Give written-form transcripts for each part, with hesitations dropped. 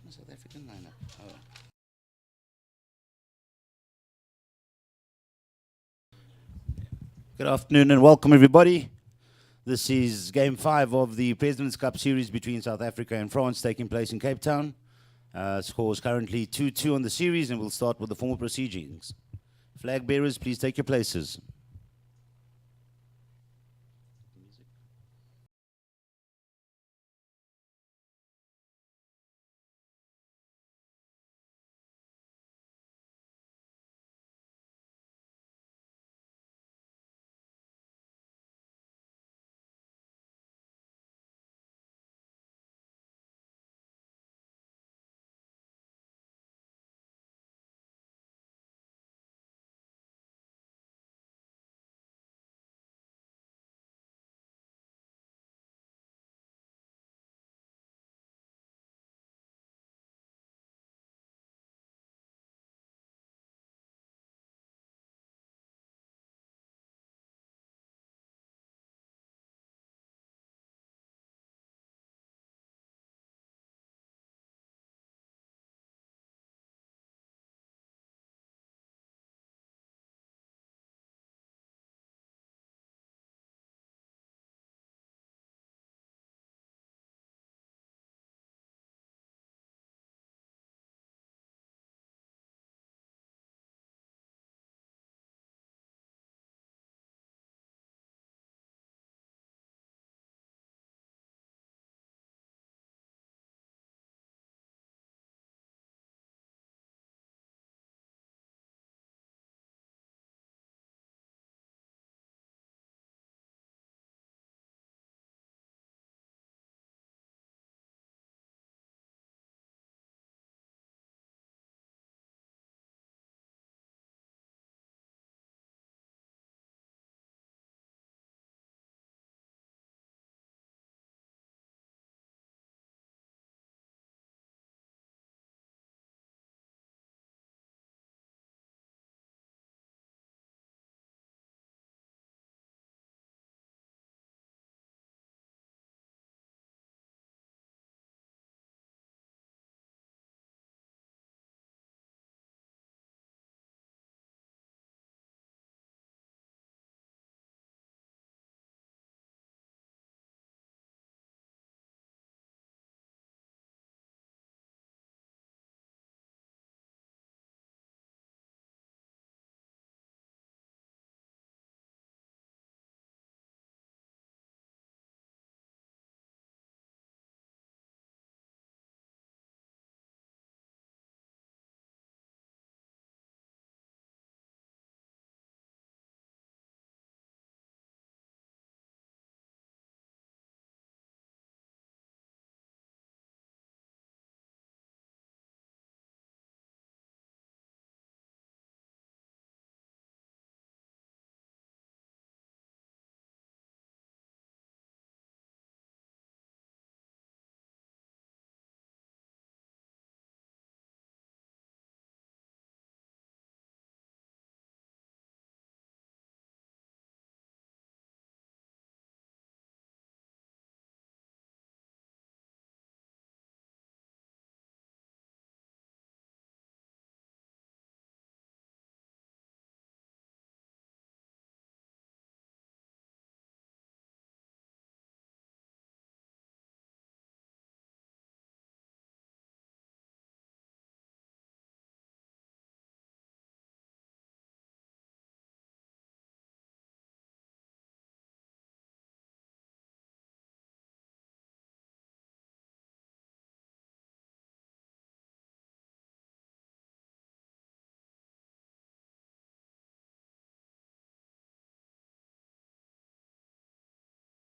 Where's my South African lineup? Oh. Good afternoon and welcome everybody. This is Game 5 of the President's Cup series between South Africa and France taking place in Cape Town. Scores currently 2-2 on the series, and we'll start with the formal proceedings. Flag bearers, please take your places.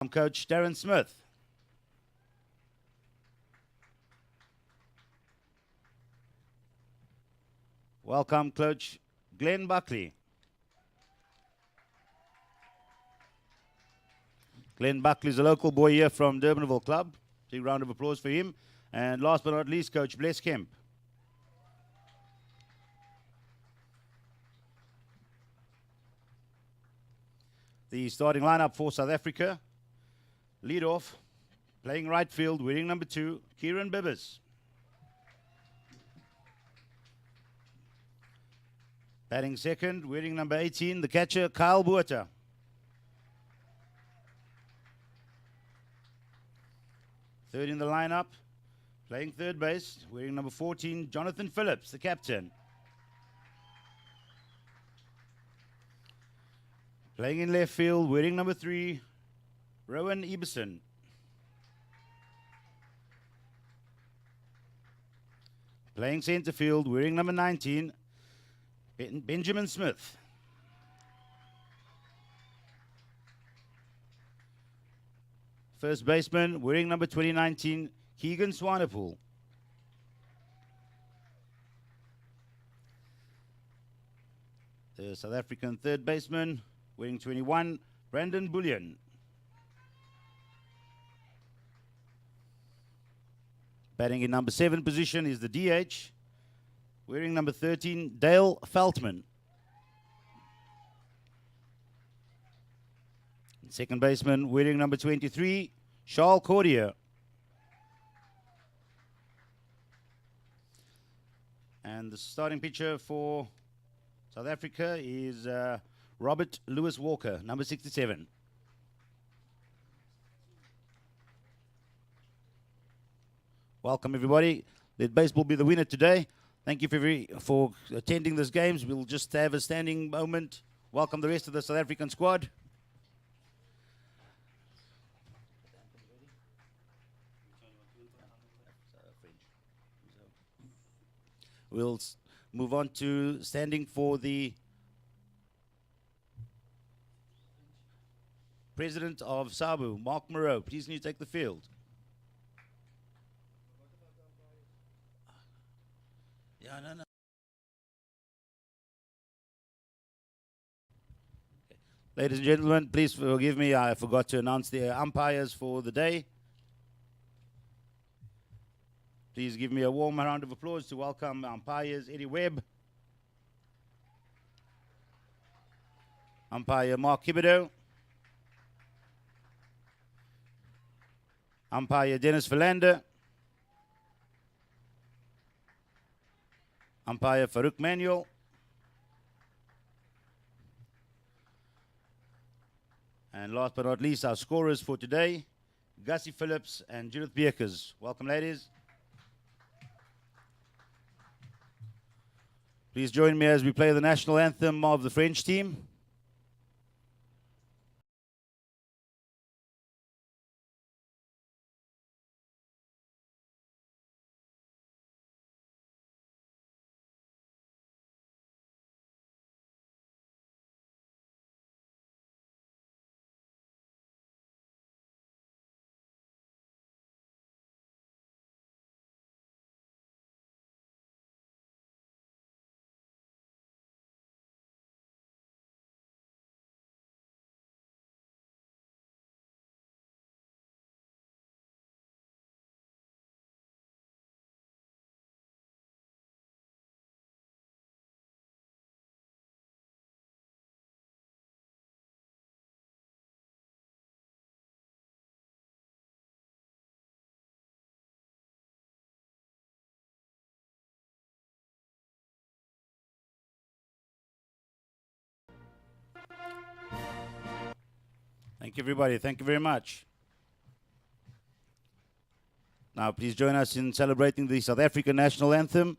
I'm Coach Darren Smith. Welcome, Coach Glenn Buckley. Glenn Buckley is a local boy here from Durbanville Club. Big round of applause for him. And last but not least, Coach Bless Kemp. The starting lineup for South Africa. Lead off, playing right field, wearing number 2, Kieran Bibbers. Batting second, wearing number 18, the catcher, Kyle Buerta. Third in the lineup, playing third base, wearing number 14, Jonathan Phillips, the captain. Playing in left field, wearing number 3, Rowan Eberson. Playing center field, wearing number 19, Benjamin Smith. First baseman, wearing number 2019, Keegan Swanepoel. The South African third baseman, wearing 21, Brandon Bullion. Batting in number 7 position is the DH, wearing number 13, Dale Feltman. Second baseman, wearing number 23, Charles Cordier. And the starting pitcher for South Africa is Robert Lewis Walker, number 67. Welcome, everybody. Let baseball be the winner today. Thank you for attending these games. We'll just have a standing moment. Welcome the rest of the South African squad. We'll move on to standing for the President of SABU, Mark Moreau. Please can you take the field? Yeah, no. Okay. Ladies and gentlemen, please forgive me. I forgot to announce the umpires for the day. Please give me a warm round of applause to welcome umpires Eddie Webb, umpire Mark Kibido, umpire Dennis Verlander, umpire Farouk Manuel, and last but not least, our scorers for today, Gussie Phillips and Judith Beekers. Welcome, ladies. Please join me as we play the national anthem of the French team. Thank you, everybody. Thank you very much. Now, please join us in celebrating the South African national anthem.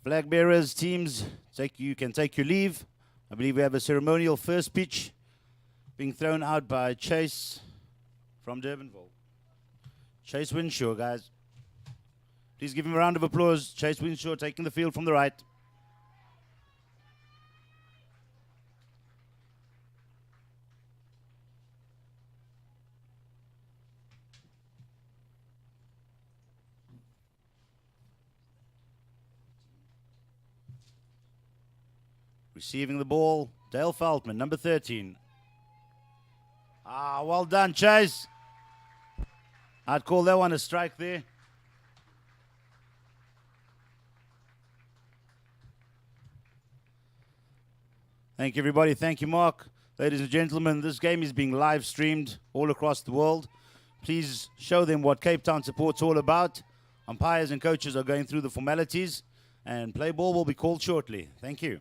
Flag bearers, teams, you can take your leave. I believe we have a ceremonial first pitch being thrown out by Chase from Durbanville. Chase Winshaw, guys. Please give him a round of applause. Chase Winshaw taking the field from the right. Receiving the ball, Dale Feltman, number 13. Well done, Chase. I'd call that one a strike there. Thank you, everybody. Thank you, Mark. Ladies and gentlemen, this game is being live streamed all across the world. Please show them what Cape Town support's all about. Umpires and coaches are going through the formalities, and play ball will be called shortly. Thank you.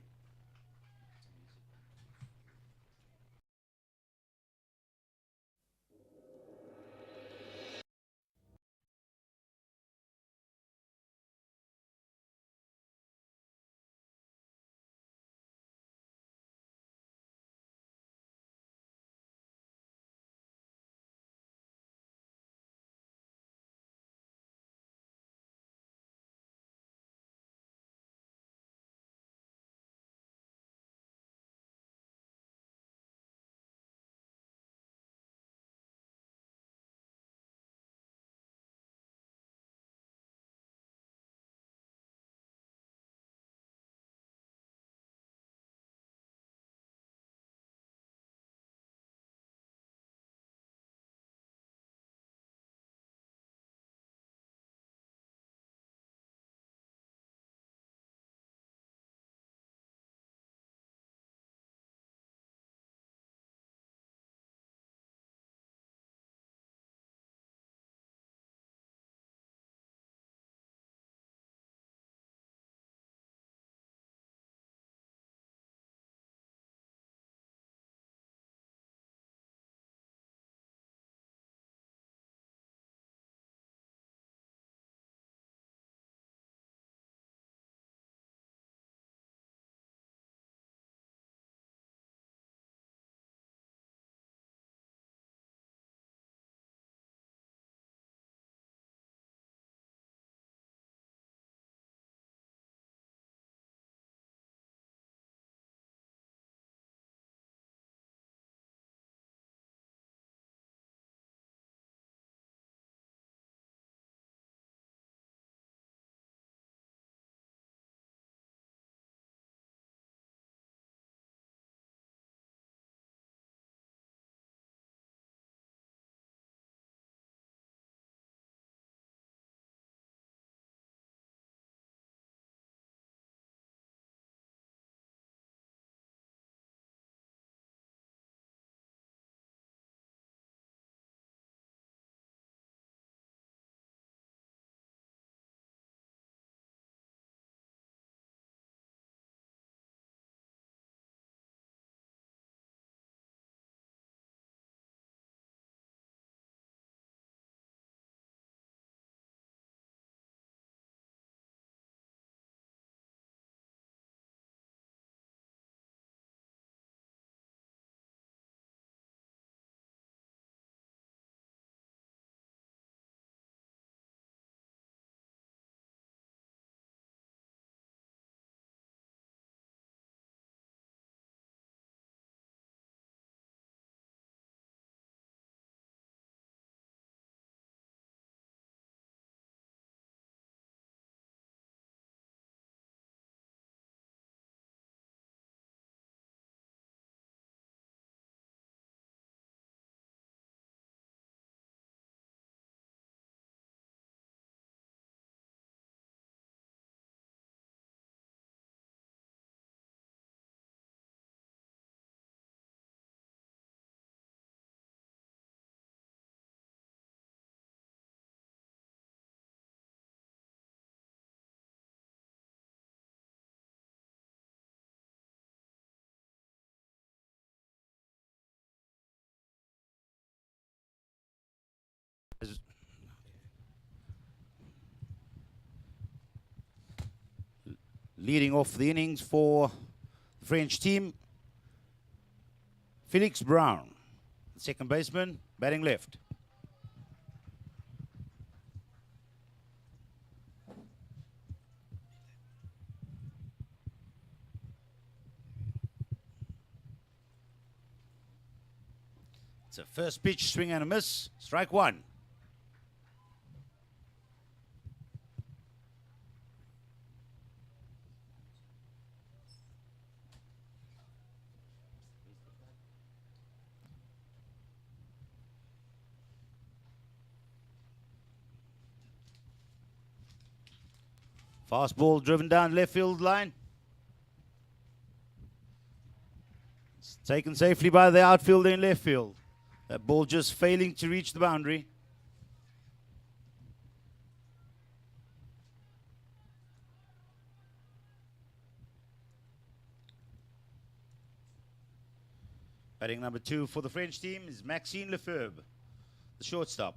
Leading off the innings for the French team, Felix Brown, second baseman, batting left. It's a first pitch, swing and a miss, strike one. Fastball driven down left field line. It's taken safely by the outfielder in left field. That ball just failing to reach the boundary. Batting number 2 for the French team is Maxime Lefebvre, the shortstop.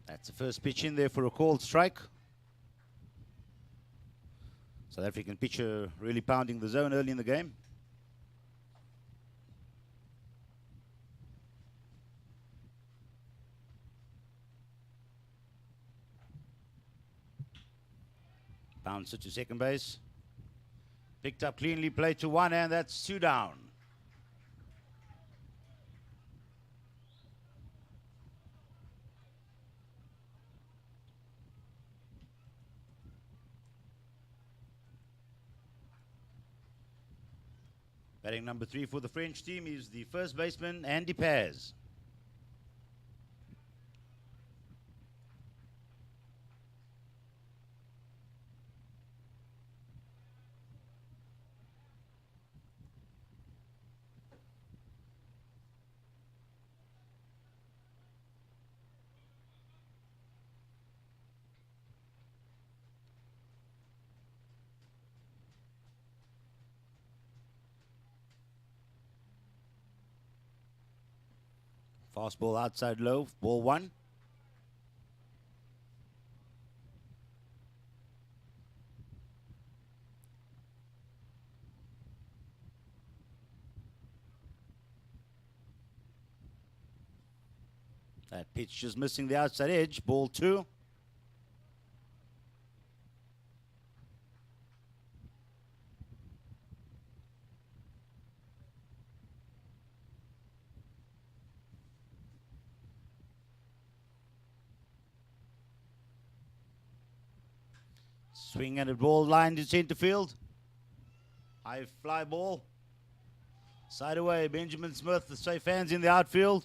That's the first pitch in there for a called strike. South African pitcher really pounding the zone early in the game. Bouncer to second base. Picked up cleanly, played to one, and that's 2 down. Batting number 3 for the French team is the first baseman, Andy Paz. Fastball outside low, ball 1. That pitch just missing the outside edge, ball 2. Swing and a ball lined to center field. High fly ball. Side away, Benjamin Smith, the safe hands in the outfield.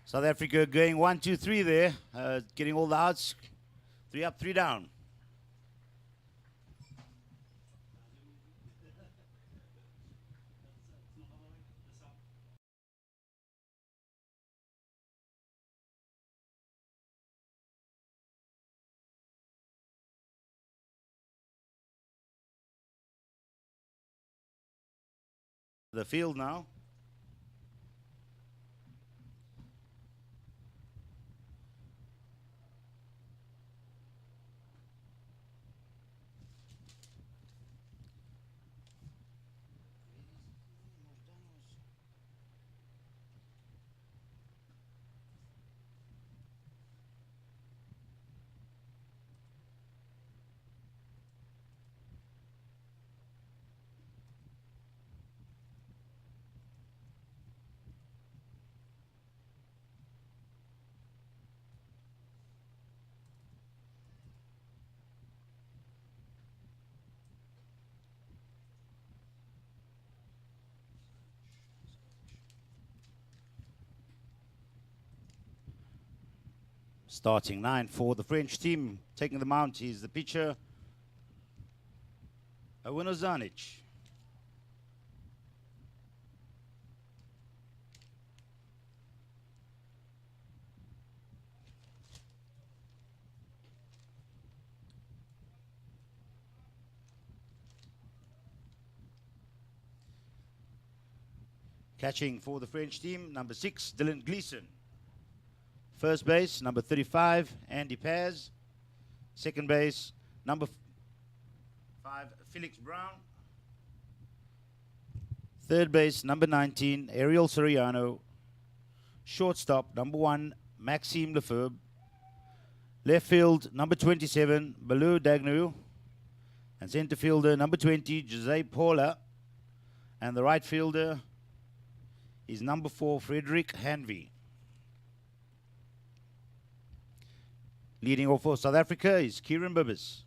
South Africa going 1, 2, 3 there, getting all the outs. 3 up, 3 down. The field now. Starting 9 for the French team. Taking the mount is the pitcher, Zanic. Catching for the French team, number 6, Dylan Gleeson. First base, number 35, Andy Paz. Second base, number 5, Felix Brown. Third base, number 19, Ariel Soriano. Shortstop, number 1, Maxime Lefebvre. Left field, number 27, Baloo Dagnu. And center fielder, number 20, Jose Paula. And the right fielder is number 4, Frederick Hanvey. Leading off for South Africa is Kieran Bibbers.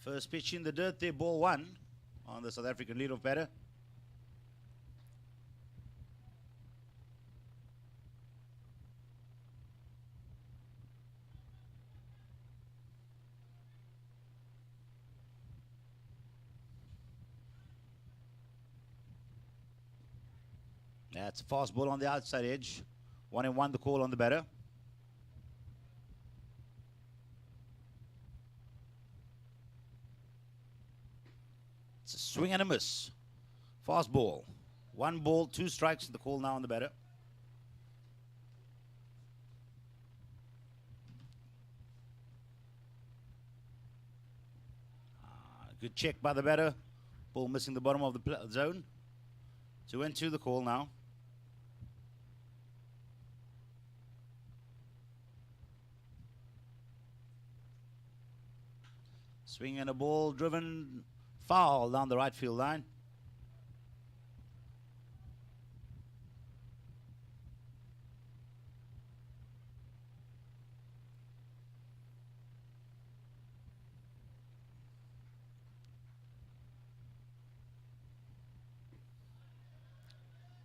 First pitch in the dirt there, ball 1 on the South African leadoff batter. That's a fast ball on the outside edge. 1-1 the call on the batter. It's a swing and a miss. Fast ball. 1 ball, 2 strikes, the call now on the batter. Good check by the batter. Ball missing the bottom of the zone. 2-2 the call now. Swing and a ball driven foul down the right field line.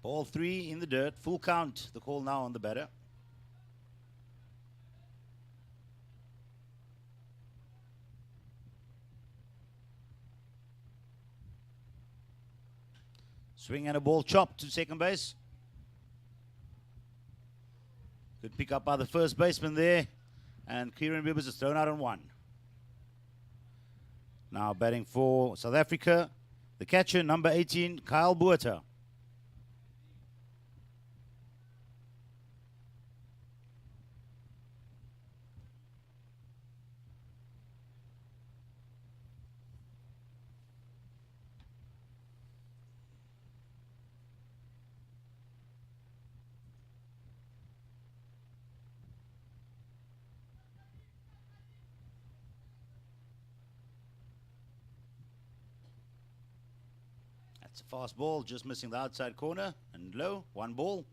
Ball 3 in the dirt, full count, the call now on the batter. Swing and a ball chopped to second base. Good pick up by the first baseman there. And Kieran Bibbers is thrown out on 1. Now batting for South Africa, the catcher, number 18, Kyle Buerta. It's a fast ball, just missing the outside corner and low, 1 ball.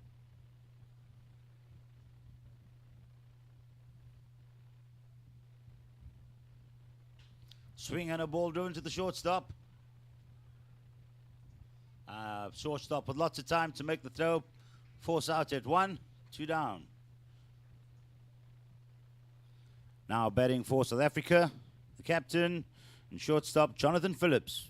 Swing and a ball driven to the shortstop. Shortstop with lots of time to make the throw. Force out at 1, 2 down. Now batting for South Africa, the captain and shortstop, Jonathan Phillips.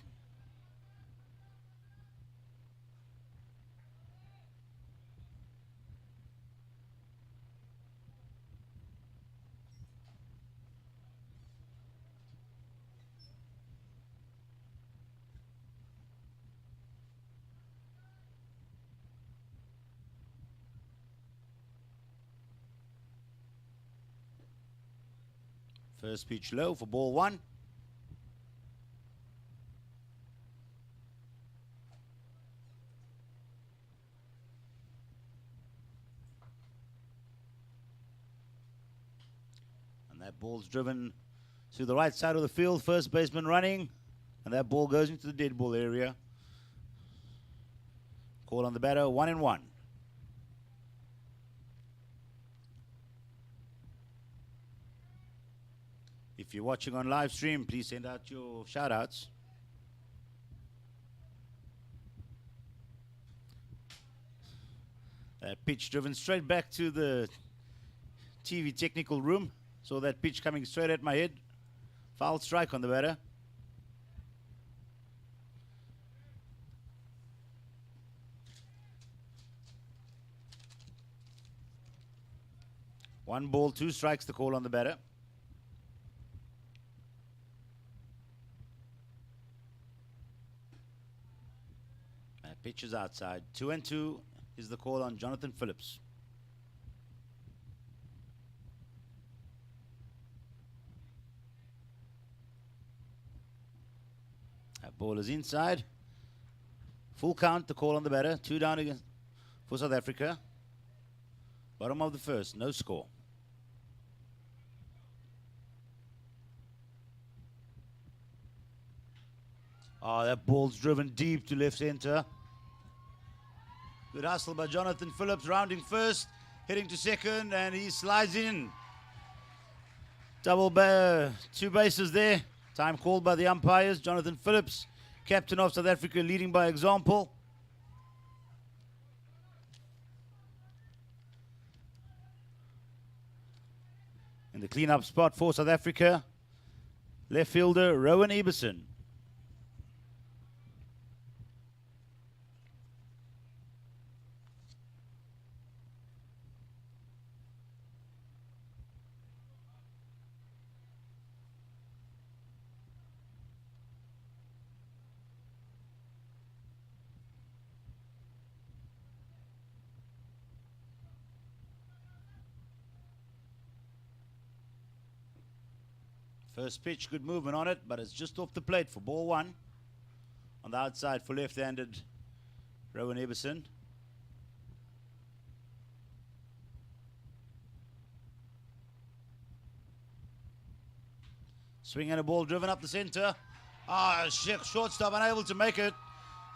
First pitch low for ball 1. And that ball's driven to the right side of the field. First baseman running. And that ball goes into the dead ball area. Call on the batter, 1-1. If you're watching on live stream, please send out your shout outs. That pitch driven straight back to the TV technical room. Saw that pitch coming straight at my head. Foul strike on the batter. One ball, 2 strikes, the call on the batter. That pitch is outside. 2-2 is the call on Jonathan Phillips. That ball is inside. Full count, the call on the batter. 2 down again for South Africa. Bottom of the first, no score. Oh, that ball's driven deep to left center. Good hustle by Jonathan Phillips, rounding first, heading to second, and he slides in. 2 bases there. Time called by the umpires. Jonathan Phillips, captain of South Africa, leading by example. In the clean-up spot for South Africa, left fielder Rowan Eberson. First pitch, good movement on it, but it's just off the plate for ball 1. On the outside for left-handed Rowan Eberson. Swing and a ball driven up the center. Shortstop unable to make it.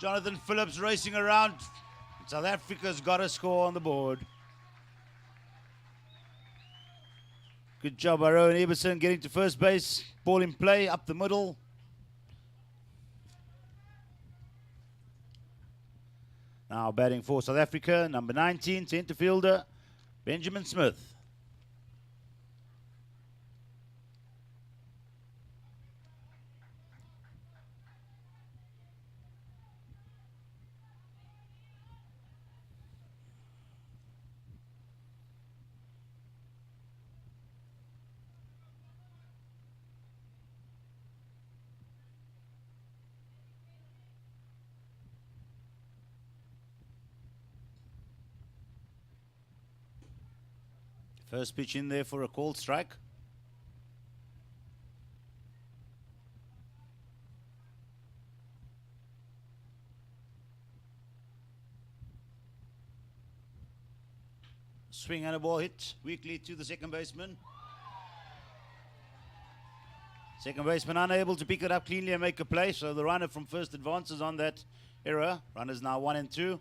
Jonathan Phillips racing around. South Africa's got a score on the board. Good job by Rowan Eberson getting to first base. Ball in play, up the middle. Now batting for South Africa, number 19, centre fielder, Benjamin Smith. First pitch in there for a called strike. Swing and a ball hit weakly to the second baseman. Second baseman unable to pick it up cleanly and make a play, so the runner from first advances on that error. Runners now 1 and 2.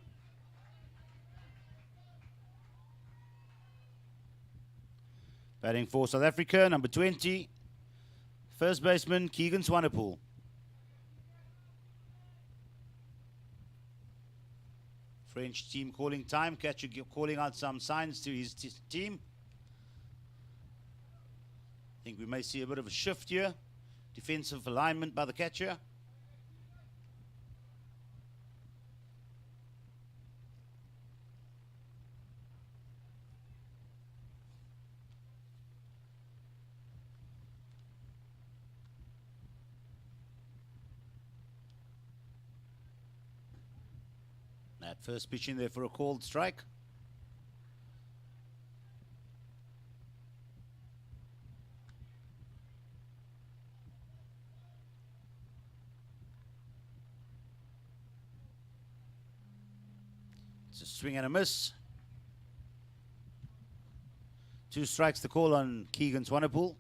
Batting for South Africa, number 20, first baseman Keegan Swanepoel. French team calling time, catcher calling out some signs to his team. I think we may see a bit of a shift here. Defensive alignment by the catcher. That first pitch in there for a called strike. It's a swing and a miss. 2 strikes the call on Keegan Swanepoel.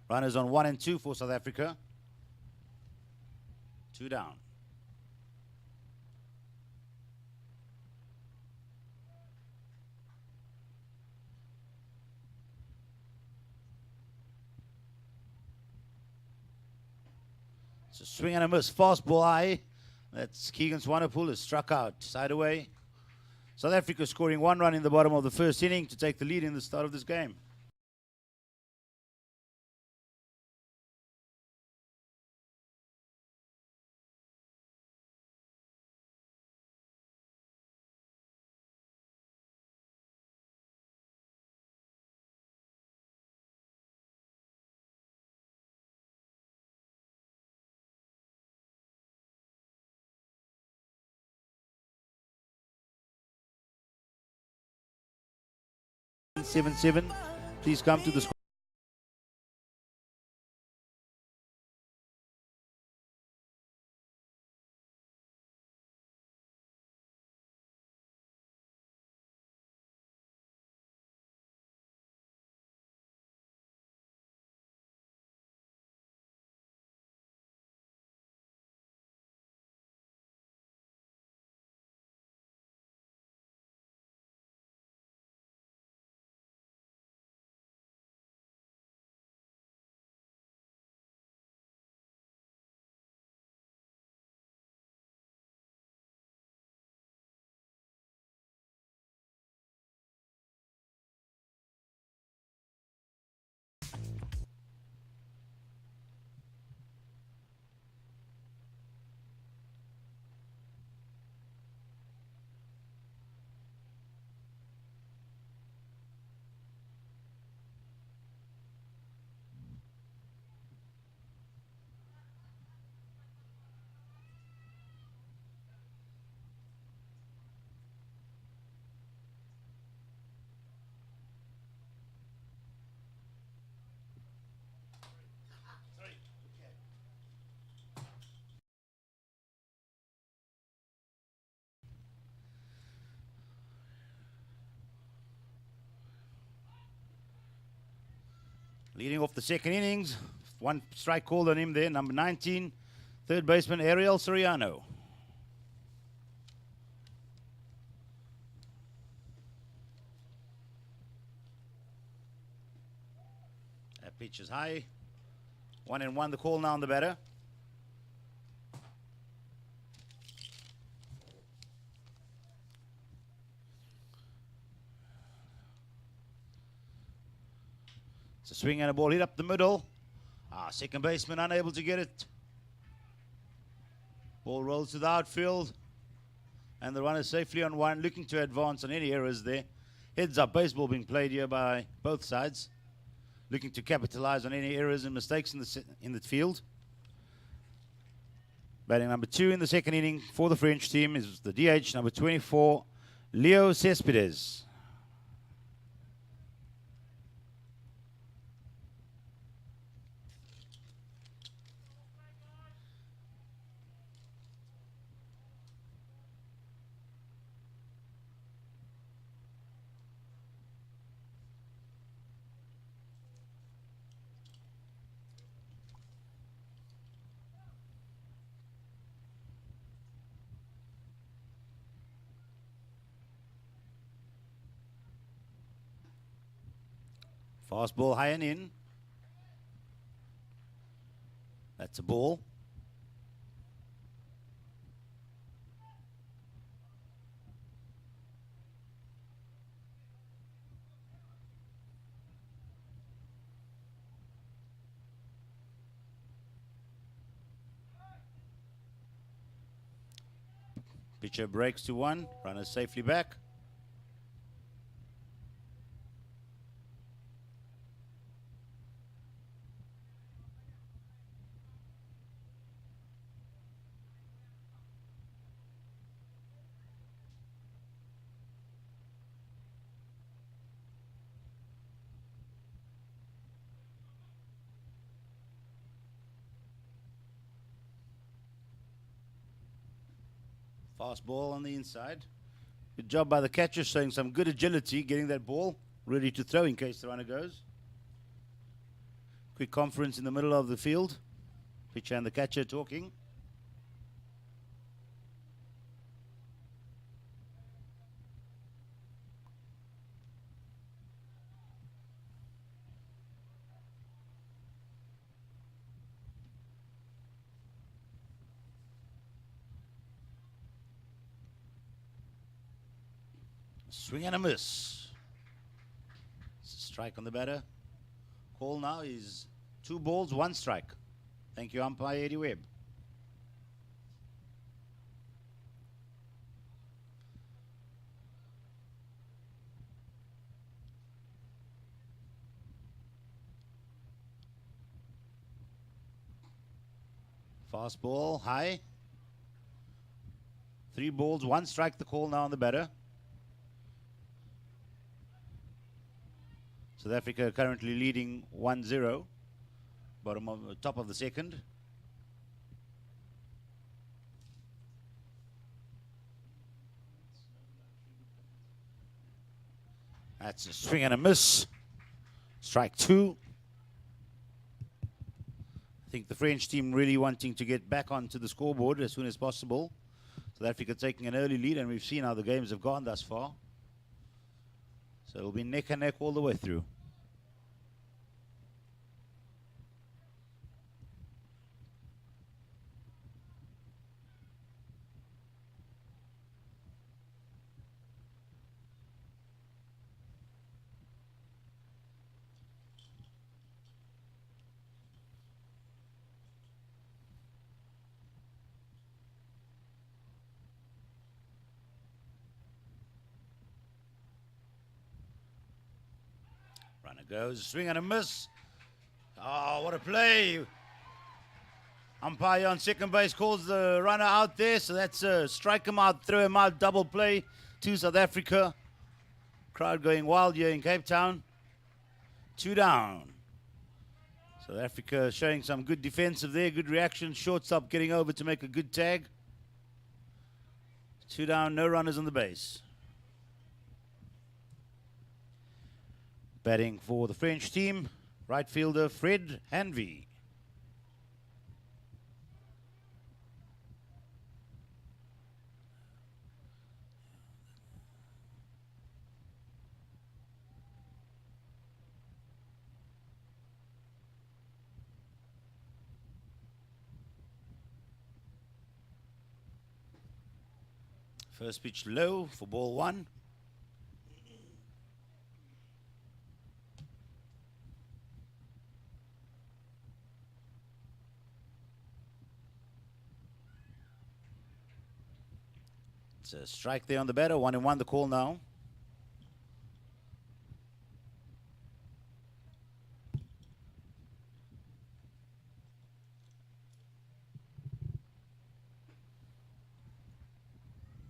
Runners on 1 and 2 for South Africa. 2 down. It's a swing and a miss. Fastball high. That's Keegan Swanepoel is struck out. Side away. South Africa scoring 1 run in the bottom of the first inning to take the lead in the start of this game. 7-7. Please come to the score. Leading off the second innings, one strike called on him there, number 19, third baseman Ariel Soriano. That pitch is high. 1-1, the call now on the batter. It's a swing and a ball hit up the middle. Second baseman unable to get it. Ball rolls to the outfield. And the runner safely on one, looking to advance on any errors there. Heads up baseball being played here by both sides. Looking to capitalize on any errors and mistakes in the field. Batting number 2 in the second inning for the French team is the DH, number 24, Leo Cespedes. Fastball high and in. That's a ball. Pitcher breaks to one, runner safely back. Fastball on the inside. Good job by the catcher, showing some good agility, getting that ball ready to throw in case the runner goes. Quick conference in the middle of the field. Pitcher and the catcher talking. Swing and a miss. Strike on the batter. Call now is 2 balls, 1 strike. Thank you, umpire Eddie Webb. Fastball high. 3 balls, 1 strike. The call now on the batter. South Africa currently leading 1-0. Top of the second. That's a swing and a miss. Strike 2. I think the French team really wanting to get back onto the scoreboard as soon as possible. South Africa taking an early lead, and we've seen how the games have gone thus far. So it'll be neck and neck all the way through. Runner goes, swing and a miss. Oh, what a play. Umpire on second base calls the runner out there, so that's a strike him out, throw him out, double play to South Africa. Crowd going wild here in Cape Town. 2 down. South Africa showing some good defensive there, good reaction. Shortstop getting over to make a good tag. 2 down, no runners on the base. Batting for the French team, right fielder Fred Hanvey. First pitch low for ball 1. It's a strike there on the batter. 1-1 the call now.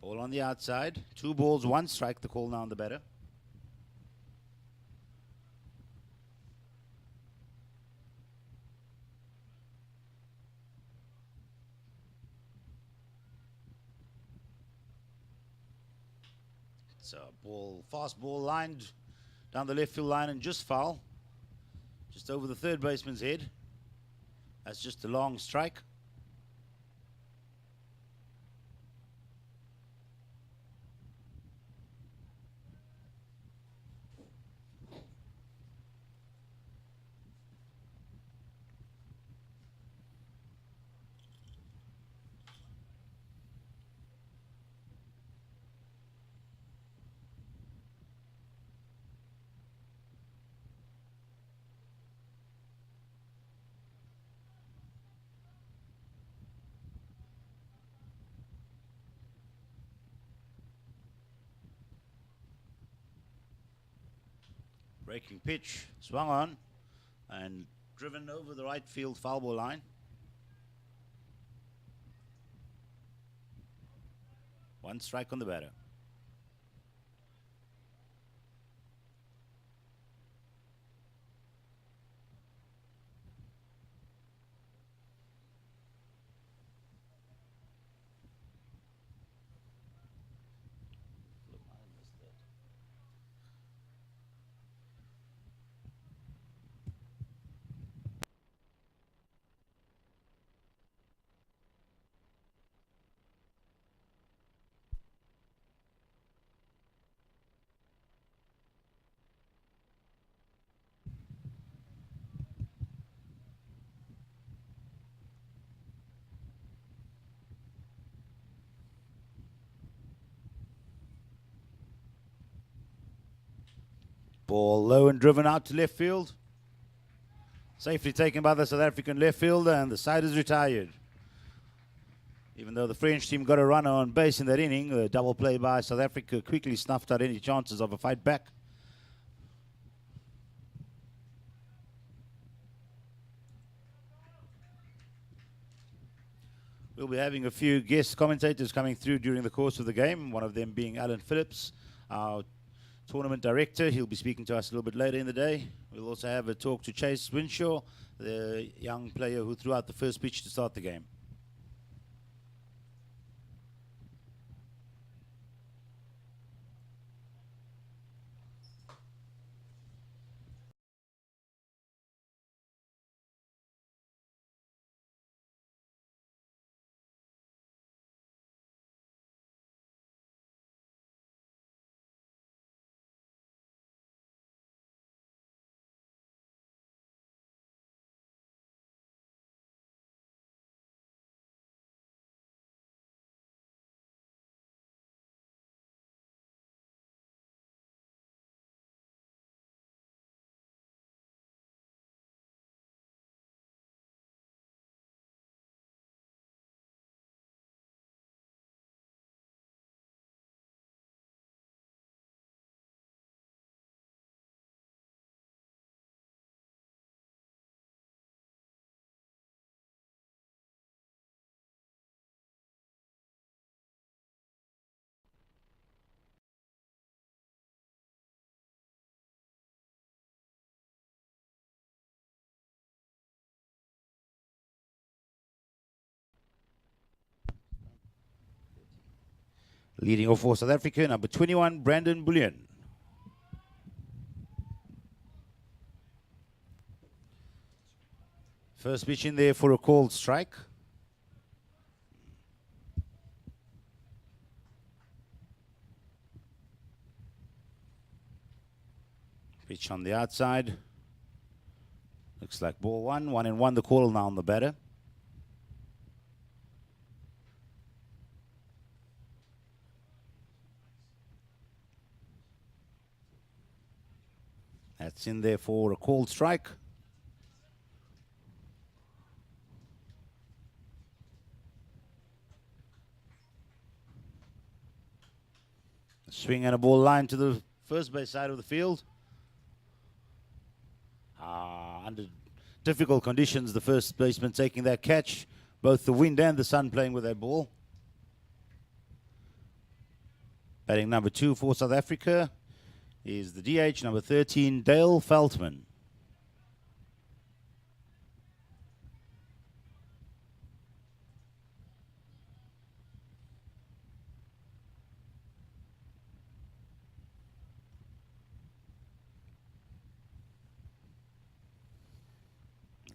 Ball on the outside. 2 balls, 1 strike. The call now on the batter. It's a ball, fast ball lined down the left field line and just foul. Just over the third baseman's head. That's just a long strike. Breaking pitch, swung on and driven over the right field foul ball line. 1 strike on the batter. Ball low and driven out to left field. Safely taken by the South African left fielder, and the side is retired. Even though the French team got a runner on base in that inning, the double play by South Africa quickly snuffed out any chances of a fight back. We'll be having a few guest commentators coming through during the course of the game, one of them being Alan Phillips, our tournament director. He'll be speaking to us a little bit later in the day. We'll also have a talk to Chase Winshaw, the young player who threw out the first pitch to start the game. Leading off for South Africa, number 21, Brandon Bullion. First pitch in there for a called strike. Pitch on the outside. Looks like ball one. 1-1 the call now on the batter. That's in there for a called strike. A swing and a ball line to the first base side of the field. Under difficult conditions, the first baseman taking that catch. Both the wind and the sun playing with that ball. Batting number 2 for South Africa is the DH, number 13, Dale Veltman.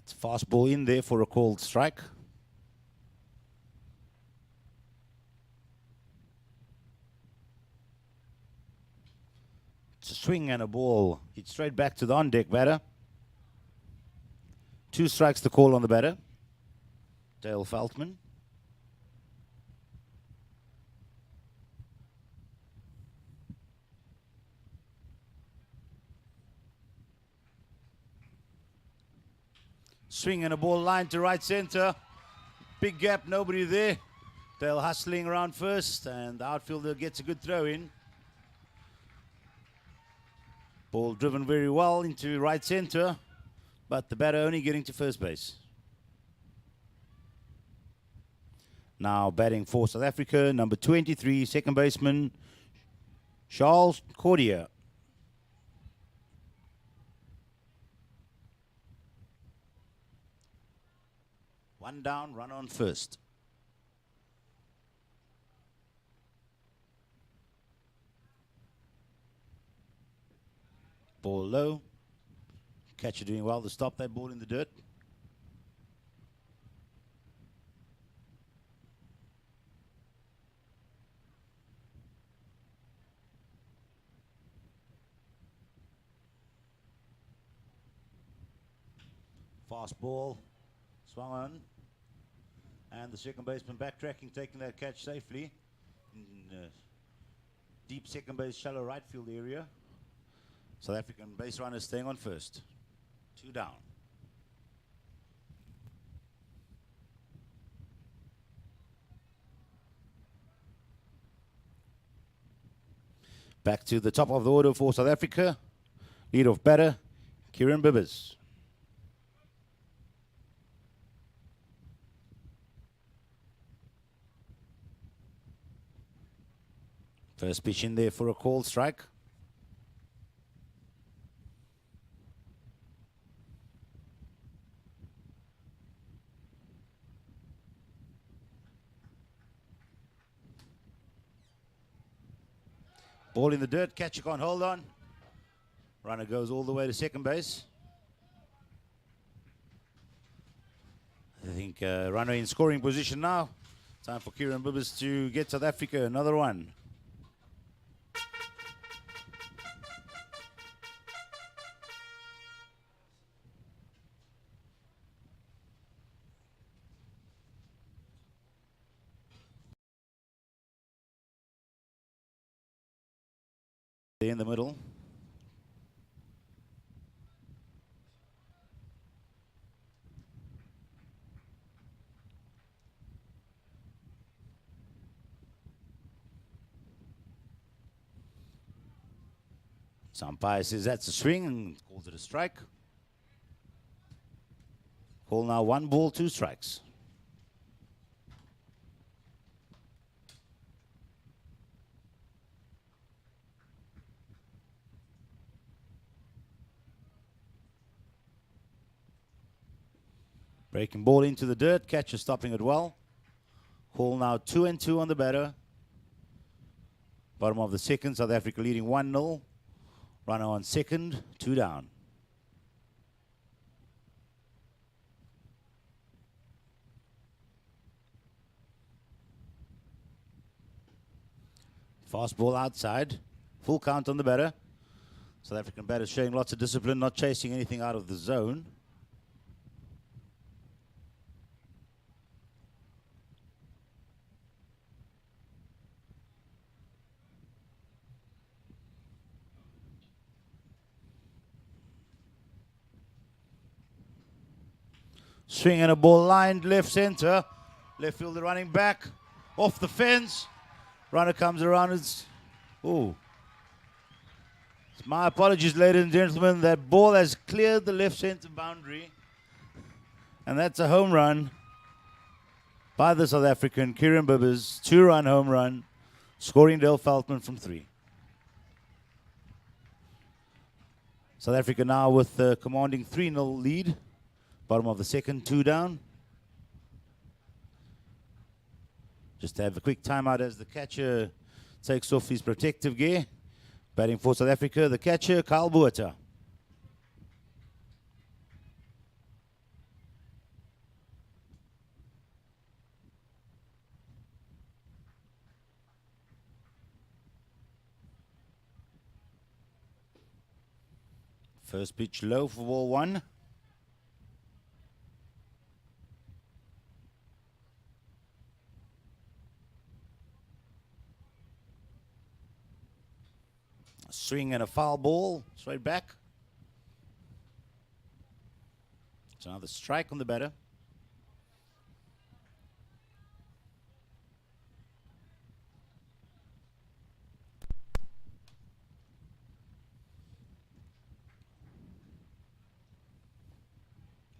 It's a fast ball in there for a called strike. It's a swing and a ball. It's straight back to the on-deck batter. 2 strikes the call on the batter, Dale Veltman. Swing and a ball line to right center. Big gap, nobody there. Dale hustling around first, and the outfielder gets a good throw in. Ball driven very well into right center, but the batter only getting to first base. Now batting for South Africa, number 23, second baseman, Charles Cordier. One down, run on first. Ball low. Catcher doing well to stop that ball in the dirt. Fast ball, swung on. And the second baseman backtracking, taking that catch safely. In deep second base, shallow right field area. South African base runners staying on first. 2 down. Back to the top of the order for South Africa. Lead-off batter, Kieran Bibbers. First pitch in there for a called strike. Ball in the dirt, catcher can't hold on. Runner goes all the way to second base. I think runner in scoring position now. Time for Kieran Bibbers to get South Africa another one. In the middle. Umpire says that's a swing and calls it a strike. Call now 1 ball, 2 strikes. Breaking ball into the dirt, catcher stopping it well. Call now 2-2 on the batter. Bottom of the second, South Africa leading 1-0. Runner on second, 2 down. Fast ball outside, full count on the batter. South African batter showing lots of discipline, not chasing anything out of the zone. Swing and a ball lined left center. Left fielder running back. Off the fence. Runner comes around. My apologies, ladies and gentlemen. That ball has cleared the left center boundary. And that's a home run by the South African Kieran Bibbers. 2-run home run. Scoring Dale Feltman from 3. South Africa now with the commanding 3-0 lead. Bottom of the second, 2 down. Just to have a quick timeout as the catcher takes off his protective gear. Batting for South Africa, the catcher, Kyle Buerta. First pitch low for ball 1. Swing and a foul ball, straight back. It's another strike on the batter.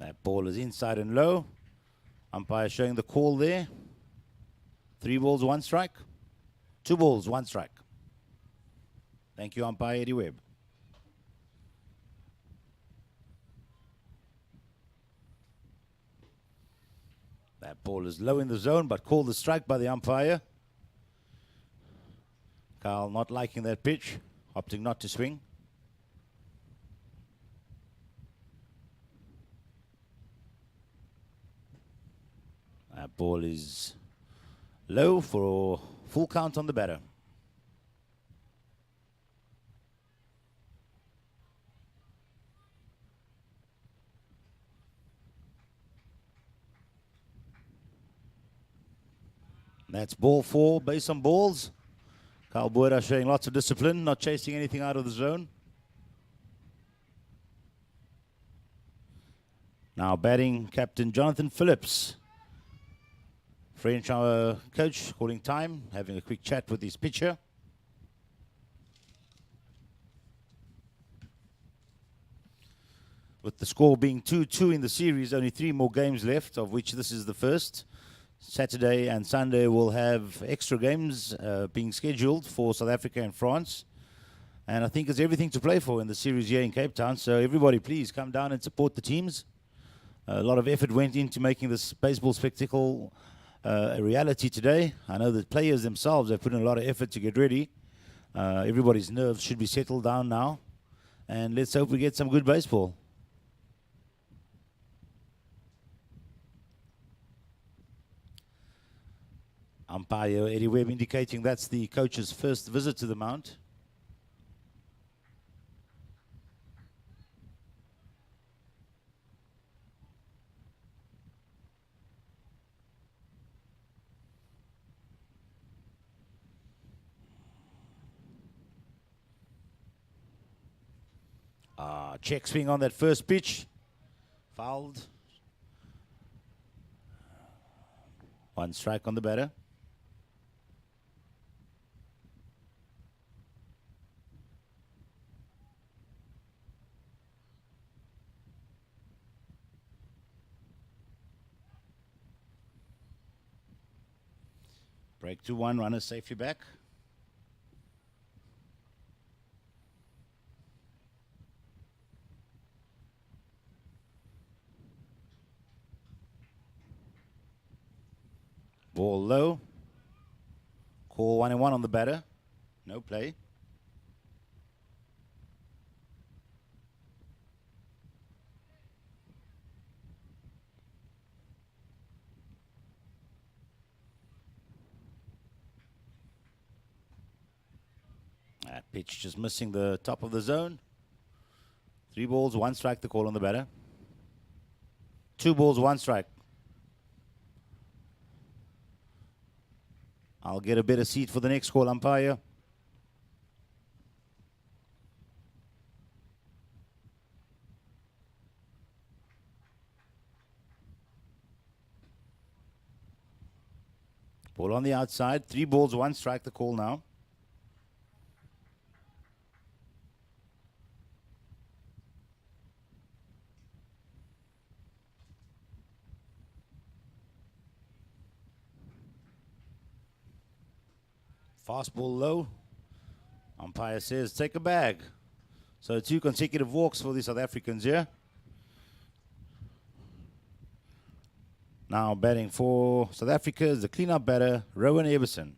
That ball is inside and low. Umpire showing the call there. 3 balls, 1 strike. 2 balls, 1 strike. Thank you, umpire Eddie Webb. That ball is low in the zone, but called a strike by the umpire. Kyle not liking that pitch, opting not to swing. That ball is low for full count on the batter. That's ball 4, base on balls. Kyle Buerta showing lots of discipline, not chasing anything out of the zone. Now batting captain Jonathan Phillips. French coach calling time, having a quick chat with his pitcher. With the score being 2-2 in the series, only 3 more games left, of which this is the first. Saturday and Sunday will have extra games being scheduled for South Africa and France. And I think there's everything to play for in the series here in Cape Town. So everybody please come down and support the teams. A lot of effort went into making this baseball spectacle a reality today. I know the players themselves have put in a lot of effort to get ready. Everybody's nerves should be settled down now. And let's hope we get some good baseball. Umpire Eddie Webb indicating that's the coach's first visit to the mount. Check swing on that first pitch. Fouled. 1 strike on the batter. Break 2-1, runner safely back. Ball low. Call 1-1 on the batter. No play. That pitch just missing the top of the zone. 3 balls, 1 strike, the call on the batter. 2 balls, 1 strike. I'll get a better seat for the next call, umpire. Ball on the outside. 3 balls, 1 strike, the call now. Fastball low. Umpire says take a bag. So 2 consecutive walks for the South Africans here. Now batting for South Africa is the cleanup batter, Rowan Everson.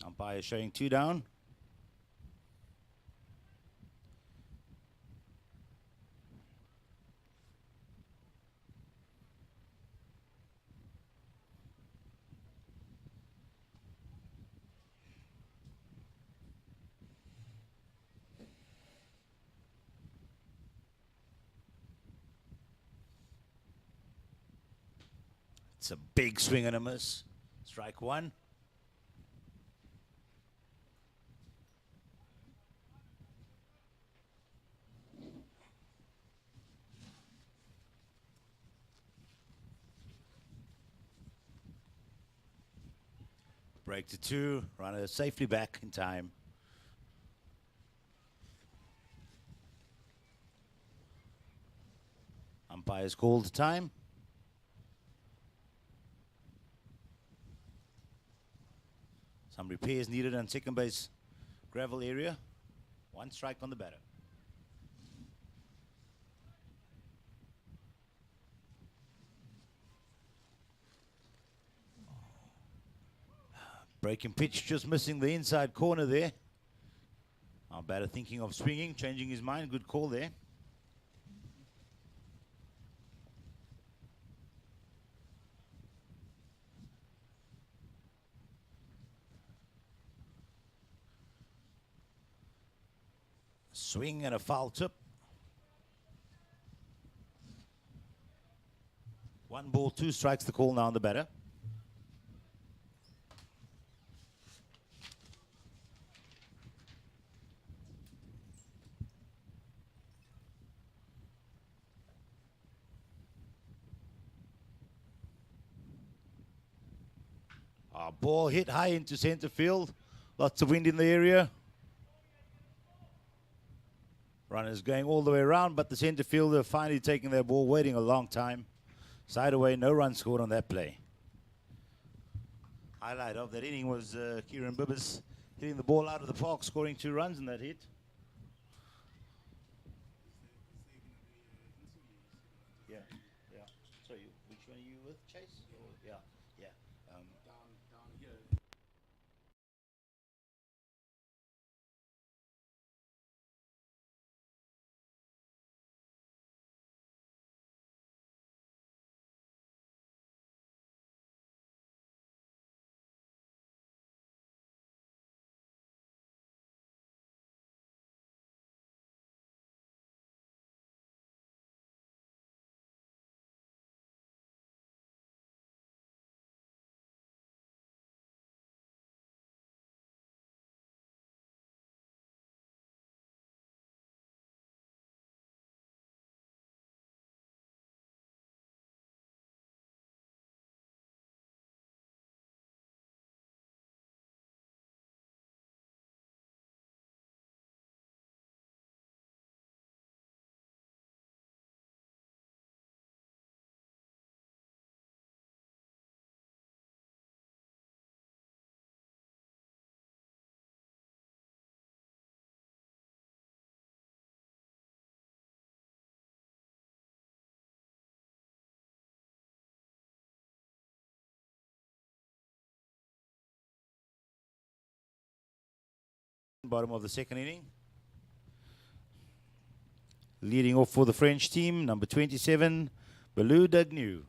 Umpire showing 2 down. It's a big swing and a miss. Strike 1. Break to 2. Runner safely back in time. Umpire's called time. Some repairs needed on second base gravel area. 1 strike on the batter. Breaking pitch, just missing the inside corner there. Our batter thinking of swinging, changing his mind. Good call there. Swing and a foul tip. 1 ball, 2 strikes, the call now on the batter. Ball hit high into center field. Lots of wind in the area. Runners going all the way around, but the center fielder finally taking their ball, waiting a long time. Side away, no run scored on that play. Highlight of that inning was Kieran Bibbers hitting the ball out of the park, scoring 2 runs in that hit. Yeah, yeah. Sorry, which one are you with, Chase? Or, yeah, yeah. Down here. Bottom of the second inning. Leading off for the French team, number 27, Belou Dagnew.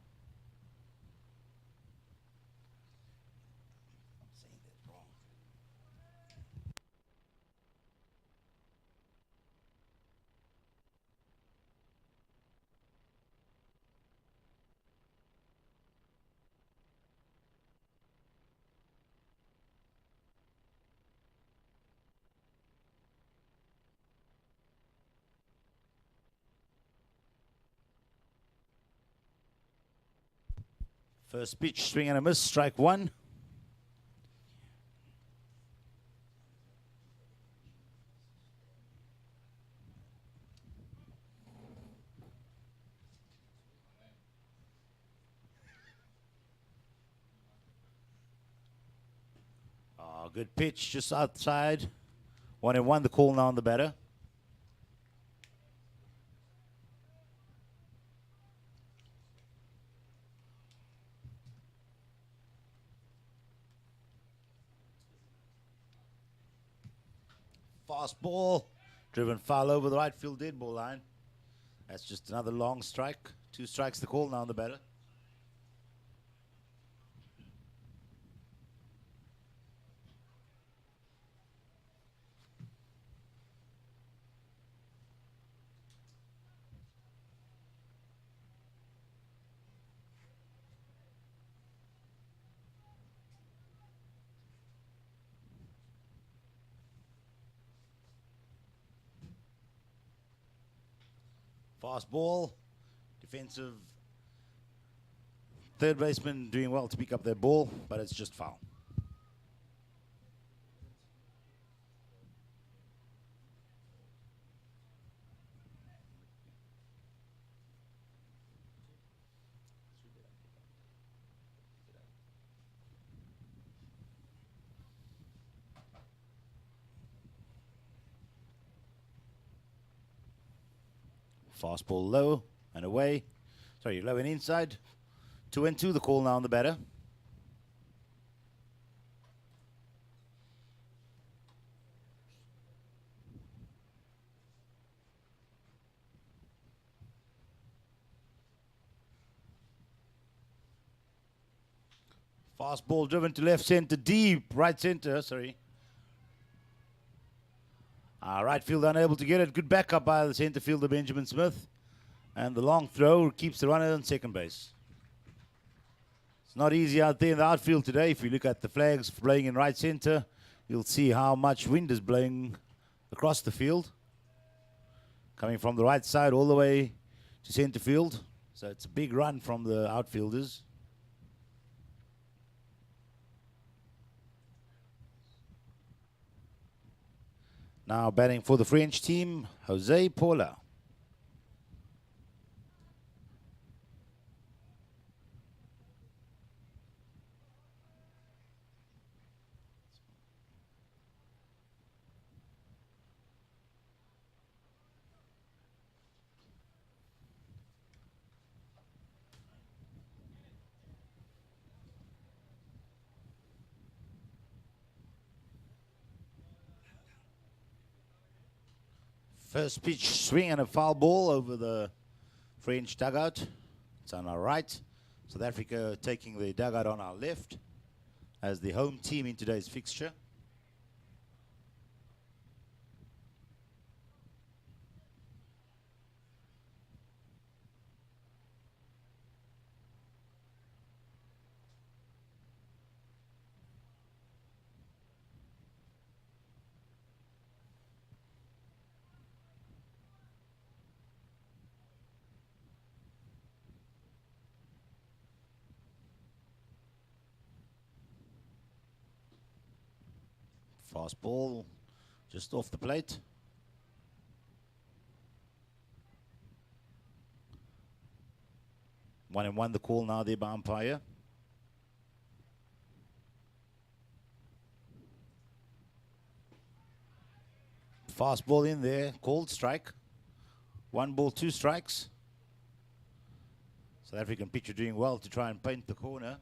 First pitch, swing and a miss, strike one. Oh, good pitch, just outside. 1-1, the call now on the batter. Fast ball, driven foul over the right field dead ball line. That's just another long strike. 2 strikes the call now on the batter. Fast ball, defensive third baseman doing well to pick up that ball, but it's just foul. Fastball low and away. Sorry, low and inside. 2-2, the call now on the batter. Fastball driven to left center, deep right center, sorry. Right field unable to get it. Good backup by the center fielder, Benjamin Smith. And the long throw keeps the runner on second base. It's not easy out there in the outfield today. If you look at the flags blowing in right center, you'll see how much wind is blowing across the field. Coming from the right side all the way to center field. So it's a big run from the outfielders. Now batting for the French team, Jose Paula. First pitch swing and a foul ball over the French dugout. It's on our right. South Africa taking the dugout on our left as the home team in today's fixture. Fast ball just off the plate. One and one the call now there by umpire. Fast ball in there, called strike. 1 ball, 2 strikes. South African pitcher doing well to try and paint the corner.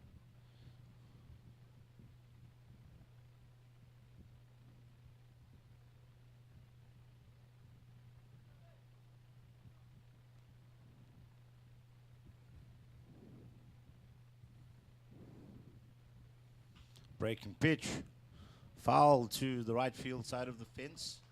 Breaking pitch, foul to the right field side of the fence.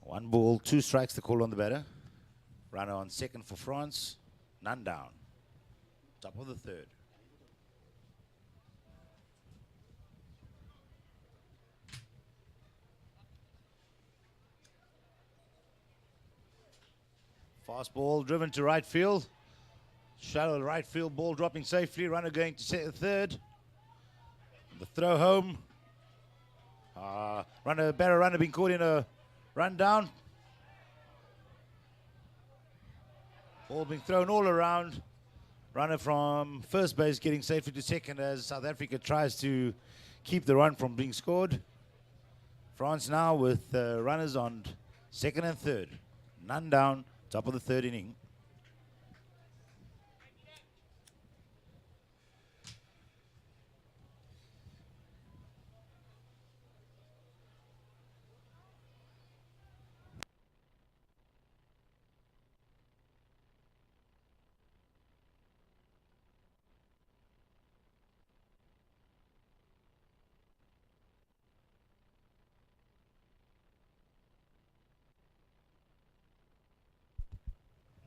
One ball, 2 strikes, the call on the batter. Runner on second for France, none down. Top of the third. Fast ball driven to right field. Shallow right field ball dropping safely. Runner going to third. The throw home. Runner being caught in a run down. Ball being thrown all around. Runner from first base getting safely to second as South Africa tries to keep the run from being scored. France now with runners on second and third. None down. Top of the third inning.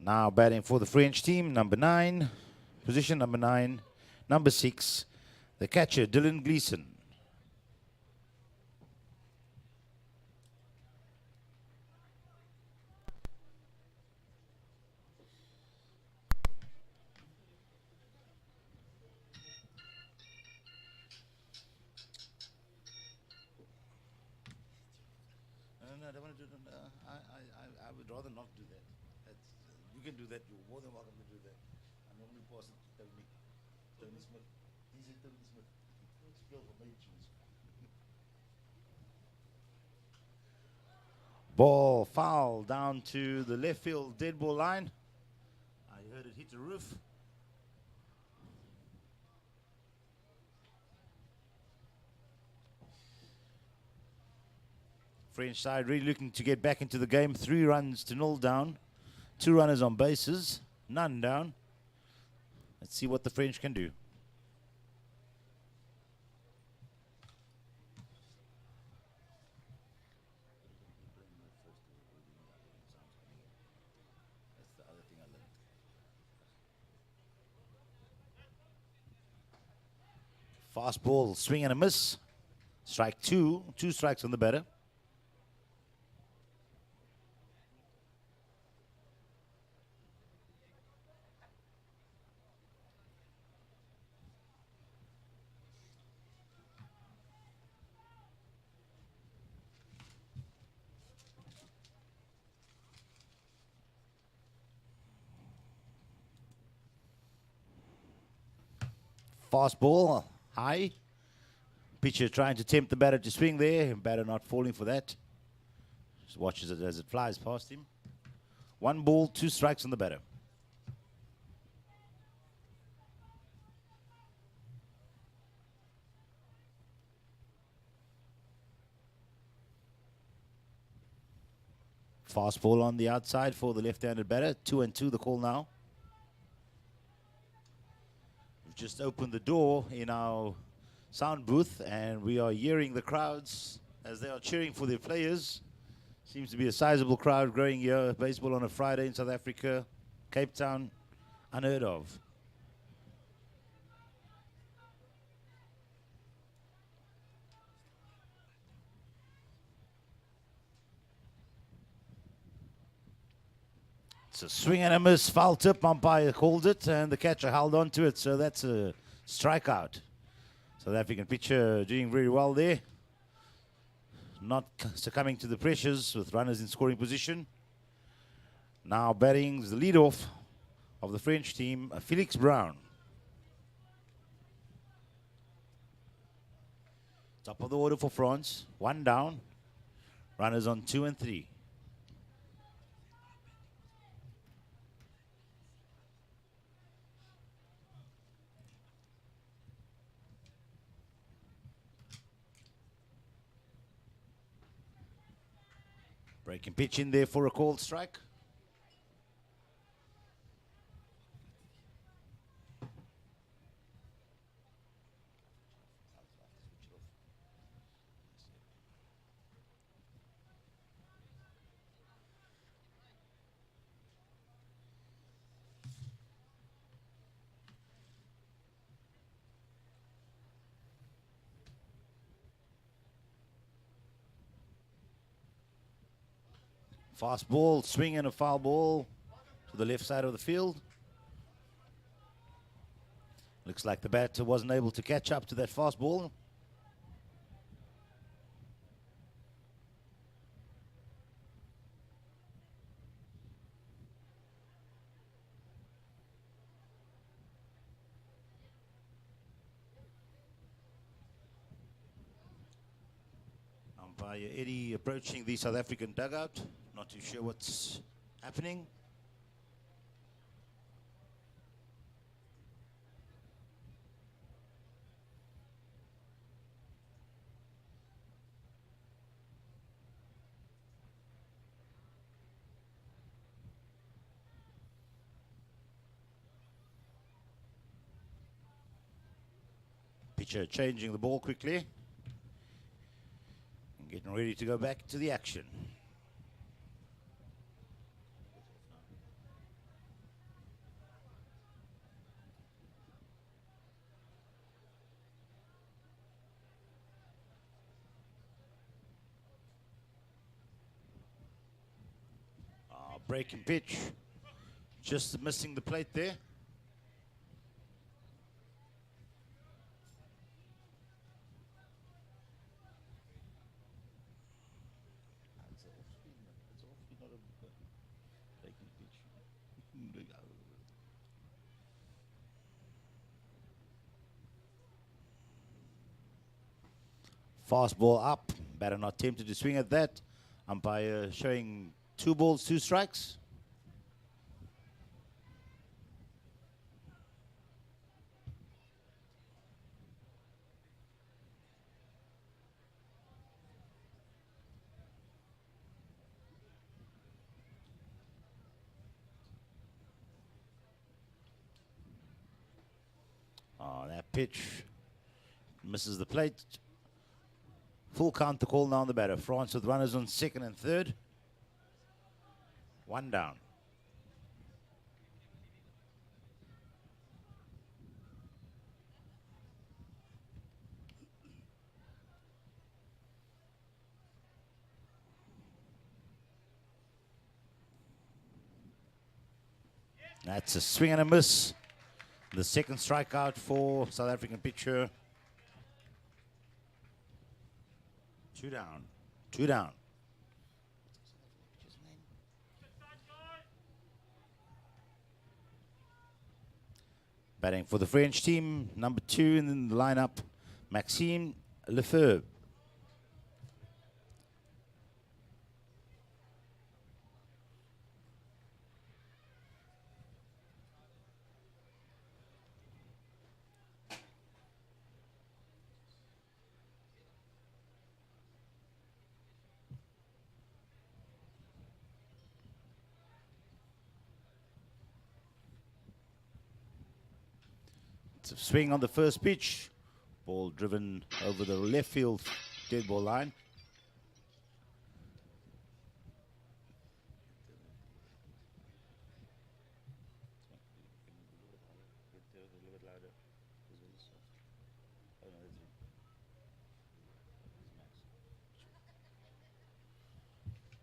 Now batting for the French team, number 9, position number 9, number 6, the catcher, Dylan Gleeson. No, I don't want to do it. I would rather not do that. You can do that. You're more than welcome to do that. I normally pass it to Tony Smith. He's a Tony Smith. Spell for me, choose. Ball foul down to the left field dead ball line. I heard it hit the roof. French side really looking to get back into the game. 3 runs to 0 down. 2 runners on bases, none down. Let's see what the French can do. Fast ball, swing and a miss. Strike 2, 2 strikes on the batter. Fast ball, high. Pitcher trying to tempt the batter to swing there. Batter not falling for that. Just watches it as it flies past him. 1 ball, 2 strikes on the batter. Fast ball on the outside for the left-handed batter. 2-2 the call now. We've just opened the door in our sound booth and we are hearing the crowds as they are cheering for their players. Seems to be a sizable crowd growing here. Baseball on a Friday in South Africa. Cape Town, unheard of. It's a swing and a miss, foul tip, umpire called it, and the catcher held on to it, so that's a strikeout. South African pitcher doing very well there. Not succumbing to the pressures with runners in scoring position. Now batting is the leadoff of the French team, Felix Brown. Top of the order for France, 1 down. Runners on 2 and 3. Breaking pitch in there for a called strike. Fast ball, swing and a foul ball to the left side of the field. Looks like the batter wasn't able to catch up to that fast ball. Umpire Eddie approaching the South African dugout. Not too sure what's happening. Pitcher changing the ball quickly. And getting ready to go back to the action. Breaking pitch, just missing the plate there. Fastball up, batter not tempted to swing at that. Umpire showing 2 balls, 2 strikes. That pitch misses the plate. Full count to call now on the batter. France with runners on 2nd and 3rd. 1 down. That's a swing and a miss. The 2nd strikeout for South African pitcher. 2 down. 2 down. Batting for the French team, number 2 in the lineup, Maxime Lefebvre. Swing on the first pitch. Ball driven over the left field dead ball line.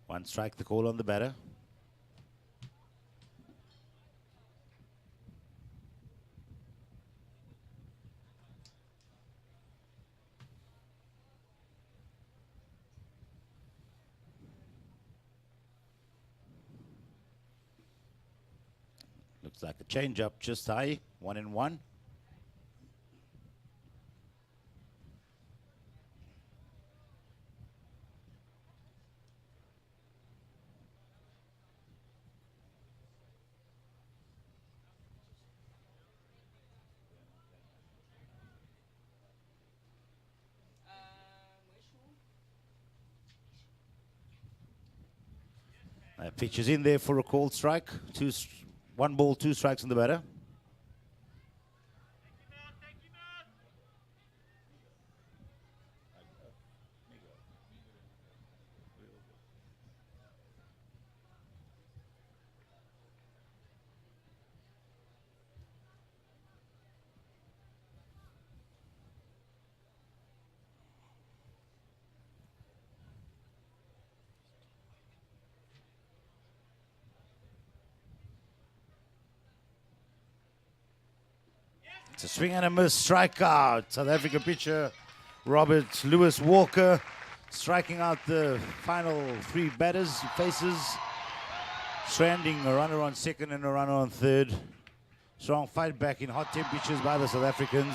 One strike, the call on the batter. Looks like a change-up just high, 1-1. Pitch is in there for a called strike. One ball, two strikes on the batter. It's a swing and a miss, strikeout. South Africa pitcher Robert Lewis Walker striking out the final three batters he faces. Stranding a runner on second and a runner on third. Strong fight back in hot temperatures by the South Africans.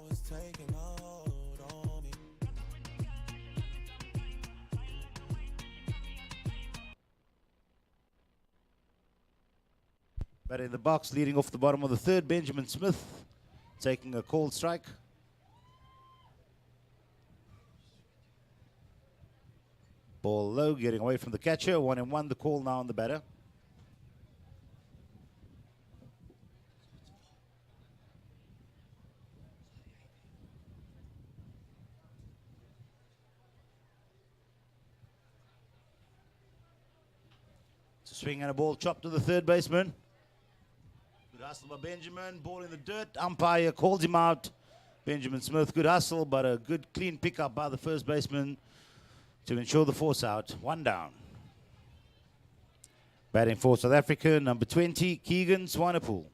Was taking hold on me. But in the box, leading off the bottom of the third, Benjamin Smith taking a called strike. Ball low, getting away from the catcher. 1-1, the call now on the batter. Swing and a ball chopped to the third baseman. Good hustle by Benjamin. Ball in the dirt. Umpire calls him out. Benjamin Smith, good hustle, but a good clean pickup by the first baseman to ensure the force out. One down. Batting for South Africa, number 20, Keegan Swanepoel.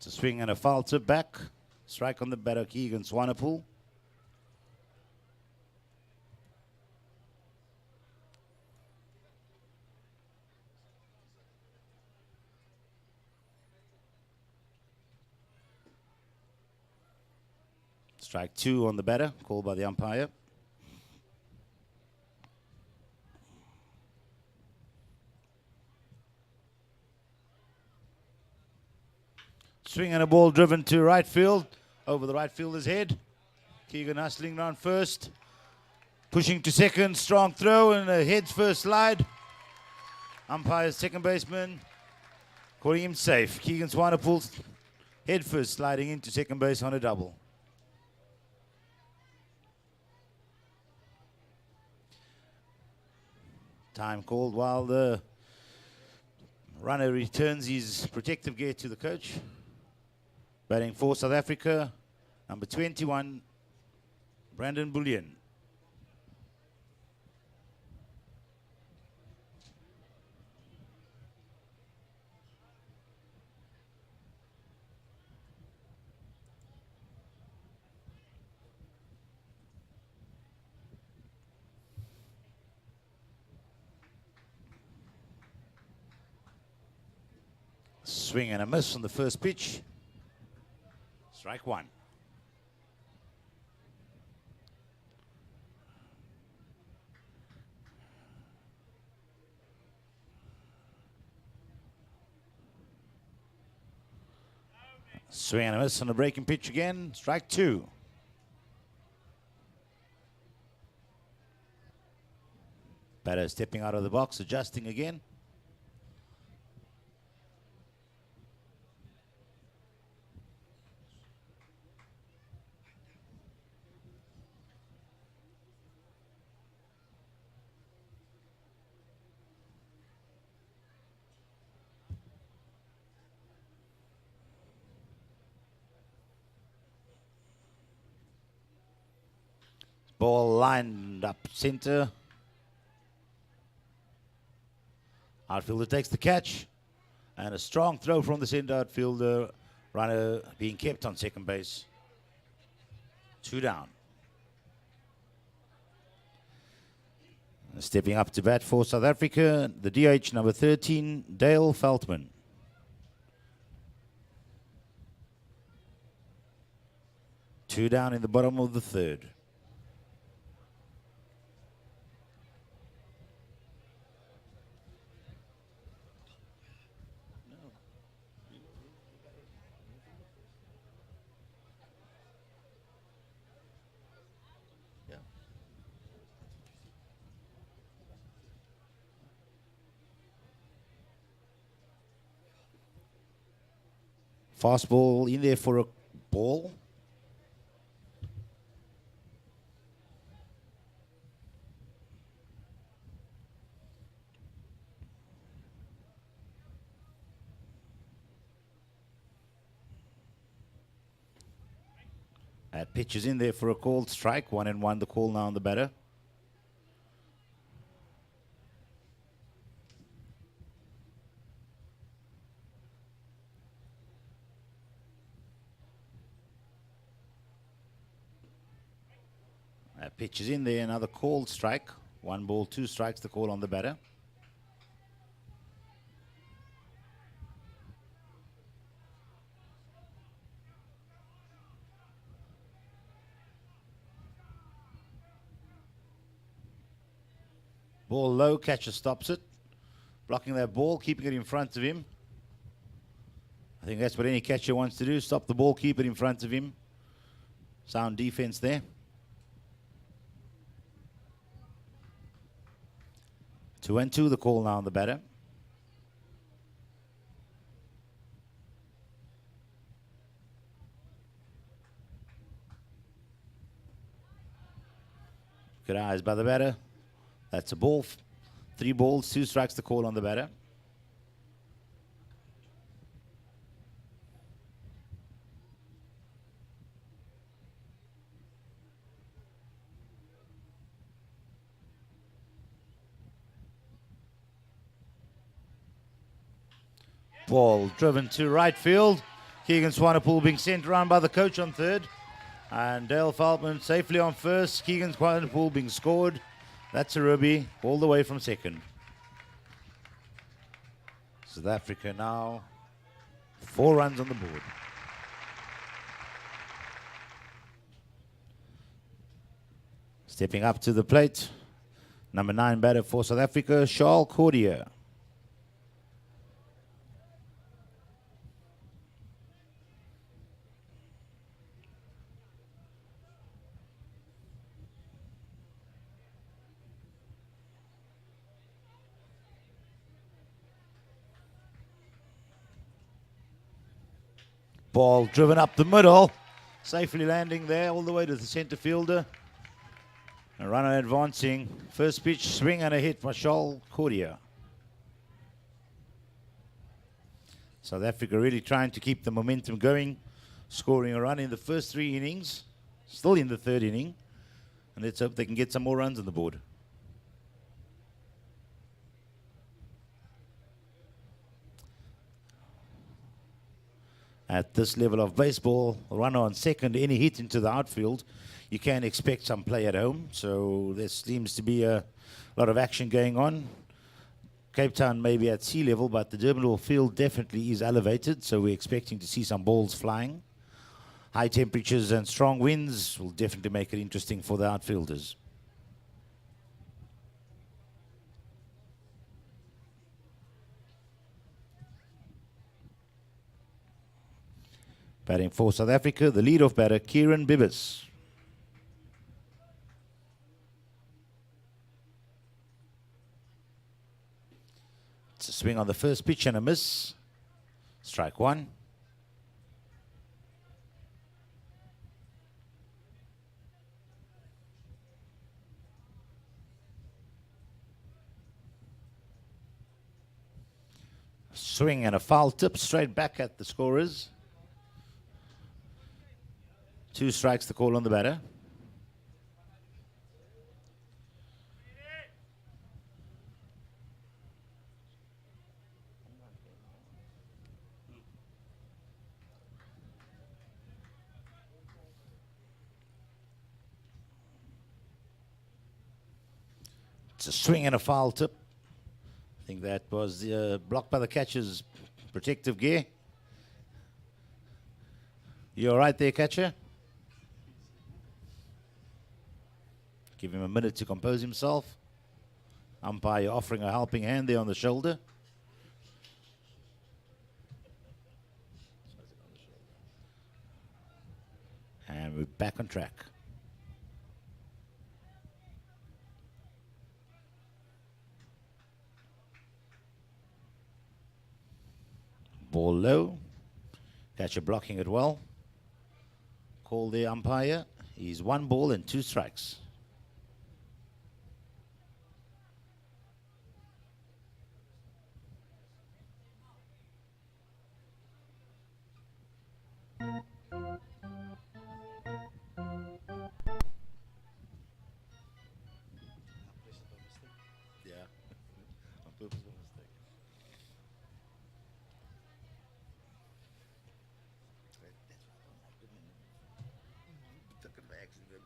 a swing and a foul tip back. Strike on the batter, Keegan Swanepoel. Strike 2 on the batter, called by the umpire. Swing and a ball driven to right field, over the right fielder's head. Keegan hustling round first, pushing to second, strong throw and a heads first slide. Umpire's second baseman calling him safe. Keegan Swanepoel's head first sliding into second base on a double. Time called while the runner returns his protective gear to the coach. Batting for South Africa, number 21, Brandon Bullion. Swing and a miss on the first pitch. Strike 1. Swing and a miss on the breaking pitch again. Strike 2. Batter stepping out of the box, adjusting again. Ball lined up center. Outfielder takes the catch. And a strong throw from the center outfielder. Runner being kept on second base. 2 down. Stepping up to bat for South Africa, the DH number 13, Dale Veltman. Two down in the bottom of the third. Fastball in there for a ball. That pitch is in there for a called strike. 1-1 the call now on the batter. That pitch is in there, another called strike. 1 ball, 2 strikes, the call on the batter. Ball low, catcher stops it. Blocking that ball, keeping it in front of him. I think that's what any catcher wants to do. Stop the ball, keep it in front of him. Sound defense there. 2-2 the call now on the batter. Good eyes by the batter. That's a ball. 3 balls, 2 strikes, the call on the batter. Ball driven to right field. Keegan Swanepoel being sent around by the coach on third. And Dale Feldman safely on first. Keegan Swanepoel being scored. That's a rugby all the way from second. South Africa now 4 runs on the board. Stepping up to the plate, number 9 batter for South Africa, Charles Cordier. Ball driven up the middle, safely landing there all the way to the centre fielder. A runner advancing. First pitch, swing and a hit for Charles Cordier. South Africa really trying to keep the momentum going, scoring a run in the first 3 innings, still in the 3rd inning, and let's hope they can get some more runs on the board. At this level of baseball, a runner on second, any hit into the outfield, you can expect some play at home. So there seems to be a lot of action going on. Cape Town may be at sea level, but the Durbanville field definitely is elevated, so we're expecting to see some balls flying. High temperatures and strong winds will definitely make it interesting for the outfielders. Batting for South Africa, the lead-off batter, Kieran Bibbis. It's a swing on the first pitch and a miss. Strike 1. Swing and a foul tip straight back at the scorers. 2 strikes the call on the batter. It's a swing and a foul tip. I think that was blocked by the catcher's protective gear. You all right there, catcher? Give him a minute to compose himself. Umpire offering a helping hand there on the shoulder. And we're back on track. Ball low. Catcher blocking it well. Call the umpire. He's 1 ball and 2 strikes. Yeah, on purpose by mistake. Took it by accident.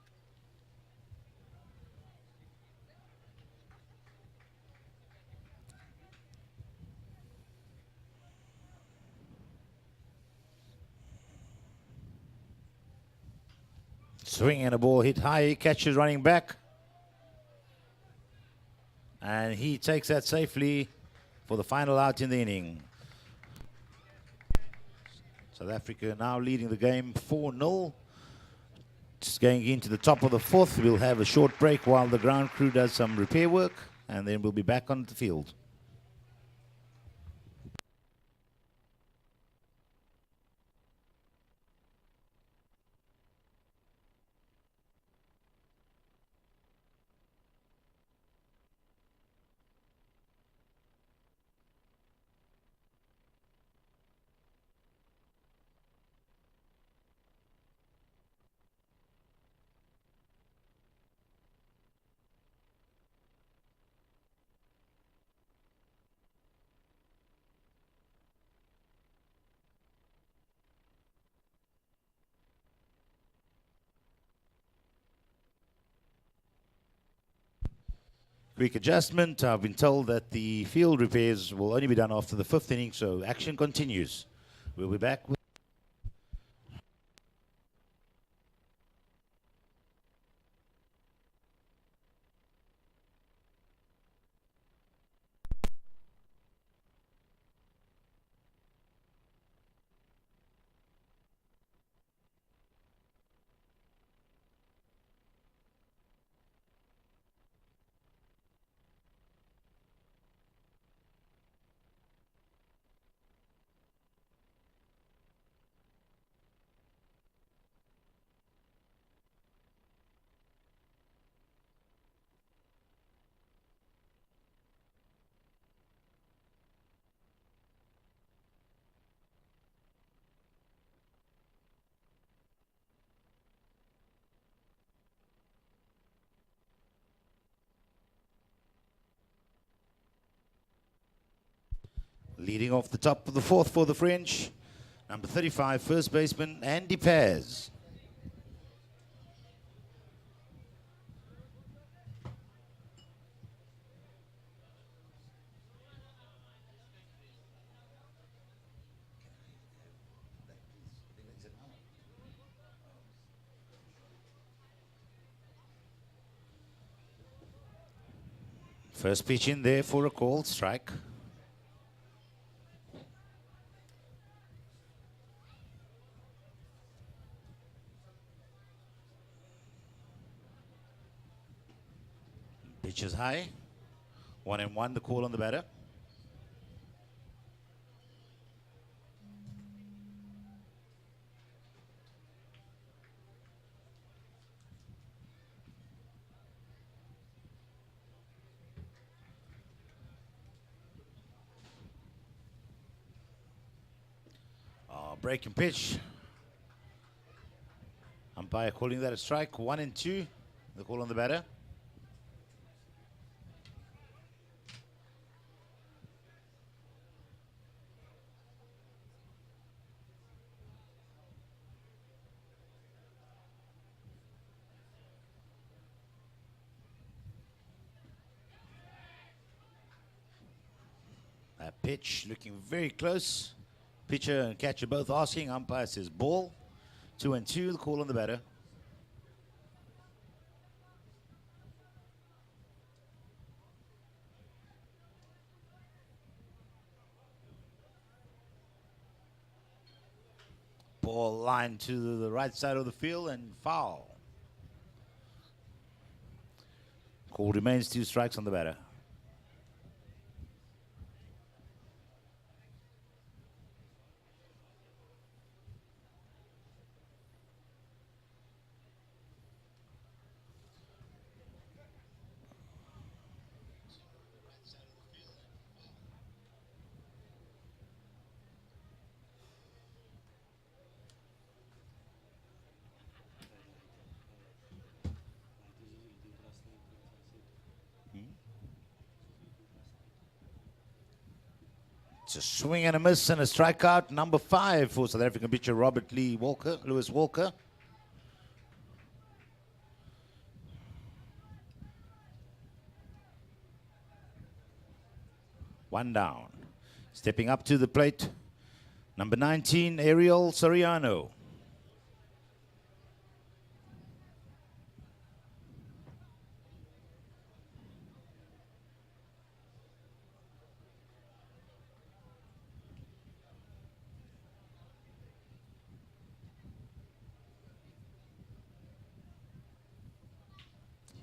Swing and a ball hit high. Catcher's running back. And he takes that safely for the final out in the inning. South Africa now leading the game 4-0. Just going into the top of the 4th. We'll have a short break while the ground crew does some repair work, and then we'll be back on the field. Quick adjustment. I've been told that the field repairs will only be done after the 5th inning, so action continues. We'll be back with leading off the top of the 4th for the French. Number 35, first baseman Andy Paz. First pitch in there for a called strike. Pitch is high. 1-1, the call on the batter. Breaking pitch. Umpire calling that a strike. 1-2, the call on the batter. That pitch looking very close. Pitcher and catcher both asking. Umpire says ball. 2-2, the call on the batter. Ball line to the right side of the field and foul. Call remains 2 strikes on the batter. It's a swing and a miss and a strikeout. Number 5 for South African pitcher Lewis Walker. One down. Stepping up to the plate, number 19, Ariel Soriano.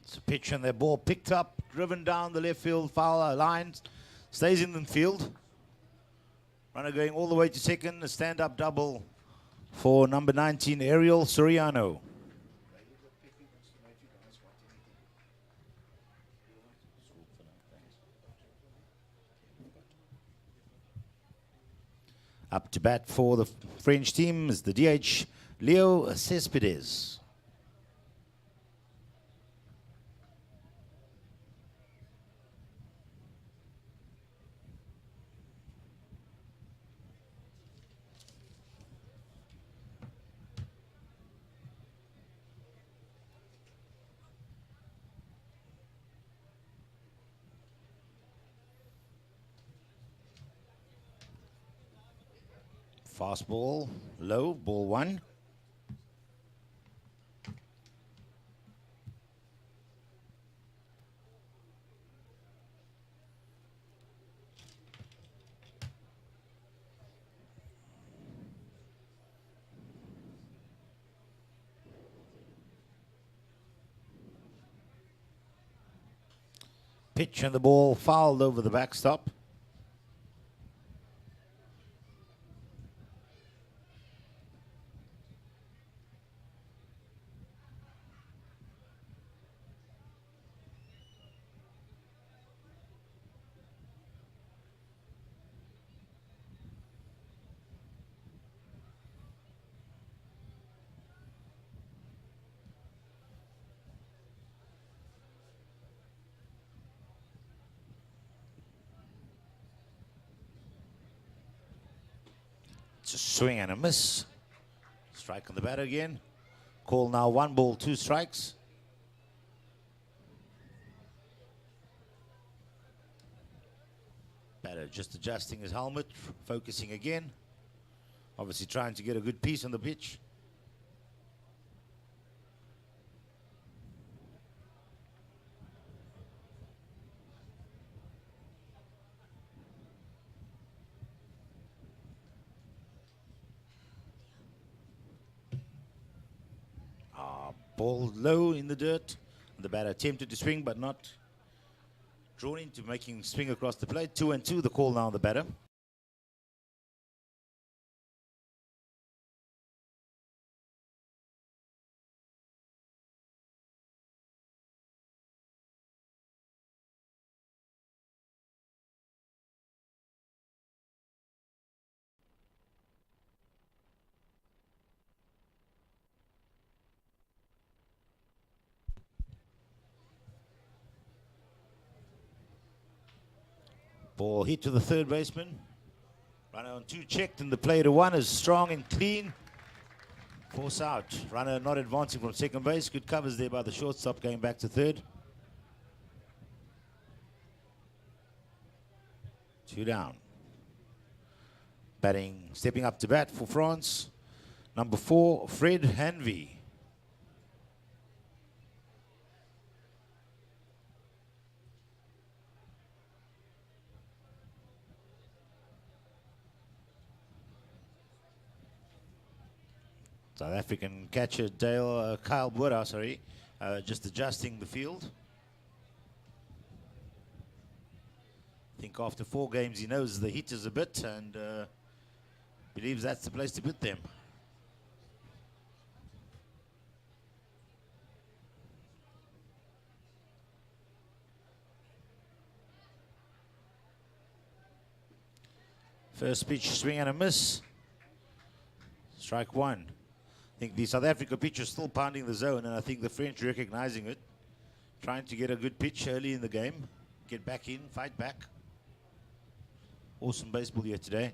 It's a pitch and their ball picked up, driven down the left field foul line, stays in the field. Runner going all the way to second, a stand-up double for number 19, Ariel Soriano. Up to bat for the French team is the DH, Leo Cespedes. Fast ball, low, ball one. Pitch and the ball fouled over the backstop. It's a swing and a miss. Strike on the batter again. Call now 1 ball, 2 strikes. Batter just adjusting his helmet, focusing again. Obviously trying to get a good piece on the pitch. Ball low in the dirt. The batter attempted to swing, but not drawn into making swing across the plate. 2-2, the call now on the batter. Ball hit to the third baseman. Runner on 2 checked, and the play to 1 is strong and clean. Force out. Runner not advancing from second base. Good covers there by the shortstop, going back to third. 2 down. Batting, stepping up to bat for France. Number 4, Fred Hanvey. South African catcher Kyle Bora, just adjusting the field. I think after 4 games he knows the hitters a bit and believes that's the place to put them. First pitch, swing and a miss. Strike 1. I think the South Africa pitcher is still pounding the zone, and I think the French recognizing it, trying to get a good pitch early in the game, get back in, fight back. Awesome baseball here today.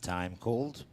Time called.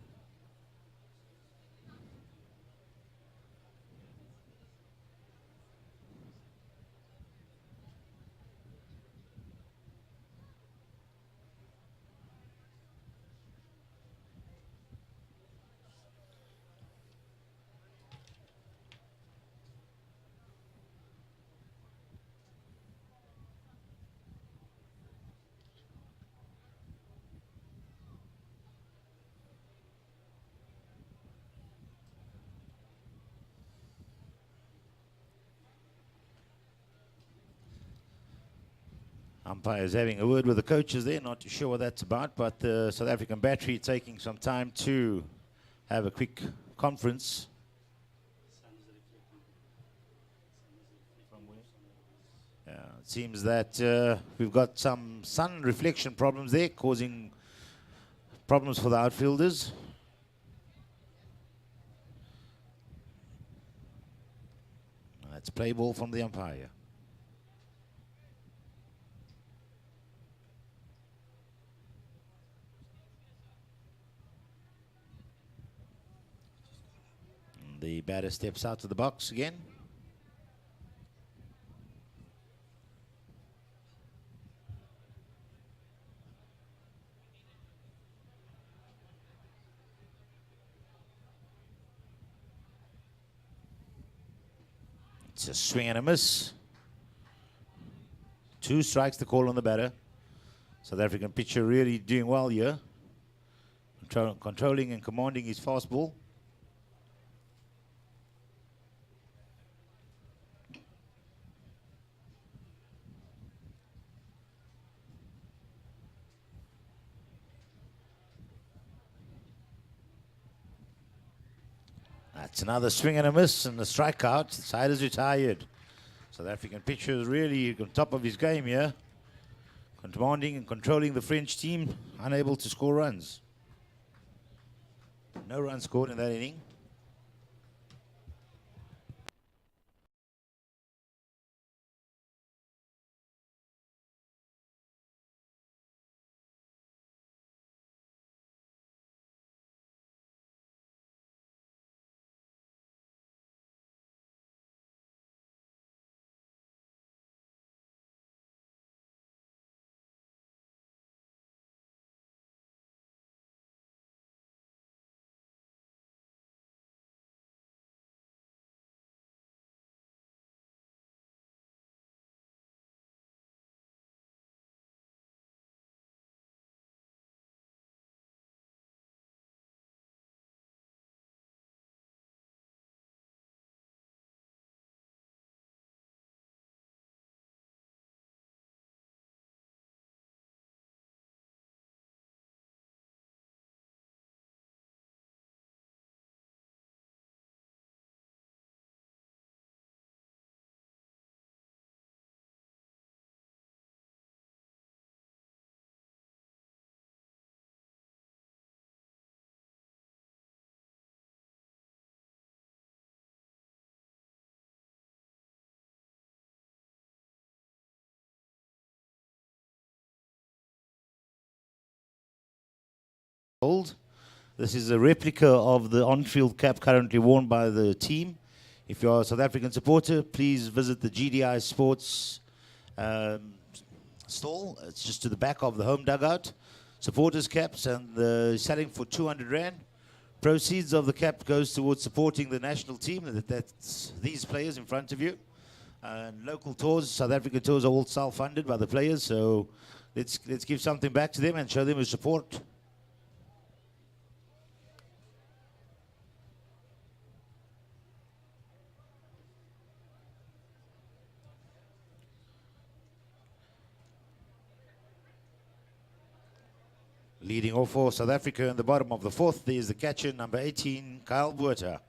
Umpires having a word with the coaches there, not too sure what that's about, but the South African battery taking some time to have a quick conference. Yeah, it seems that we've got some sun reflection problems there, causing problems for the outfielders. That's play ball from the umpire. The batter steps out to the box again. It's a swing and a miss. 2 strikes the call on the batter. South African pitcher really doing well here. Controlling and commanding his fastball. That's another swing and a miss and a strikeout. The side is retired. South African pitcher is really on top of his game here. Commanding and controlling the French team, unable to score runs. No runs scored in that inning. This is a replica of the on-field cap currently worn by the team. If you're a South African supporter, please visit the GDI Sports stall. It's just to the back of the home dugout. Supporters caps, and selling for 200 Rand. Proceeds of the cap goes towards supporting the national team. That's these players in front of you. And local tours, South African tours, are all self-funded by the players. So let's give something back to them and show them a support. Leading off for South Africa in the bottom of the 4th, there's the catcher, number 18, Kyle Buerta.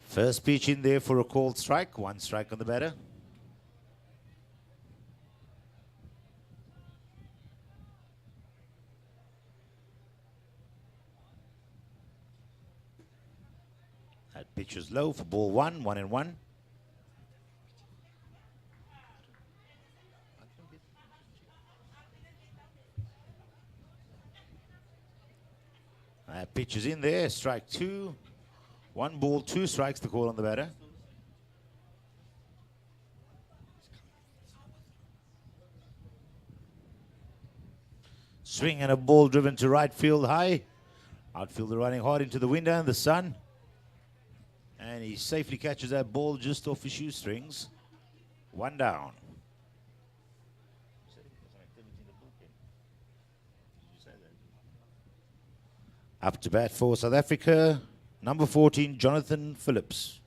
First pitch in there for a called strike, 1 strike on the batter. That pitch is low for ball 1, 1-1. That pitch is in there, strike 2. 1 ball, 2 strikes, the call on the batter. Swing and a ball driven to right field high. Outfielder running hard into the window and the sun. And he safely catches that ball just off his shoestrings. 1 down. Up to bat for South Africa, number 14, Jonathan Phillips.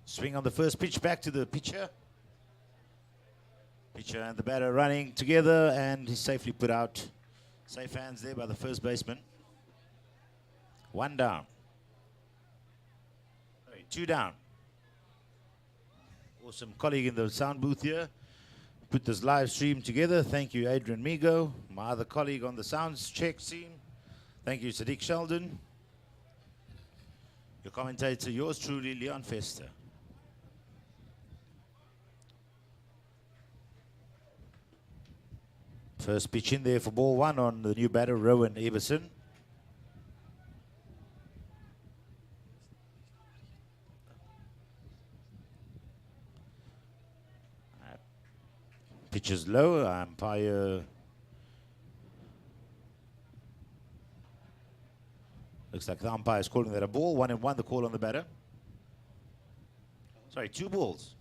Swing on the first pitch back to the pitcher. Pitcher and the batter running together, and he's safely put out. Safe hands there by the first baseman. 1 down. Right. 2 down. Awesome colleague in the sound booth here. Put this live stream together. Thank you, Adrian Migo, my other colleague on the sounds check team. Thank you, Sadiq Sheldon. Your commentator, yours truly, Leon Fester. First pitch in there for ball 1 on the new batter, Rowan Everson. Pitch is low, umpire looks like the umpire is calling that a ball. 1-1 the call on the batter. Sorry, 2 balls.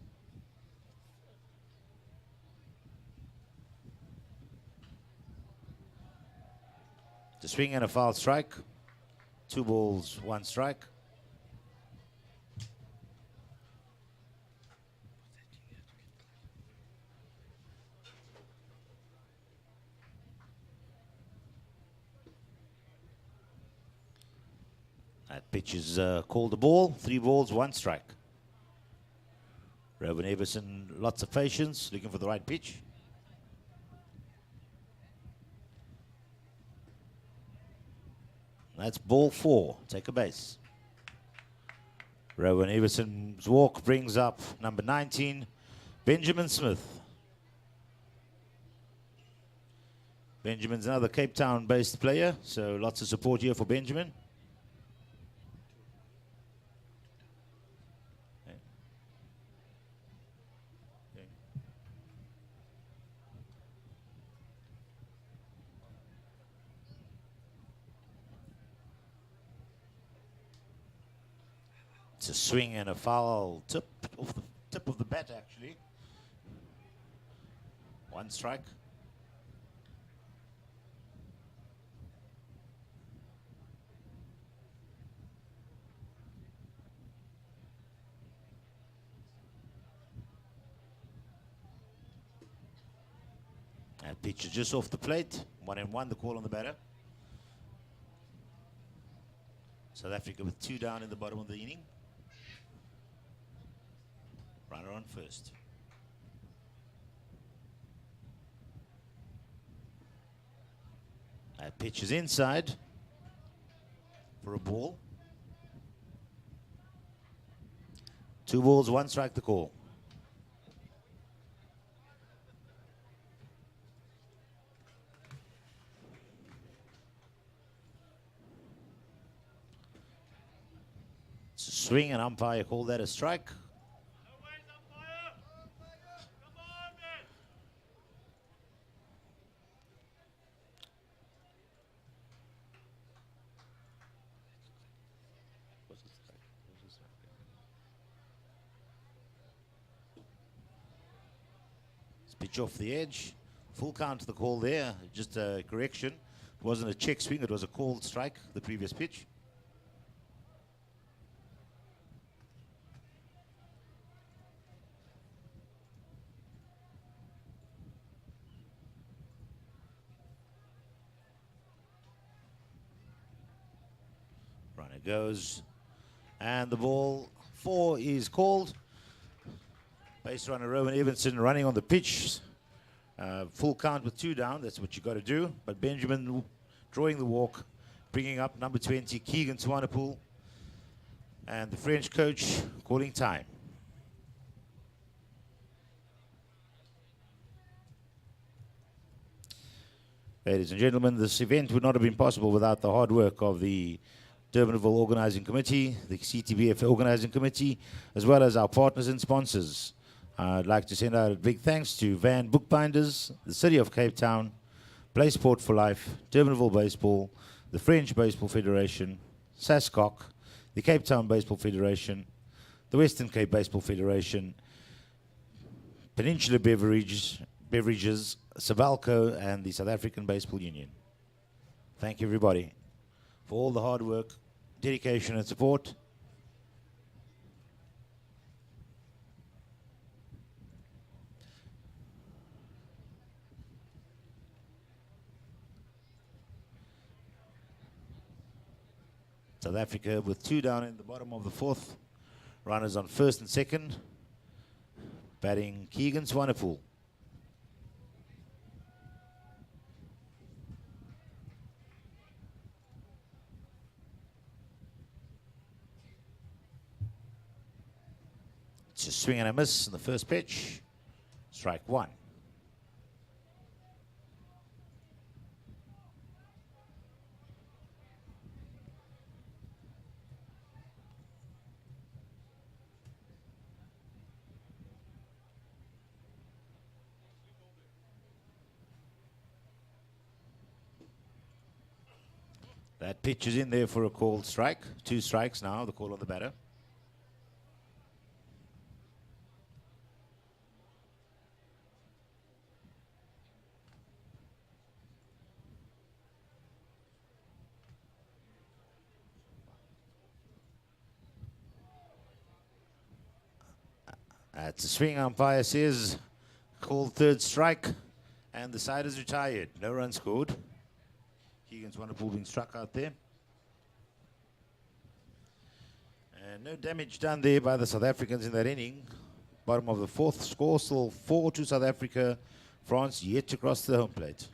The swing and a foul strike. 2 balls, 1 strike. That pitch is called a ball. 3 balls, 1 strike. Rowan Everson, lots of patience, looking for the right pitch. That's ball 4. Take a base. Rowan Everson's walk brings up number 19, Benjamin Smith. Benjamin's another Cape Town based player, so lots of support here for Benjamin. It's a swing and a foul tip of the bat, actually. 1 strike. That pitch is just off the plate. 1-1 the call on the batter. South Africa with 2 down in the bottom of the inning. Runner on first. That pitch is inside for a ball. 2 balls, 1 strike the call. It's a swing, and umpire called that a strike. Pitch off the edge. Full count to the call there. Just a correction. It wasn't a check swing. It was a called strike, the previous pitch. Runner goes. And the ball 4 is called. Base runner Rowan Everson running on the pitch. Full count with 2 down. That's what you got to do. But Benjamin drawing the walk, bringing up number 20, Keegan Swanepoel. And the French coach calling time. Ladies and gentlemen, this event would not have been possible without the hard work of the Durbanville Organizing Committee, the CTBF Organizing Committee, as well as our partners and sponsors. I'd like to send out a big thanks to Van Bookbinders, the City of Cape Town, Play Sport for Life, Durbanville Baseball, the French Baseball Federation, SASCOC, the Cape Town Baseball Federation, the Western Cape Baseball Federation, Peninsula Beverages, Savalco, and the South African Baseball Union. Thank you, everybody, for all the hard work, dedication, and support. South Africa with 2 down in the bottom of the 4th. Runners on first and second. Batting Keegan Swanepoel. It's a swing and a miss in the first pitch. Strike one. That pitch is in there for a called strike. 2 strikes now, the call on the batter. That's a swing. Umpire says called third strike, and the side is retired. No run scored. Keegan's Swanepoel being struck out there. And no damage done there by the South Africans in that inning. Bottom of the fourth, score still 4 to South Africa. France yet to cross the home plate.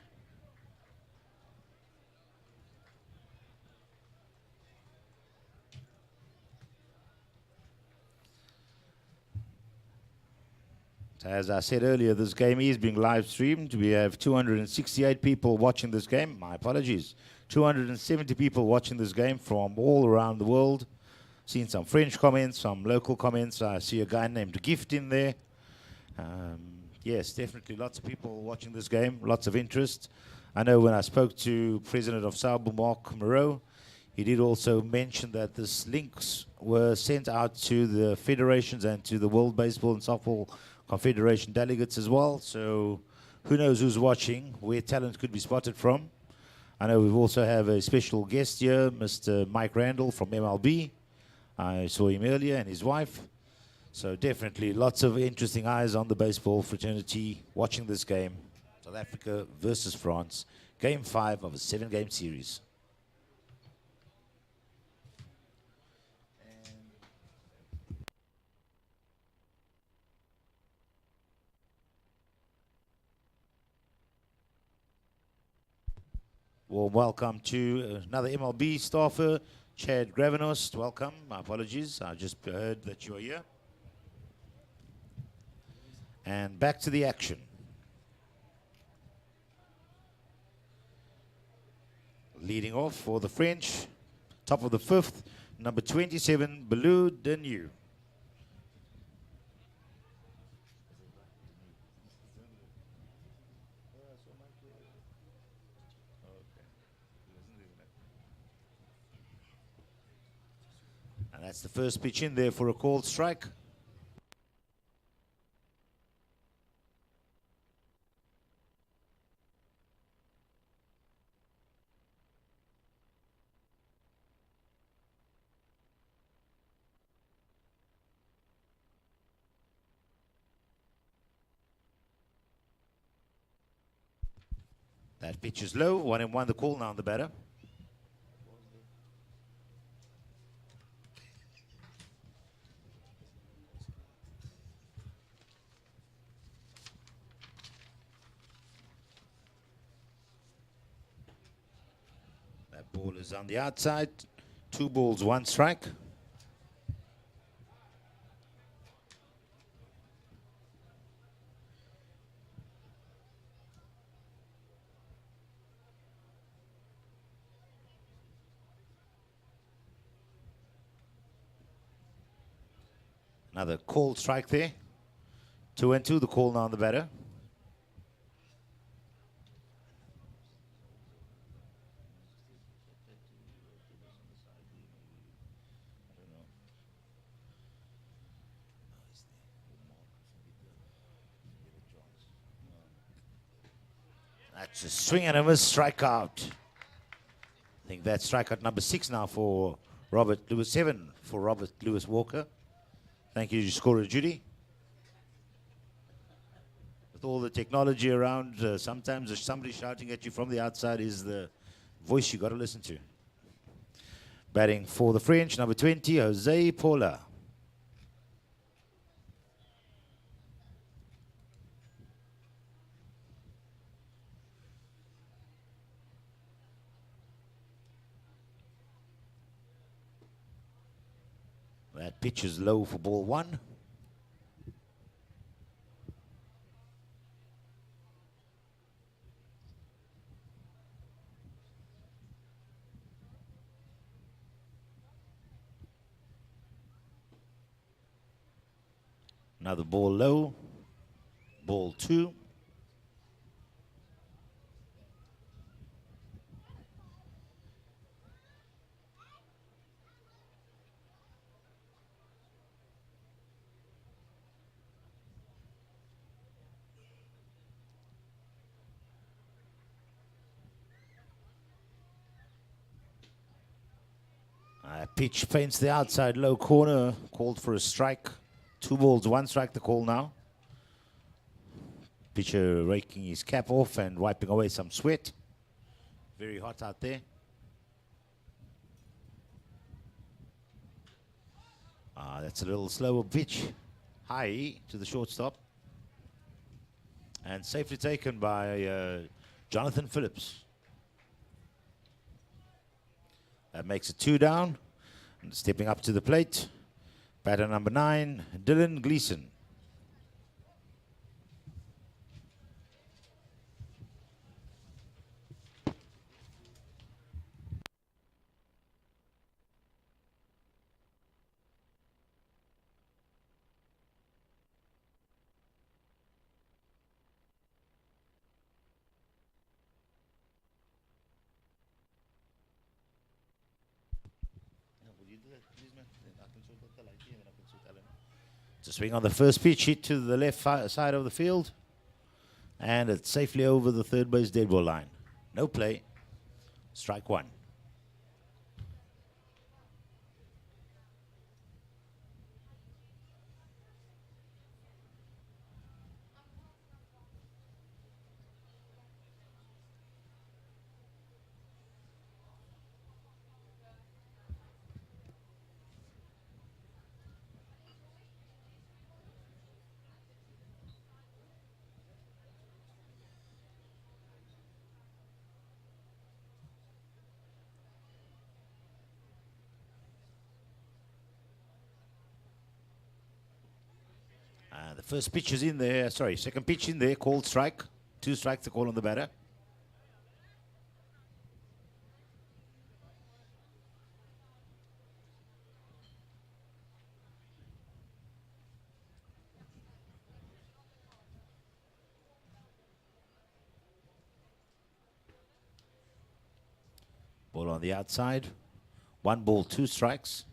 As I said earlier, this game is being live streamed. We have 268 people watching this game. My apologies. 270 people watching this game from all around the world. Seen some French comments, some local comments. I see a guy named Gift in there. Yes, definitely lots of people watching this game, lots of interest. I know when I spoke to President of SABU, Mark Moreau, he did also mention that these links were sent out to the federations and to the World Baseball and Softball Confederation delegates as well. So who knows who's watching, where talent could be spotted from. I know we also have a special guest here, Mr. Mike Randall from MLB. I saw him earlier and his wife. So definitely lots of interesting eyes on the baseball fraternity watching this game. South Africa versus France. Game 5 of a 7-game series. Well, welcome to another MLB staffer, Chad Gravenost. Welcome. My apologies. I just heard that you're here. And back to the action. Leading off for the French, top of the 5th, number 27, Belou Denu. And that's the first pitch in there for a called strike. That pitch is low, 1-1 the call now on the batter. That ball is on the outside. 2 balls, 1 strike. Another called strike there. 2-2 the call now on the batter. That's a swing and a miss, strikeout. I think that's strikeout number 6 now for Robert Lewis, 7 for Robert Lewis Walker. Thank you, scorer Judy. With all the technology around, sometimes if somebody shouting at you from the outside is the voice you got to listen to. Batting for the French, number 20, Jose Paula. That pitch is low for ball one. Another ball low. Ball two. Pitch feints the outside low corner, called for a strike. 2 balls, 1 strike, the call now. Pitcher raking his cap off and wiping away some sweat. Very hot out there. That's a little slower pitch. High to the shortstop. And safely taken by Jonathan Phillips. That makes it 2 down. And stepping up to the plate, batter number 9, Dylan Gleason. To swing on the first pitch, hit to the left side of the field. And it's safely over the third base dead ball line. No play. Strike 1. The first pitch is in there, second pitch in there, called strike. 2 strikes to call on the batter. Ball on the outside. 1 ball, 2 strikes.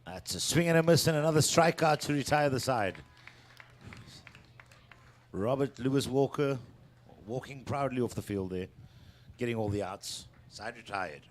That's a swing and a miss and another strikeout to retire the side. Robert Lewis Walker walking proudly off the field there, getting all the outs. Side retired.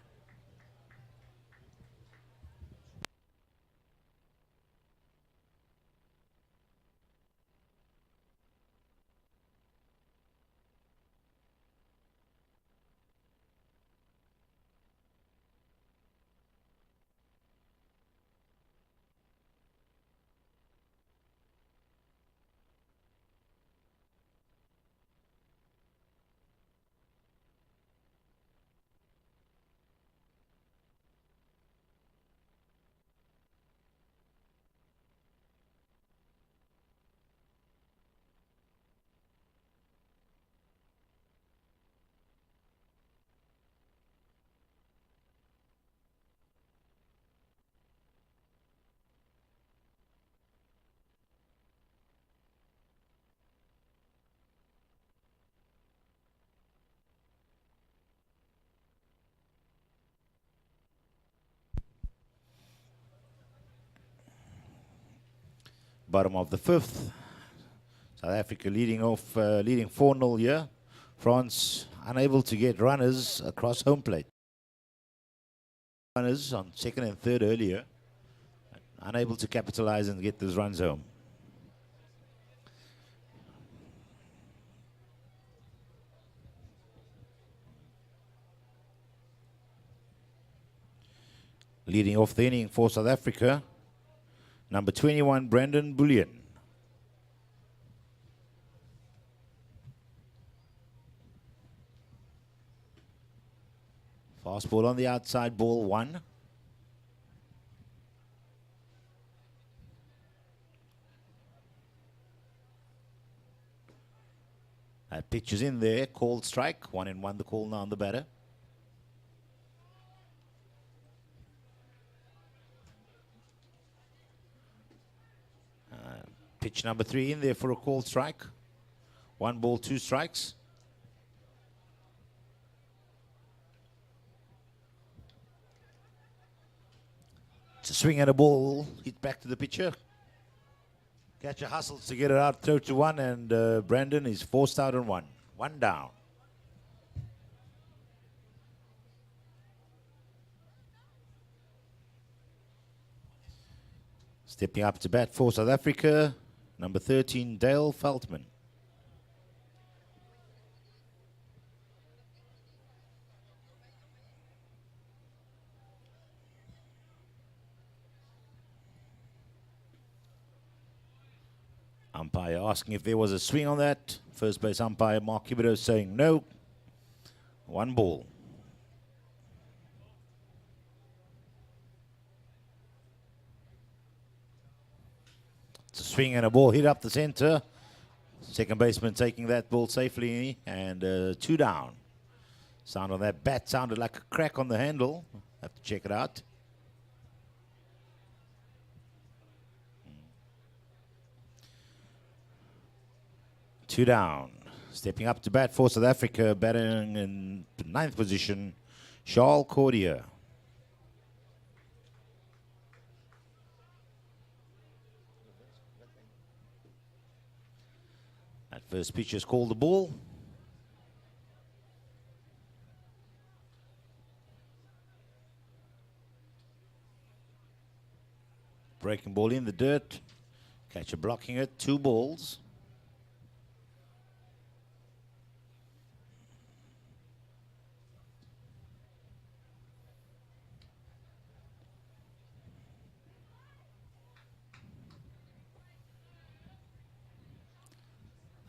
Bottom of the 5th. South Africa leading 4-0 here. France unable to get runners across home plate. Runners on 2nd and 3rd earlier. Unable to capitalize and get those runs home. Leading off the inning for South Africa, number 21, Brandon Bullion. Fast ball on the outside, ball 1. That pitch is in there, called strike. 1-1 the call now on the batter. Pitch number 3 in there for a called strike. 1 ball, 2 strikes. It's a swing and a ball, hit back to the pitcher. Catcher hustles to get it out, throw to 1, and Brandon is forced out on 1. 1 down. Stepping up to bat for South Africa, number 13, Dale Feltman. Umpire asking if there was a swing on that. First base umpire Mark Kibido saying no. 1 ball. It's a swing and a ball hit up the center. Second baseman taking that ball safely, and 2 down. Sound on that bat sounded like a crack on the handle. Have to check it out. Two down. Stepping up to bat for South Africa, batting in the 9th position, Charles Cordier. That first pitch is called the ball. Breaking ball in the dirt. Catcher blocking it. 2 balls.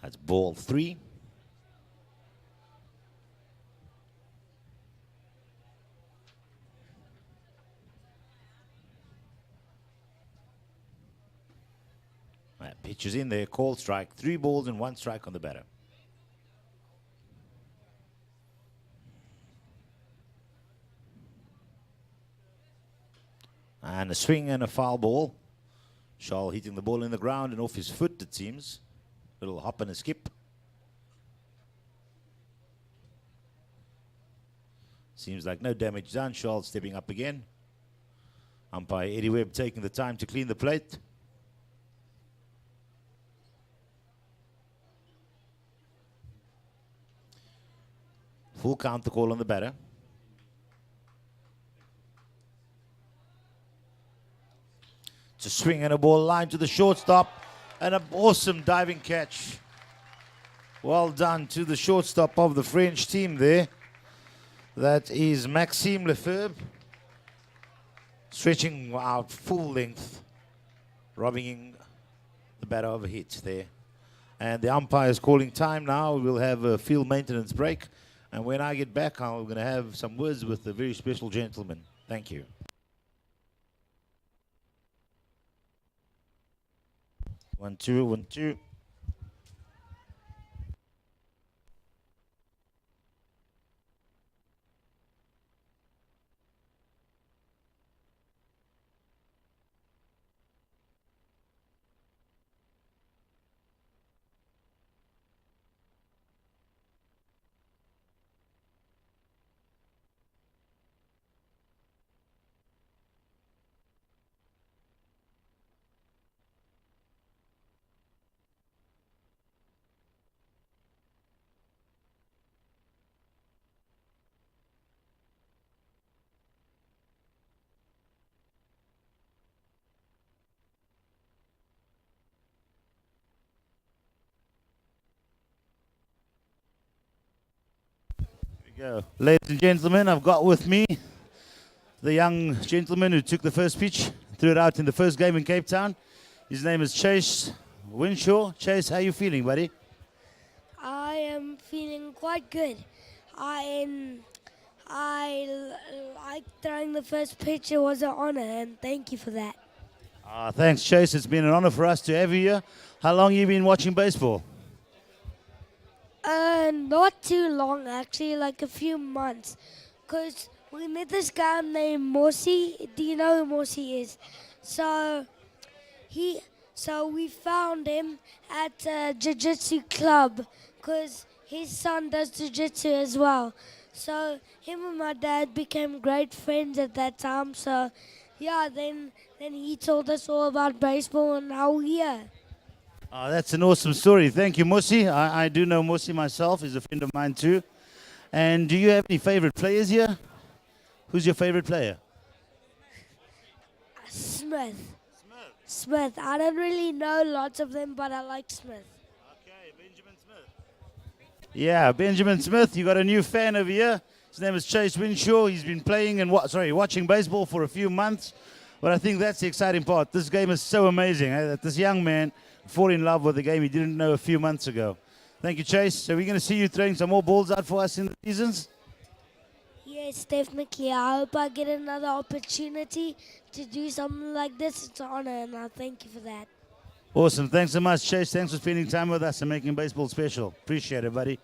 That's ball 3. That pitch is in there, called strike. 3 balls and 1 strike on the batter. And a swing and a foul ball. Charles hitting the ball in the ground and off his foot, it seems. Little hop and a skip. Seems like no damage done. Charles stepping up again. Umpire Eddie Webb taking the time to clean the plate. Full count the call on the batter. It's a swing and a ball line to the shortstop. And an awesome diving catch. Well done to the shortstop of the French team there. That is Maxime Lefebvre. Stretching out full length. Robbing the batter of a hit there. And the umpire is calling time now. We'll have a field maintenance break. And when I get back, I'm going to have some words with a very special gentleman. Thank you. 1, 2, 1, 2. Go. Ladies and gentlemen, I've got with me the young gentleman who took the first pitch, threw it out in the first game in Cape Town. His name is Chase Winshaw. Chase, how you feeling, buddy? I am feeling quite good. I like throwing the first pitch. It was an honor, and thank you for that. Thanks, Chase. It's been an honor for us to have you here. How long have you been watching baseball? Not too long, actually, like a few months. Because we met this guy named Morsi. Do you know who Morsi is? So we found him at a jiu-jitsu club because his son does jiu-jitsu as well. So him and my dad became great friends at that time. So yeah, then he told us all about baseball and now we're here. That's an awesome story. Thank you, Musi. I do know Musi myself. He's a friend of mine too. And do you have any favorite players here? Who's your favorite player? Smith. Smith. I don't really know lots of them, but I like Smith. Okay, Benjamin Smith. Yeah, Benjamin Smith. You got a new fan over here. His name is Chase Winshaw. He's been playing and watching baseball for a few months. But I think that's the exciting part. This game is so amazing. That this young man fall in love with the game he didn't know a few months ago. Thank you, Chase. So we're going to see you throwing some more balls out for us in the seasons? Yes, definitely. I hope I get another opportunity to do something like this. It's an honor, and I thank you for that. Awesome. Thanks so much, Chase. Thanks for spending time with us and making baseball special. Appreciate it, buddy.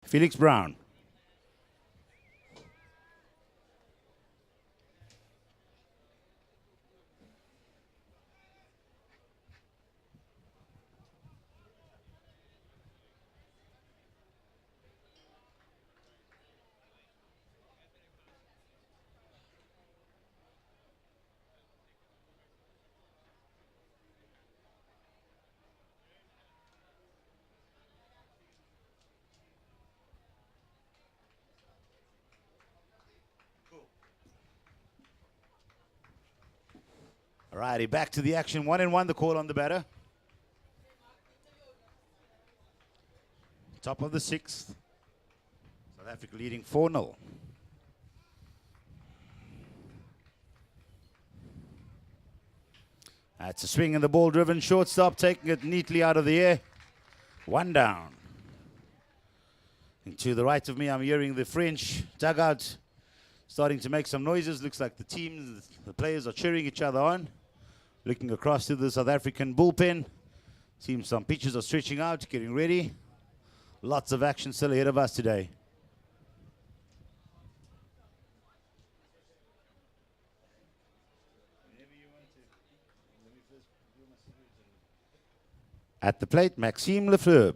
Felix Brown. Alrighty, back to the action. 1-1, the call on the batter. Top of the sixth. South Africa leading 4-0. That's a swing and the ball driven shortstop, taking it neatly out of the air. One down. And to the right of me, I'm hearing the French dugout starting to make some noises. Looks like the teams, the players are cheering each other on. Looking across to the South African bullpen. Seems some pitchers are stretching out, getting ready. Lots of action still ahead of us today. At the plate, Maxime Lefleur.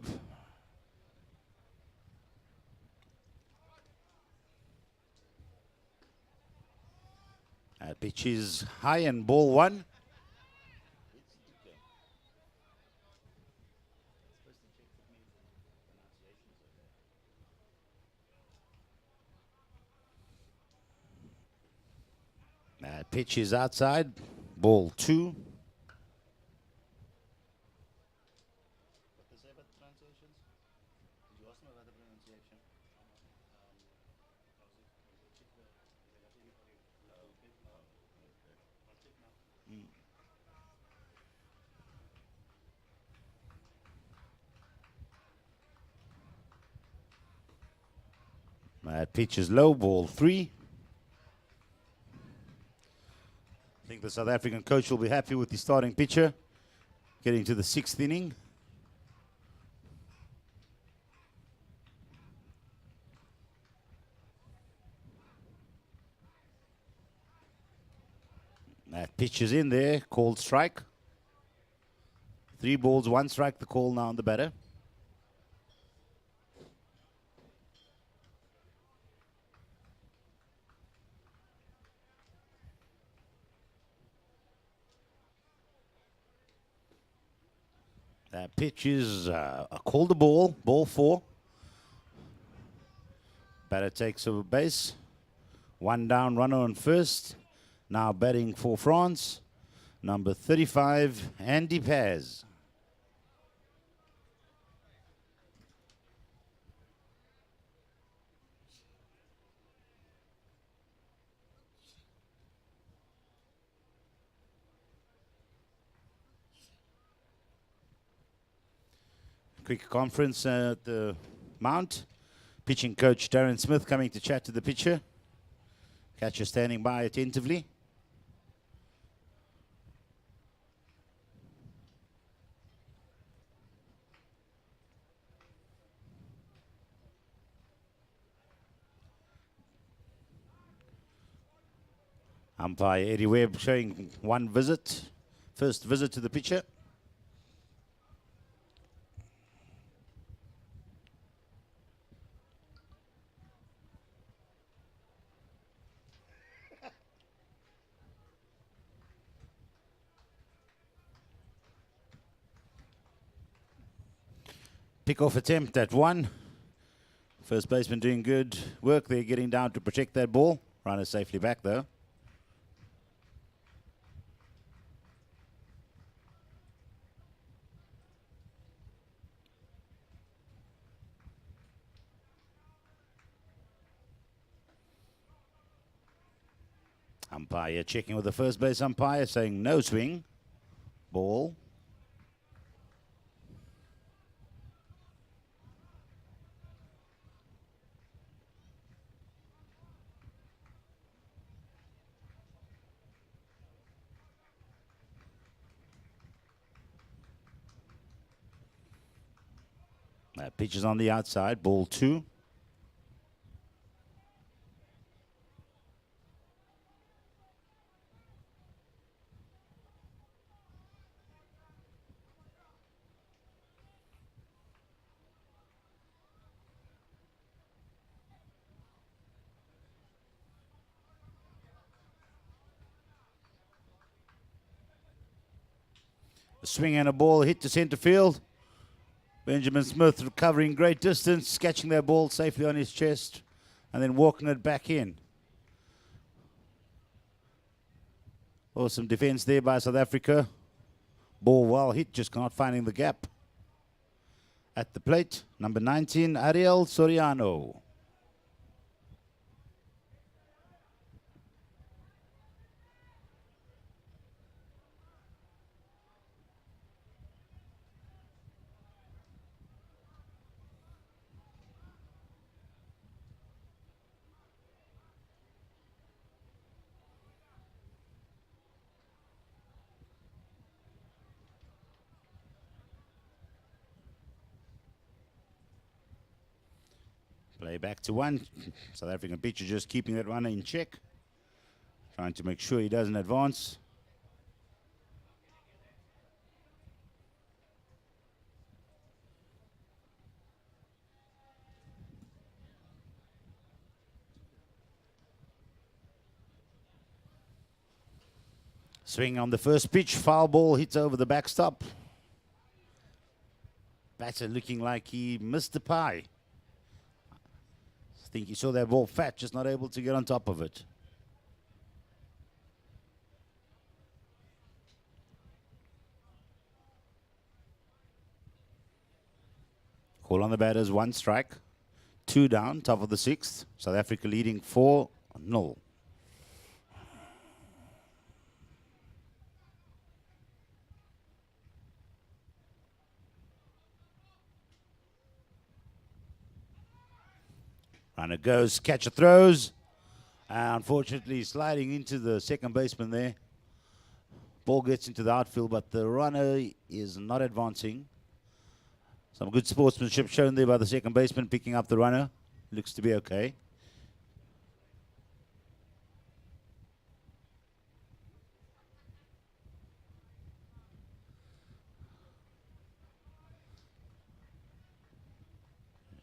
That pitch is high and ball one. That pitch is outside, ball two. That pitch is low, ball three. I think the South African coach will be happy with the starting pitcher getting to the sixth inning. That pitch is in there, called strike. 3 balls, 1 strike, the call now on the batter. That pitch is called the ball, ball 4. Batter takes over base. 1 down, runner on first. Now batting for France, number 35, Andy Paz. Quick conference at the Mount. Pitching coach Darren Smith coming to chat to the pitcher. Catcher standing by attentively. Umpire Eddie Webb showing 1 visit. First visit to the pitcher. Pick-off attempt at 1. First baseman doing good work there, getting down to protect that ball. Runner safely back though. Umpire checking with the first base umpire, saying no swing. Ball. That pitch is on the outside, ball 2. A swing and a ball hit to center field. Benjamin Smith recovering great distance, catching that ball safely on his chest, and then walking it back in. Awesome defense there by South Africa. Ball well hit, just not finding the gap. At the plate, number 19, Ariel Soriano. Play back to one. South African pitcher just keeping that runner in check. Trying to make sure he doesn't advance. Swing on the first pitch. Foul ball hits over the backstop. Batter looking like he missed the pie. I think he saw that ball fat, just not able to get on top of it. Call on the batters, 1 strike. 2 down, top of the 6th. South Africa leading 4-0. Runner goes, catcher throws. Unfortunately, sliding into the second baseman there. Ball gets into the outfield, but the runner is not advancing. Some good sportsmanship shown there by the second baseman, picking up the runner. Looks to be okay.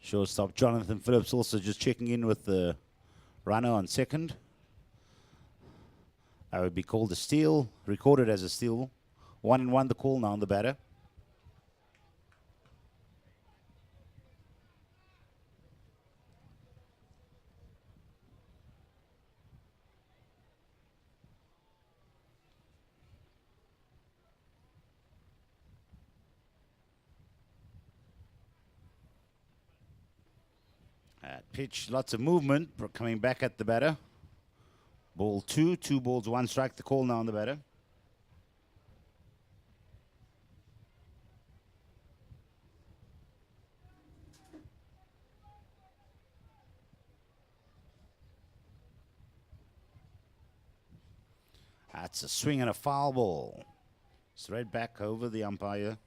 Shortstop Jonathan Phillips also just checking in with the runner on second. That would be called a steal, recorded as a steal. 1-1 the call now on the batter. Pitch, lots of movement, coming back at the batter. Ball 2, 2 balls, 1 strike, the call now on the batter. That's a swing and a foul ball. Straight back over the umpire.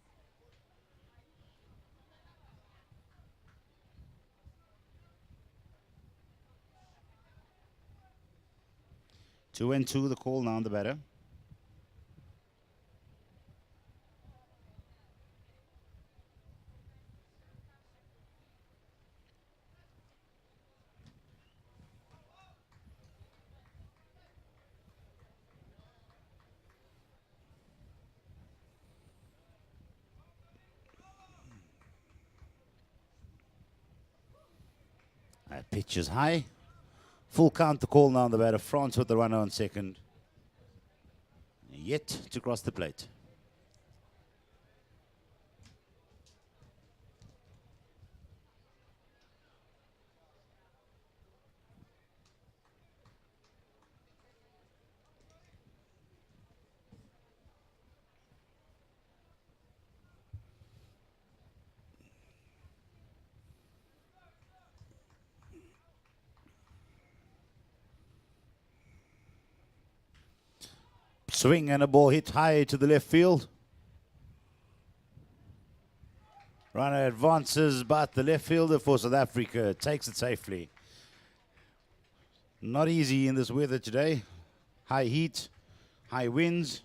Two and two, the call now on the batter. That pitch is high. Full count, the call now on the batter. France with the runner on second. Yet to cross the plate. Swing and a ball hit high to the left field. Runner advances, but the left fielder for South Africa takes it safely. Not easy in this weather today. High heat, high winds,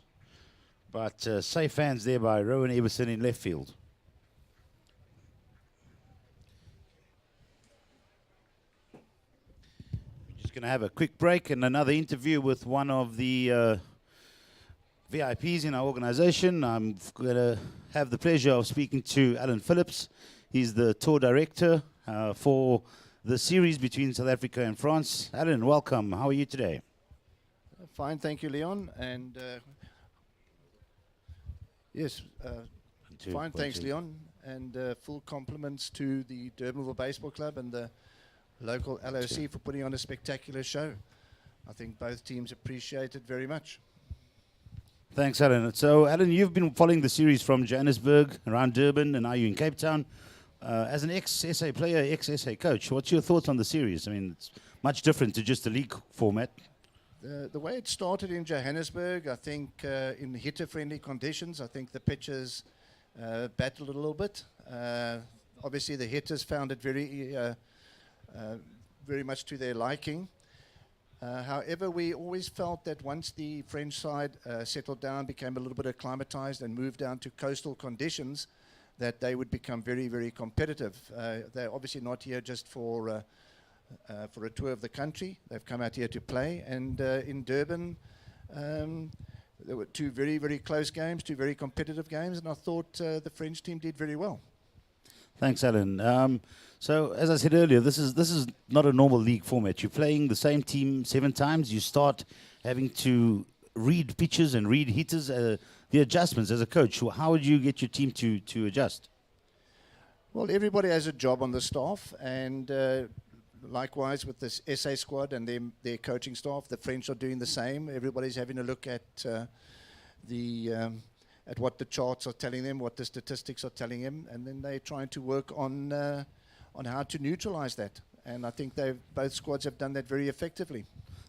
but safe hands there by Rowan Eberson in left field. Just going to have a quick break and another interview with one of the VIPs in our organization. I'm going to have the pleasure of speaking to Alan Phillips. He's the tour director for the series between South Africa and France. Alan, welcome. How are you today? Fine, thank you, Leon. And yes, fine, thanks, Leon. And full compliments to the Durbanville Baseball Club and the local LOC for putting on a spectacular show. I think both teams appreciate it very much. Thanks, Alan. So, Alan, you've been following the series from Johannesburg, around Durban, and now you're in Cape Town. As an ex-SA player, ex-SA coach, what's your thoughts on the series? I mean, it's much different to just a league format. The way it started in Johannesburg, I think in hitter-friendly conditions, I think the pitchers battled a little bit. Obviously, the hitters found it very very much to their liking. However, we always felt that once the French side settled down, became a little bit acclimatized and moved down to coastal conditions, that they would become very, very competitive. They're obviously not here just for a tour of the country. They've come out here to play. And in Durban, there were two very, very close games, two very competitive games, and I thought the French team did very well. Thanks, Alan. So, as I said earlier, this is not a normal league format. You're playing the same team 7 times. You start having to read pitches and read hitters. The adjustments as a coach, how would you get your team to adjust? Well, everybody has a job on the staff, and likewise with this SA squad and their coaching staff, the French are doing the same. Everybody's having a look at what the charts are telling them, what the statistics are telling them, and then they're trying to work on how to neutralize that. And I think both squads have done that very effectively.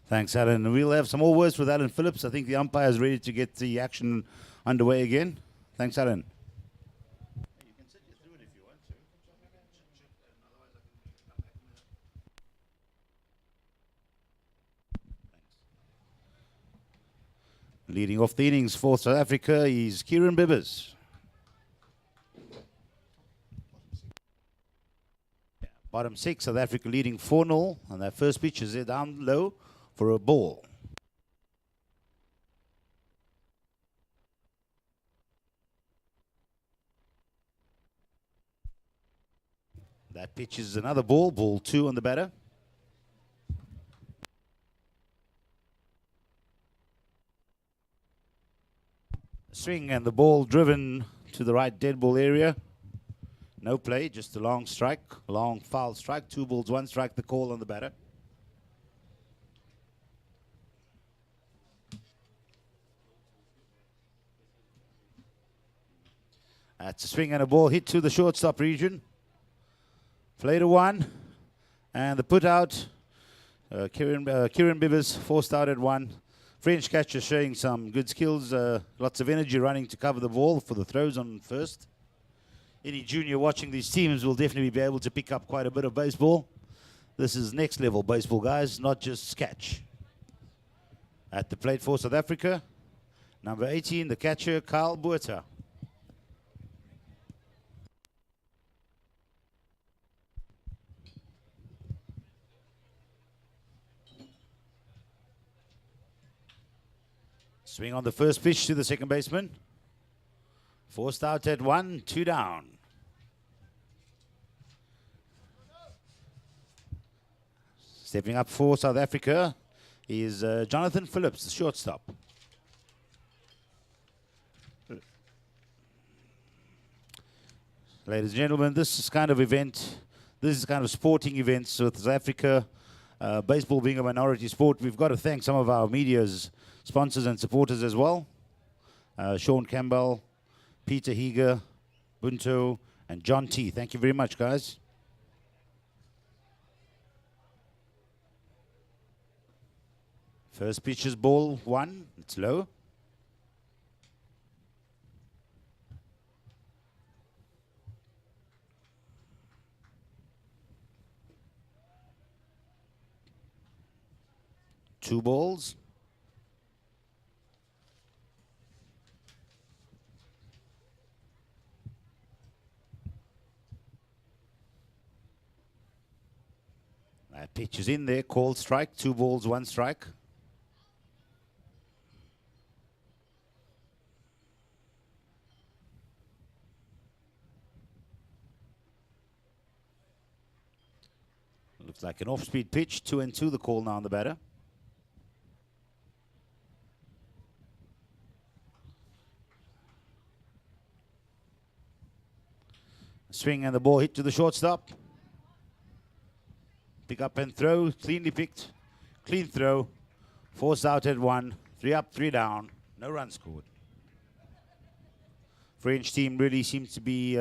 Thanks, Alan. We'll have some more words with Alan Phillips. I think the umpire is ready to get the action underway again. Thanks, Alan. Leading off the innings for South Africa is Kieran Bibbers. Bottom 6, South Africa leading 4-0, and their first pitch is down low for a ball. That pitch is another ball, ball 2 on the batter. Swing and the ball driven to the right dead ball area. No play, just a long strike, long foul strike. 2 balls, 1 strike, the call on the batter. That's a swing and a ball hit to the shortstop region. Play to 1, and the put out. Kieran Bibbers forced out at 1. French catcher showing some good skills, lots of energy running to cover the ball for the throws on first. Any junior watching these teams will definitely be able to pick up quite a bit of baseball. This is next level baseball, guys, not just sketch. At the plate for South Africa, number 18, the catcher, Kyle Buerta. Swing on the first pitch to the second baseman. Forced out at 1, 2 down. Stepping up for South Africa is Jonathan Phillips, the shortstop. Ladies and gentlemen, this is kind of sporting events with South Africa. Baseball being a minority sport, we've got to thank some of our media's sponsors and supporters as well. Sean Campbell, Peter Heger, Bunto, and John T. Thank you very much, guys. First pitch is ball 1. It's low. Two balls. That pitch is in there, called strike. 2 balls, 1 strike. Looks like an off-speed pitch. 2-2 the call now on the batter. Swing and the ball hit to the shortstop. Pick up and throw, cleanly picked. Clean throw. Forced out at 1. 3 up, 3 down. No runs scored. French team really seems to be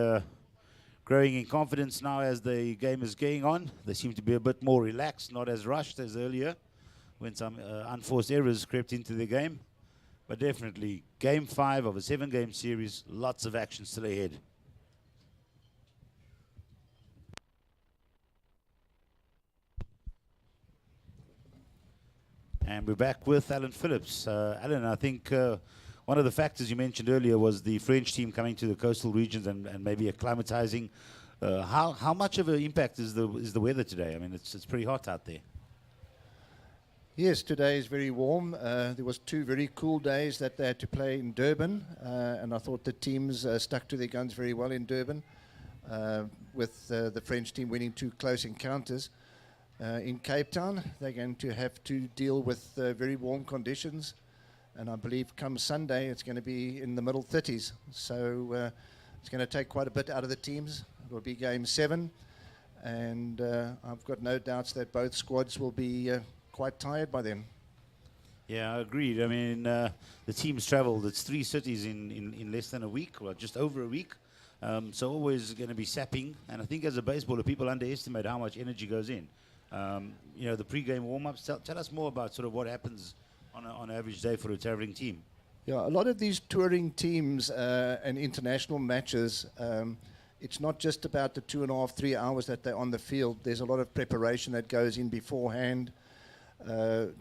growing in confidence now as the game is going on. They seem to be a bit more relaxed, not as rushed as earlier when some unforced errors crept into the game. But definitely, game 5 of a 7-game series, lots of action still ahead. And we're back with Alan Phillips. Alan, I think one of the factors you mentioned earlier was the French team coming to the coastal regions and maybe acclimatizing. How much of an impact is the weather today? I mean, it's pretty hot out there. Yes, today is very warm. There was 2 very cool days that they had to play in Durban, and I thought the teams stuck to their guns very well in Durban, with the French team winning 2 close encounters. In Cape Town, they're going to have to deal with very warm conditions, and I believe come Sunday it's going to be in the middle 30s. So it's going to take quite a bit out of the teams. It will be game 7, and I've got no doubts that both squads will be quite tired by then. Yeah, I agreed. I mean, the team's traveled. It's 3 cities in less than a week, or just over a week. So always going to be sapping. And I think as a baseballer, people underestimate how much energy goes in. You know, the pre-game warm-ups. Tell us more about sort of what happens on an average day for a traveling team. Yeah, a lot of these touring teams and international matches, it's not just about the 2.5, 3 hours that they're on the field. There's a lot of preparation that goes in beforehand.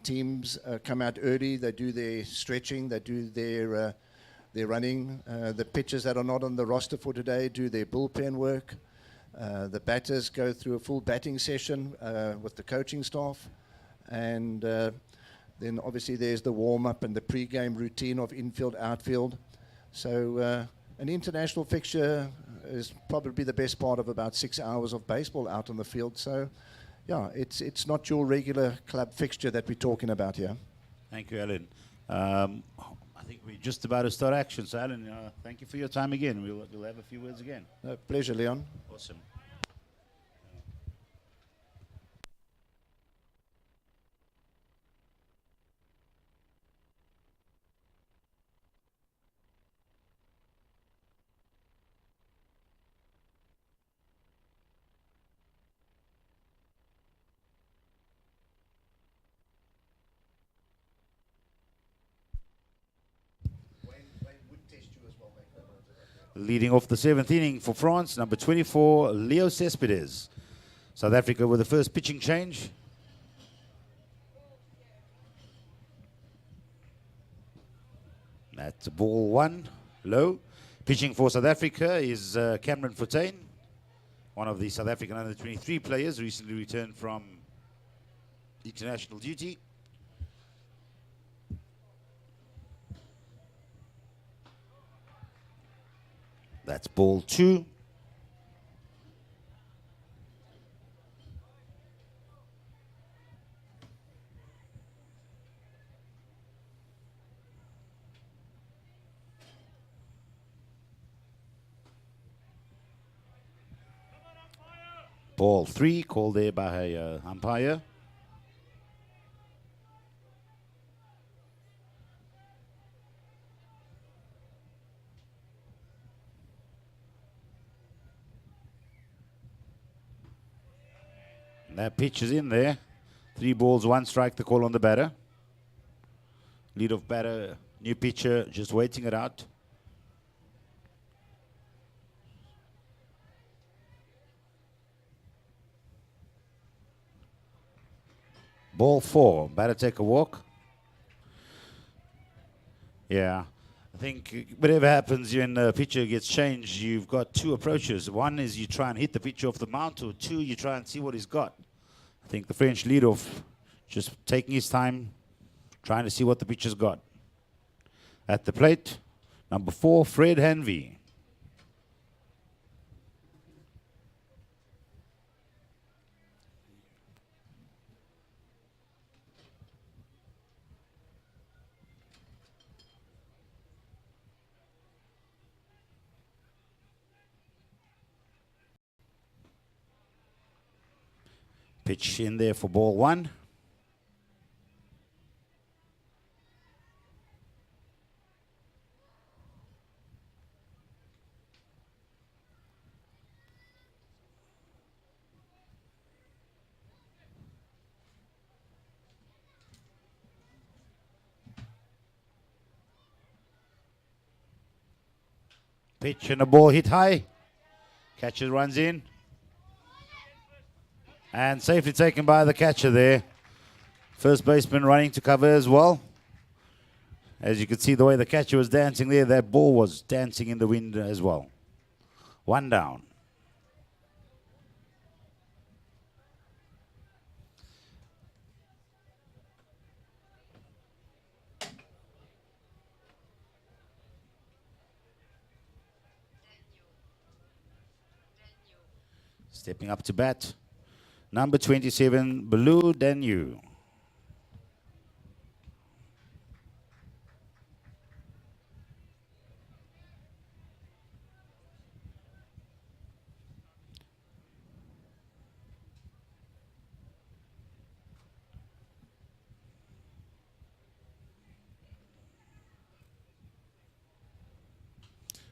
Teams come out early, they do their stretching, they do their running. The pitchers that are not on the roster for today do their bullpen work. The batters go through a full batting session with the coaching staff. And then obviously there's the warm-up and the pre-game routine of infield, outfield. So an international fixture is probably the best part of about 6 hours of baseball out on the field. So yeah, it's not your regular club fixture that we're talking about here. Thank you, Alan. I think we're just about to start action. So, Alan, thank you for your time again. We'll have a few words again. Pleasure, Leon. Awesome. Leading off the 7th inning for France, number 24, Leo Cespedes. South Africa with the first pitching change. That's ball 1, low. Pitching for South Africa is Cameron Fortuin, one of the South African under-23 players, recently returned from international duty. That's ball 2. Ball 3, called there by a umpire. That pitch is in there. 3 balls, 1 strike, the call on the batter. Leadoff batter, new pitcher, just waiting it out. Ball 4, batter take a walk. Yeah, I think whatever happens when the pitcher gets changed, you've got 2 approaches. One is you try and hit the pitcher off the mount, or 2, you try and see what he's got. I think the French leadoff just taking his time, trying to see what the pitcher's got. At the plate, number 4, Fred Hanvey. Pitch in there for ball 1. Pitch and the ball hit high. Catcher runs in. And safely taken by the catcher there. First baseman running to cover as well. As you can see the way the catcher was dancing there, that ball was dancing in the wind as well. One down. Stepping up to bat, number 27, Blue Danu.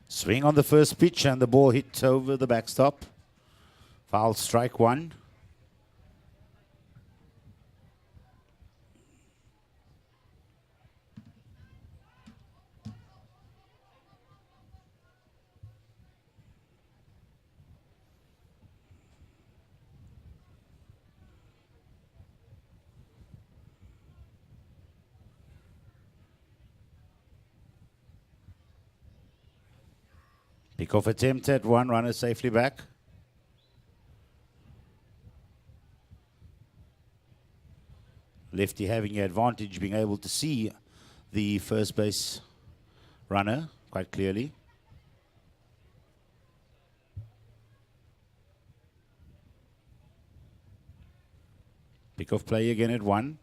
Swing on the first pitch and the ball hit over the backstop. Foul, strike one. Pick-off attempt at one, runner safely back. Lefty having the advantage, being able to see the first base runner quite clearly. Pick-off play again at one.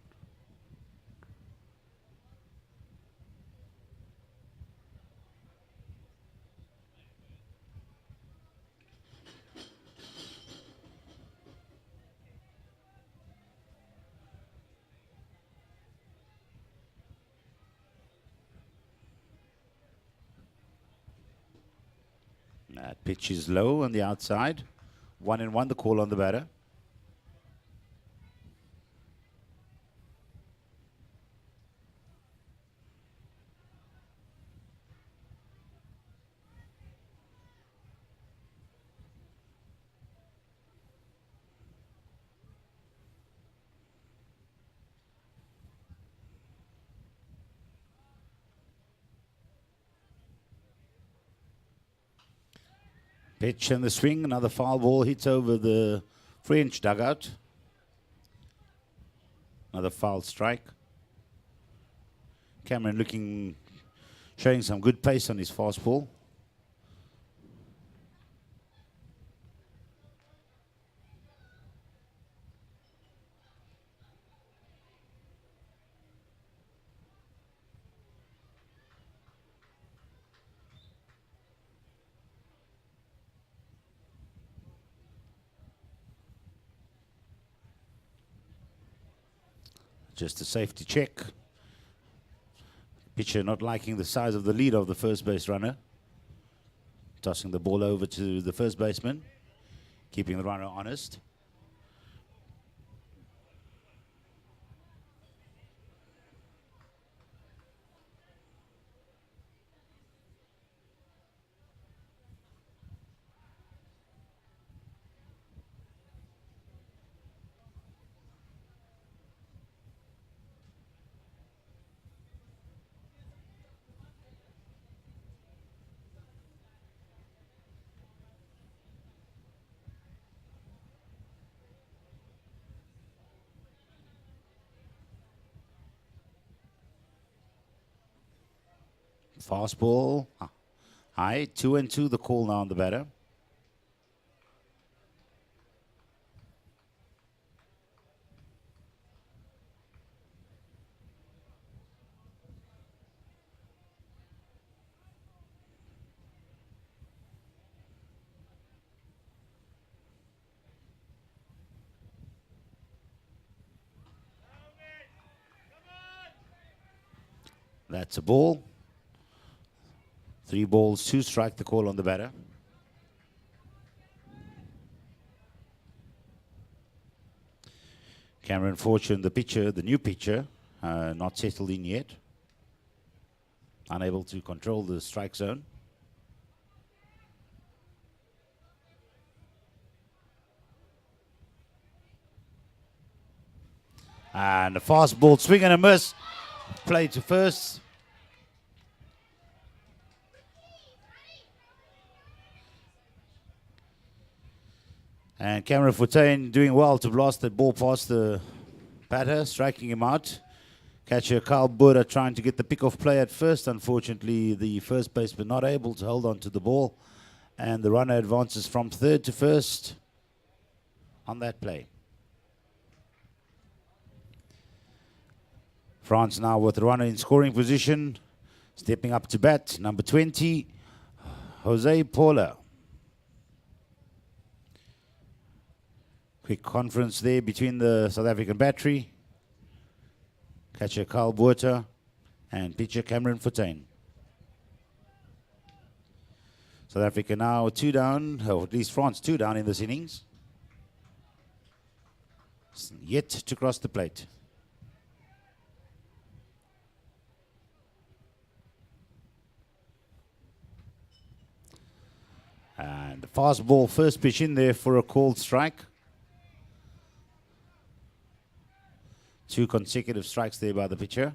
That pitch is low on the outside. 1-1, the call on the batter. Pitch and the swing, another foul ball hits over the French dugout. Another foul strike. Cameron looking, showing some good pace on his fastball. Just a safety check. Pitcher not liking the size of the lead of the first base runner. Tossing the ball over to the first baseman. Keeping the runner honest. Fastball high, 2-2, the call now on the batter. That's a ball. 3 balls, 2 strike, the call on the batter. Cameron Fortune, the pitcher, the new pitcher, not settled in yet. Unable to control the strike zone. And a fast ball, swing and a miss. Play to first. And Cameron Fontaine doing well to blast the ball past the batter, striking him out. Catcher Carl Burda trying to get the pick-off play at first. Unfortunately, the first baseman not able to hold on to the ball. And the runner advances from third to first on that play. France now with the runner in scoring position. Stepping up to bat, number 20, Jose Paula. Quick conference there between the South African battery. Catcher Carl Burda and pitcher Cameron Fontaine. South Africa now 2 down, or at least France 2 down in this innings. Yet to cross the plate. And the fast ball, first pitch in there for a called strike. 2 consecutive strikes there by the pitcher.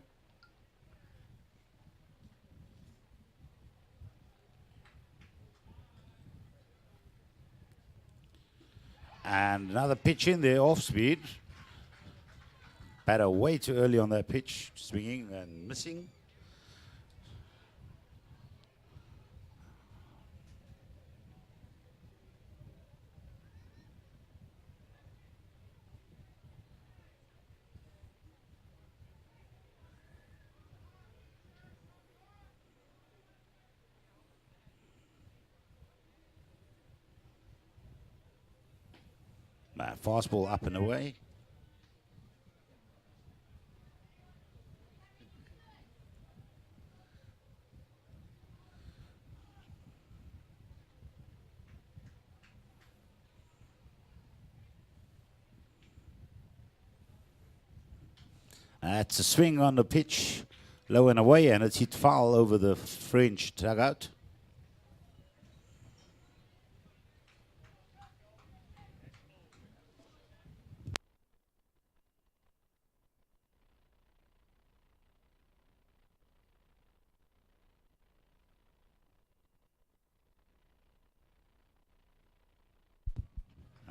And another pitch in there, off speed. Batter way too early on that pitch, swinging and missing. Fastball up and away. It's a swing on the pitch, low and away, and it's hit foul over the French dugout.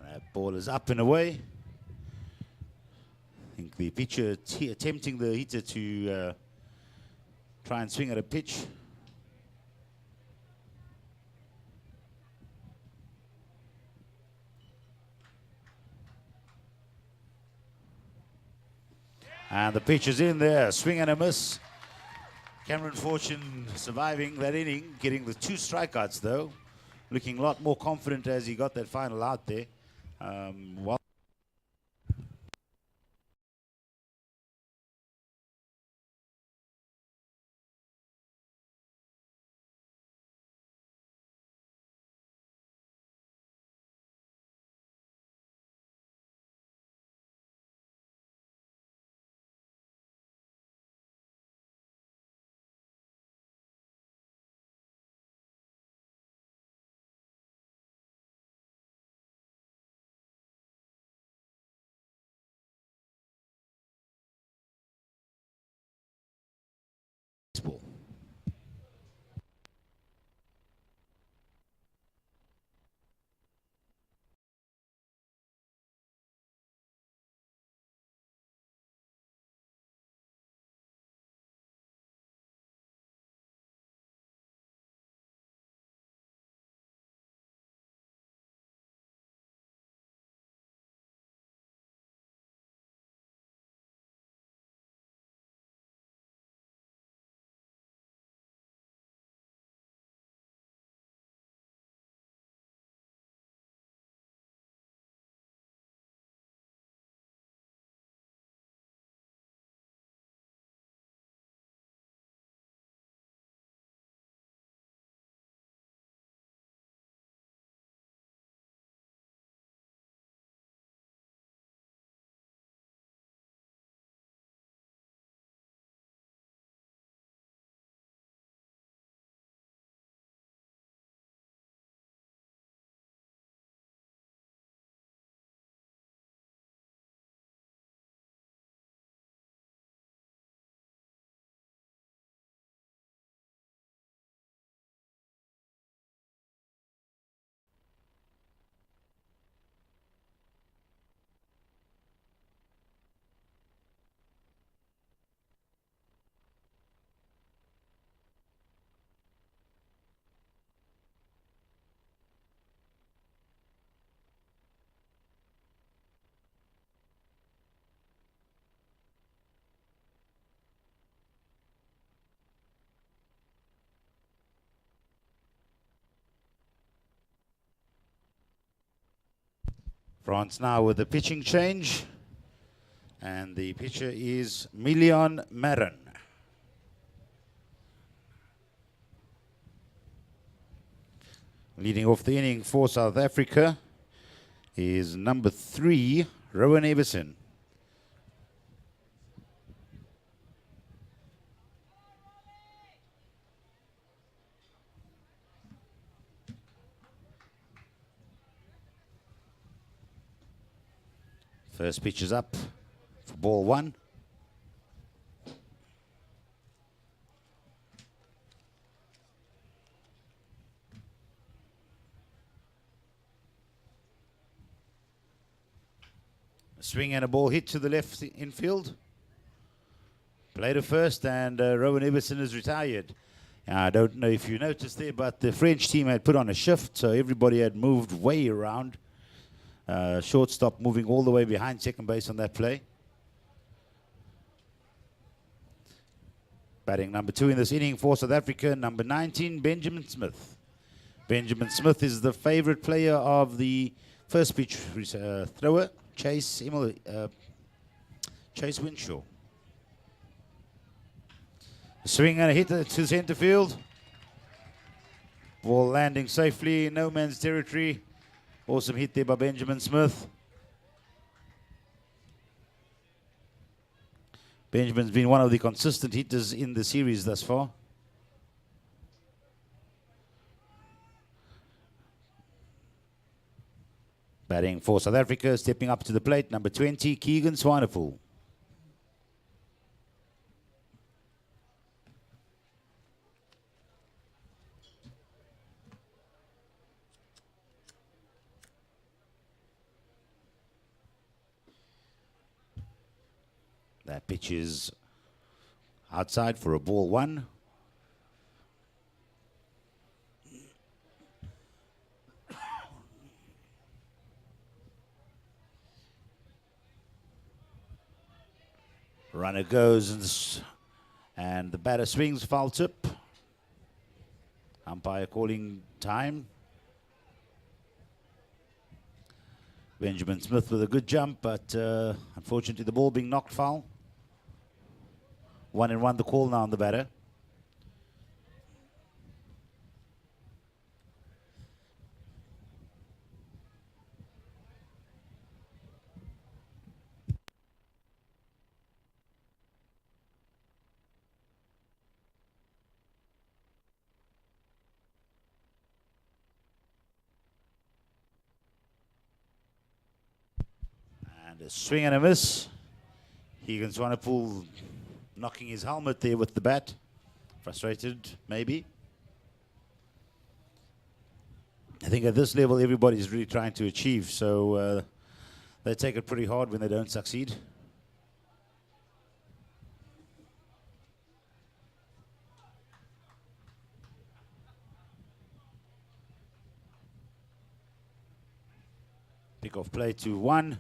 That ball is up and away. I think the pitcher attempting the hitter to try and swing at a pitch. And the pitch is in there, swing and a miss. Cameron Fortune surviving that inning, getting the 2 strikeouts though. Looking a lot more confident as he got that final out there. Well France now with the pitching change. And the pitcher is Milion Marin. Leading off the inning for South Africa is number 3, Rowan Everson. First pitch is up for ball 1. A swing and a ball hit to the left infield. Play to first, and Rowan Everson is retired. I don't know if you noticed there, but the French team had put on a shift, so everybody had moved way around. Shortstop moving all the way behind second base on that play. Batting number 2 in this inning for South Africa, number 19, Benjamin Smith. Benjamin Smith is the favorite player of the first pitch thrower, Chase Winshaw. A swing and a hit to center field. Ball landing safely in no man's territory. Awesome hit there by Benjamin Smith. Benjamin's been one of the consistent hitters in the series thus far. Batting for South Africa, stepping up to the plate, number 20, Keegan Swanepoel. That pitch is outside for a ball 1. Runner goes and the batter swings, foul tip. Umpire calling time. Benjamin Smith with a good jump, but unfortunately the ball being knocked foul. 1-1 the call now on the batter. And a swing and a miss. Keegan Swanepoel knocking his helmet there with the bat. Frustrated, maybe. I think at this level, everybody's really trying to achieve, so they take it pretty hard when they don't succeed. Pick off play 2-1.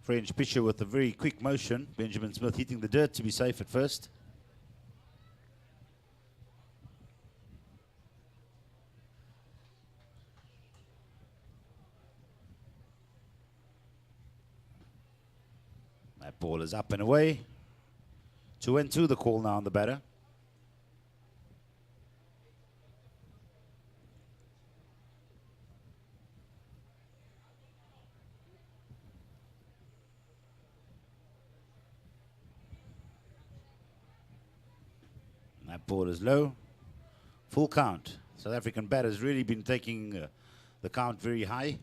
French pitcher with a very quick motion. Benjamin Smith hitting the dirt to be safe at first. That ball is up and away. 2-2 the call now on the batter. That ball is low. Full count. South African batter's really been taking the count very high,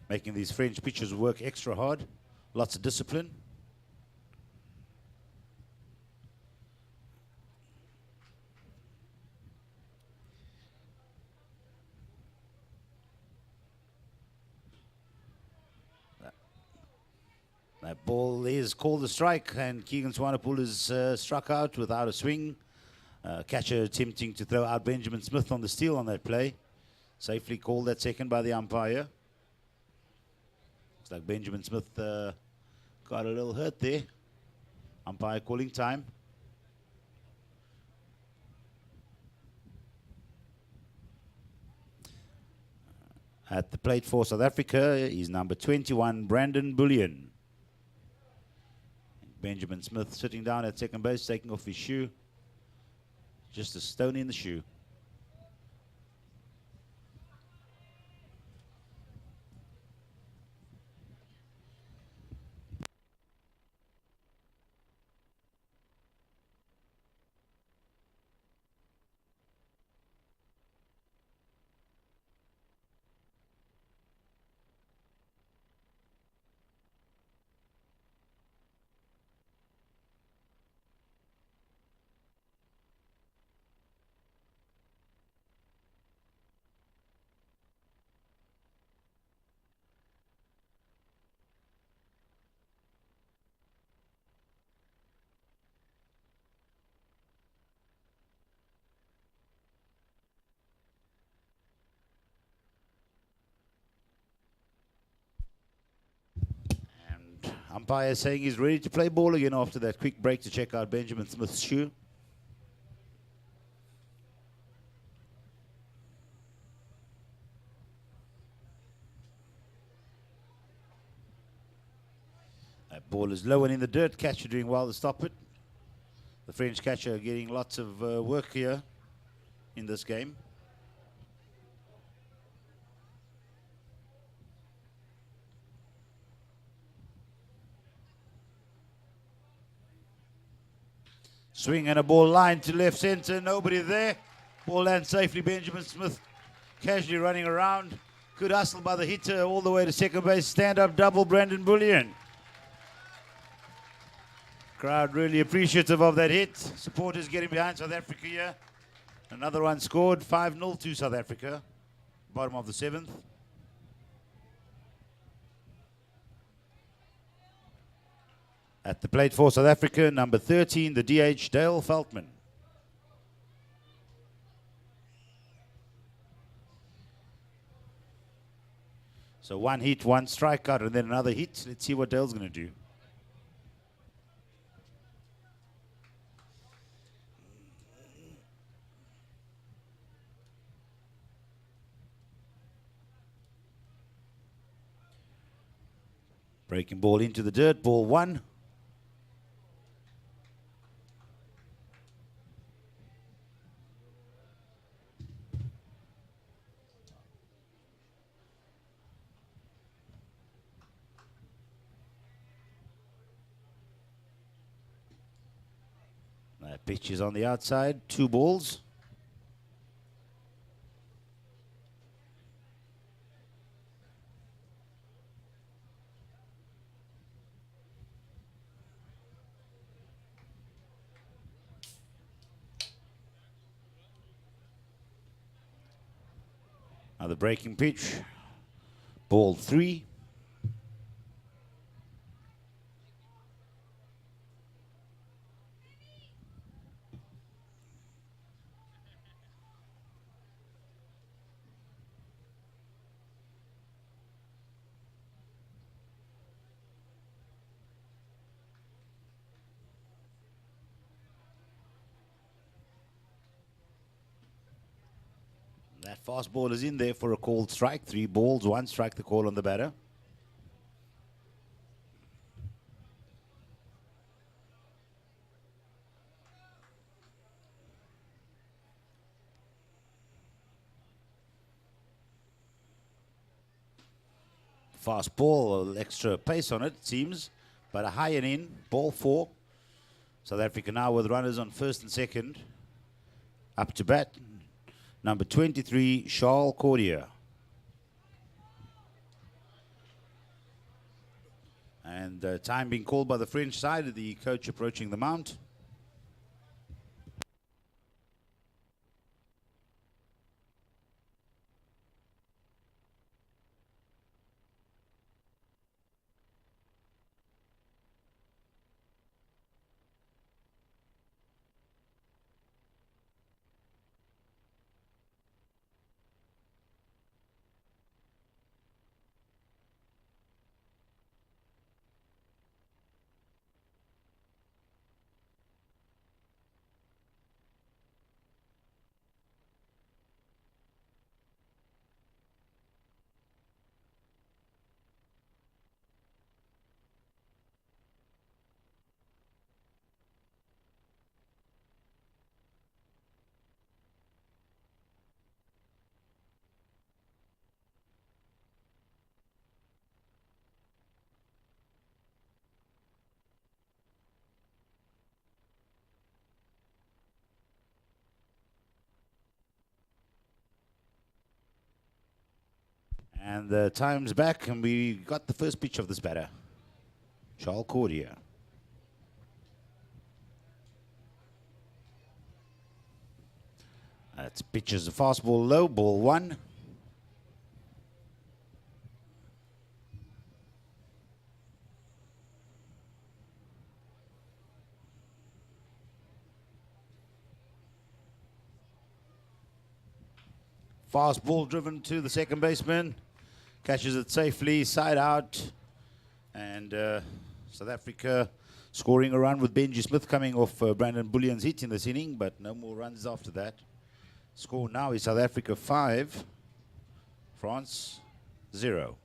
making these French pitchers work extra hard. Lots of discipline. That ball is called a strike, and Keegan Swanepoel is struck out without a swing. Catcher attempting to throw out Benjamin Smith on the steal on that play. Safely called that second by the umpire. Looks like Benjamin Smith got a little hurt there. Umpire calling time. At the plate for South Africa is number 21, Brandon Bullion. Benjamin Smith sitting down at second base, taking off his shoe. Just a stone in the shoe. Umpire saying he's ready to play ball again after that quick break to check out Benjamin Smith's shoe. That ball is low and in the dirt. Catcher doing well to stop it. The French catcher getting lots of work here in this game. Swing and a ball line to left center. Nobody there. Ball lands safely. Benjamin Smith casually running around. Good hustle by the hitter all the way to second base. Stand up double, Brandon Bullion. Crowd really appreciative of that hit. Supporters getting behind South Africa here. Another one scored. 5-0 to South Africa. Bottom of the 7th. At the plate for South Africa, number 13, the DH, Dale Veltman. So one hit, one strikeout, and then another hit. Let's see what Dale's going to do. Breaking ball into the dirt, ball 1. That pitch is on the outside, 2 balls. Now the breaking pitch, ball 3. That fastball is in there for a called strike. 3 balls, 1 strike, the call on the batter. Fastball, a little extra pace on it, it seems, but a high and in, ball 4. South Africa now with runners on first and second. Up to bat, number 23, Charles Cordier. And time being called by the French side of the coach approaching the mount. And the time's back, and we got the first pitch of this batter. Charles Cordier. That's pitches a fastball low, ball one. Fastball driven to the second baseman. Catches it safely, side out. And South Africa scoring a run with Benji Smith coming off Brandon Bullion's hit in this inning, but no more runs after that. Score now is South Africa 5, France 0.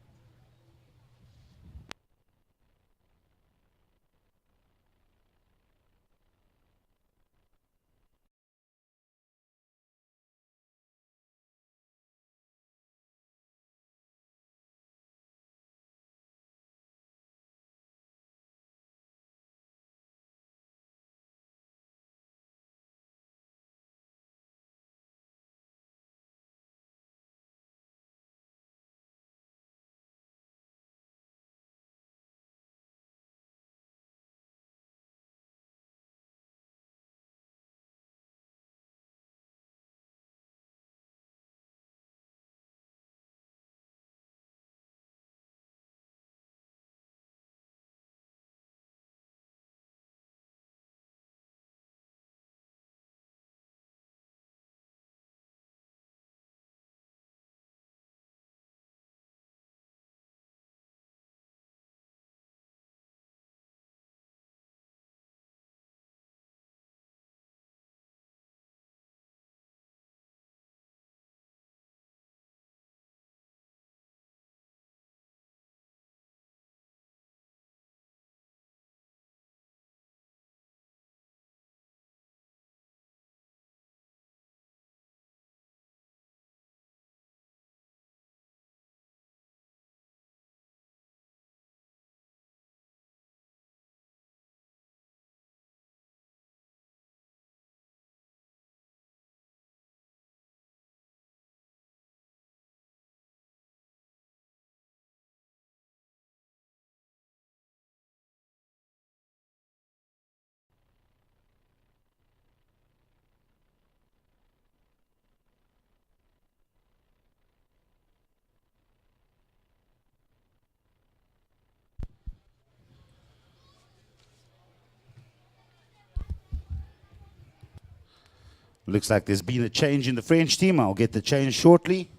Looks like there's been a change in the French team. I'll get the change shortly.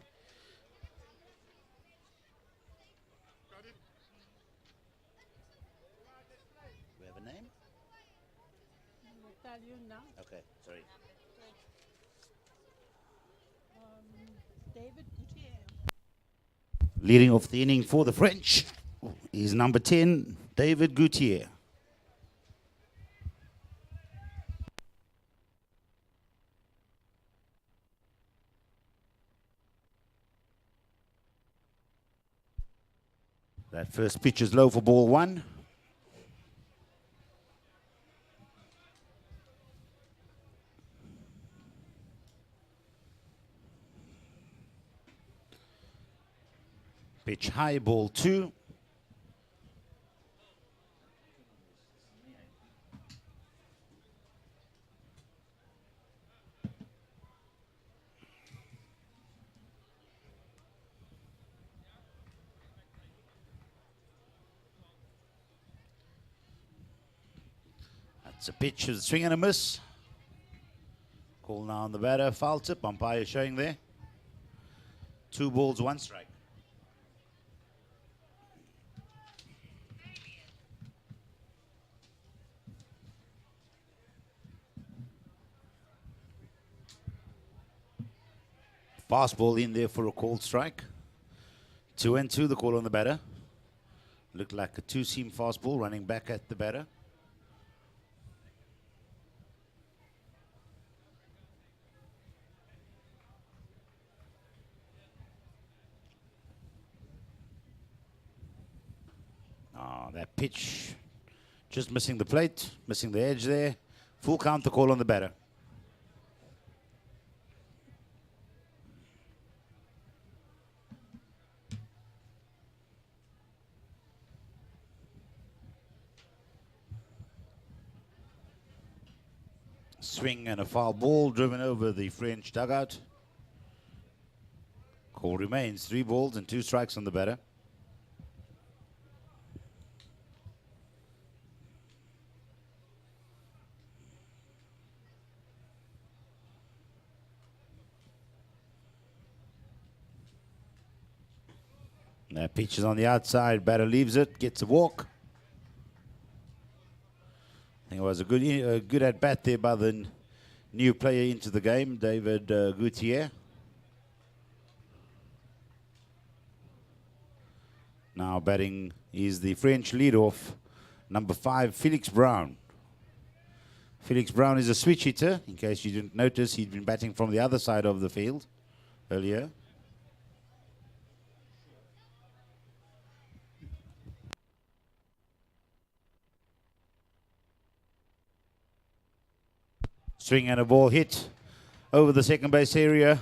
We have a name? I'll tell you now. Okay, sorry. David Gutierrez. Leading off the inning for the French is number 10, David Gutierrez. That first pitch is low for ball one. Pitch high, ball two. That's a pitch with a swing and a miss. Call now on the batter, foul tip, umpire showing there. 2 balls, 1 strike. Fastball in there for a called strike. 2-2, the call on the batter. Looked like a 2-seam fastball running back at the batter. That pitch just missing the plate, missing the edge there. Full count, the call on the batter. Swing and a foul ball driven over the French dugout. Call remains 3 balls and 2 strikes on the batter. That pitch is on the outside. Batter leaves it, gets a walk. I think it was a good at bat there by the new player into the game, David Gutierrez. Now batting is the French leadoff, number 5, Felix Brown. Felix Brown is a switch hitter. In case you didn't notice, he'd been batting from the other side of the field earlier. Swing and a ball hit over the second base area.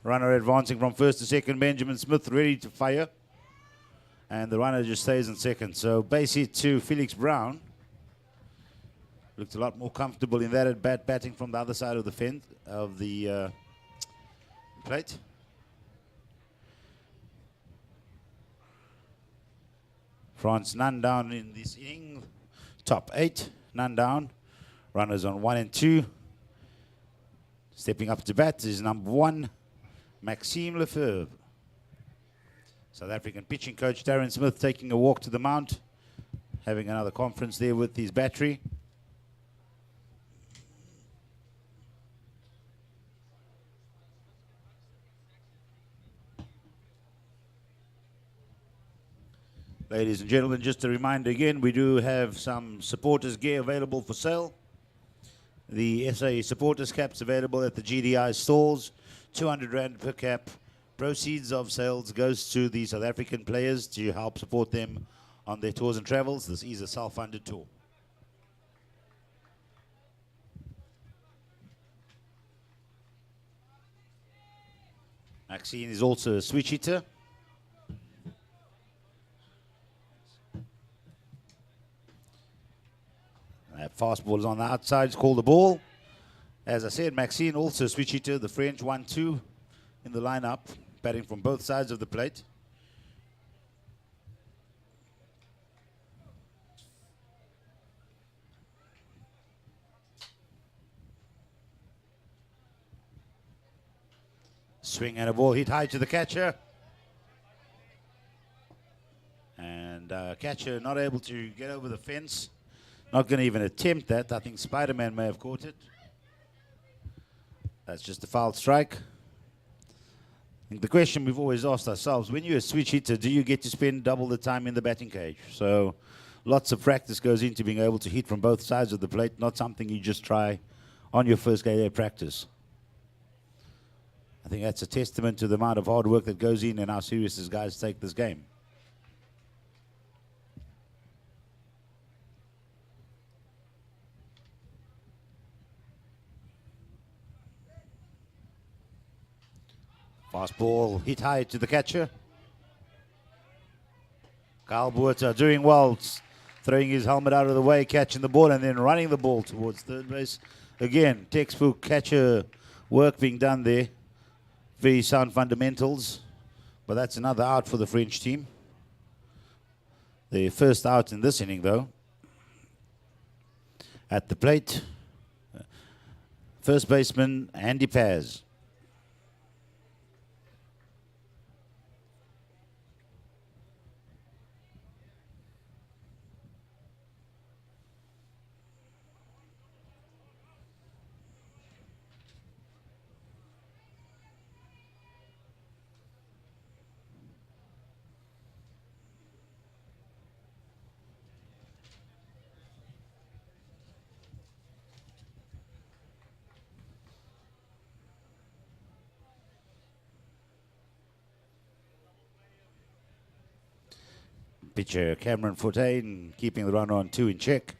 Runner advancing from first to second. Benjamin Smith ready to fire. And the runner just stays in second. So base hit to Felix Brown. Looked a lot more comfortable in that at bat, batting from the other side of the fence of the plate. France none down in this inning. Top 8, none down. Runners on 1 and 2. Stepping up to bat is number 1, Maxime Lefebvre. South African pitching coach Darren Smith taking a walk to the mount, having another conference there with his battery. Ladies and gentlemen, just a reminder again, we do have some supporters gear available for sale. The SA supporters caps available at the GDI stalls, 200 Rand per cap. Proceeds of sales goes to the South African players to help support them on their tours and travels. This is a self-funded tour. Maxine is also a switch hitter. That fastball is on the outside, it's called a ball. As I said, Maxine also switch hitter, the French 1-2 in the lineup, batting from both sides of the plate. Swing and a ball hit high to the catcher. And catcher not able to get over the fence. Not going to even attempt that. I think Spider-Man may have caught it. That's just a foul strike. I think the question we've always asked ourselves, when you're a switch hitter, do you get to spend double the time in the batting cage? So lots of practice goes into being able to hit from both sides of the plate, not something you just try on your first day of practice. I think that's a testament to the amount of hard work that goes in and how serious these guys take this game. Fastball hit high to the catcher. Kyle Buerta doing well, throwing his helmet out of the way, catching the ball, and then running the ball towards third base. Again, textbook catcher work being done there. Very sound fundamentals. But that's another out for the French team. Their first out in this inning, though. At the plate, first baseman Andy Paz. Pitcher Cameron Fortain keeping the runner on 2 in check.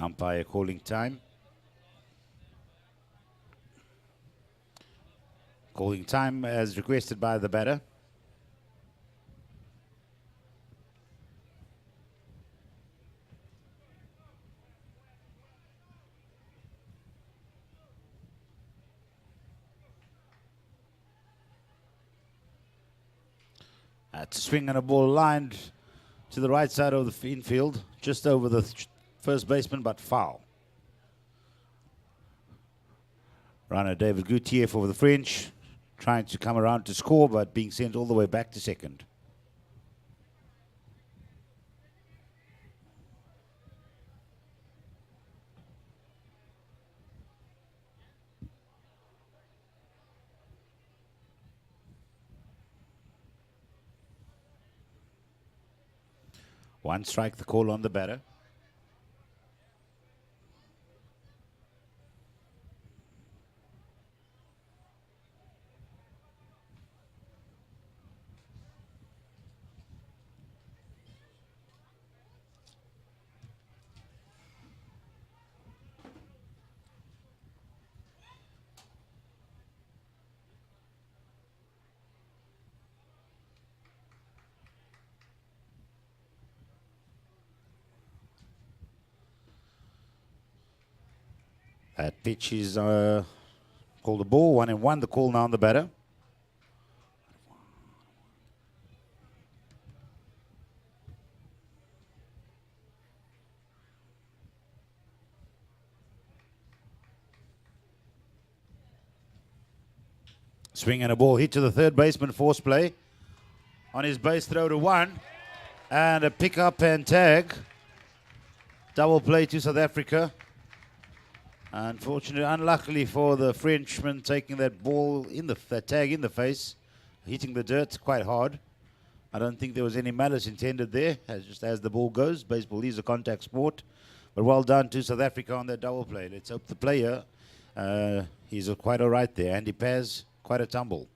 Umpire calling time. Calling time as requested by the batter. That's a swing and a ball lined to the right side of the infield, just over the first baseman, but foul. Runner David Gutierrez for the French, trying to come around to score, but being sent all the way back to second. One strike, the call on the batter. That pitch is called a ball, 1-1. The call now on the batter. Swing and a ball hit to the third baseman, force play. On his base throw to one. And a pick up and tag. Double play to South Africa. Unfortunately, unluckily for the Frenchman, taking that ball in that tag in the face, hitting the dirt quite hard. I don't think there was any malice intended there, just as the ball goes. Baseball is a contact sport. But well done to South Africa on that double play. Let's hope the player, he's quite all right there. Andy Paz, quite a tumble.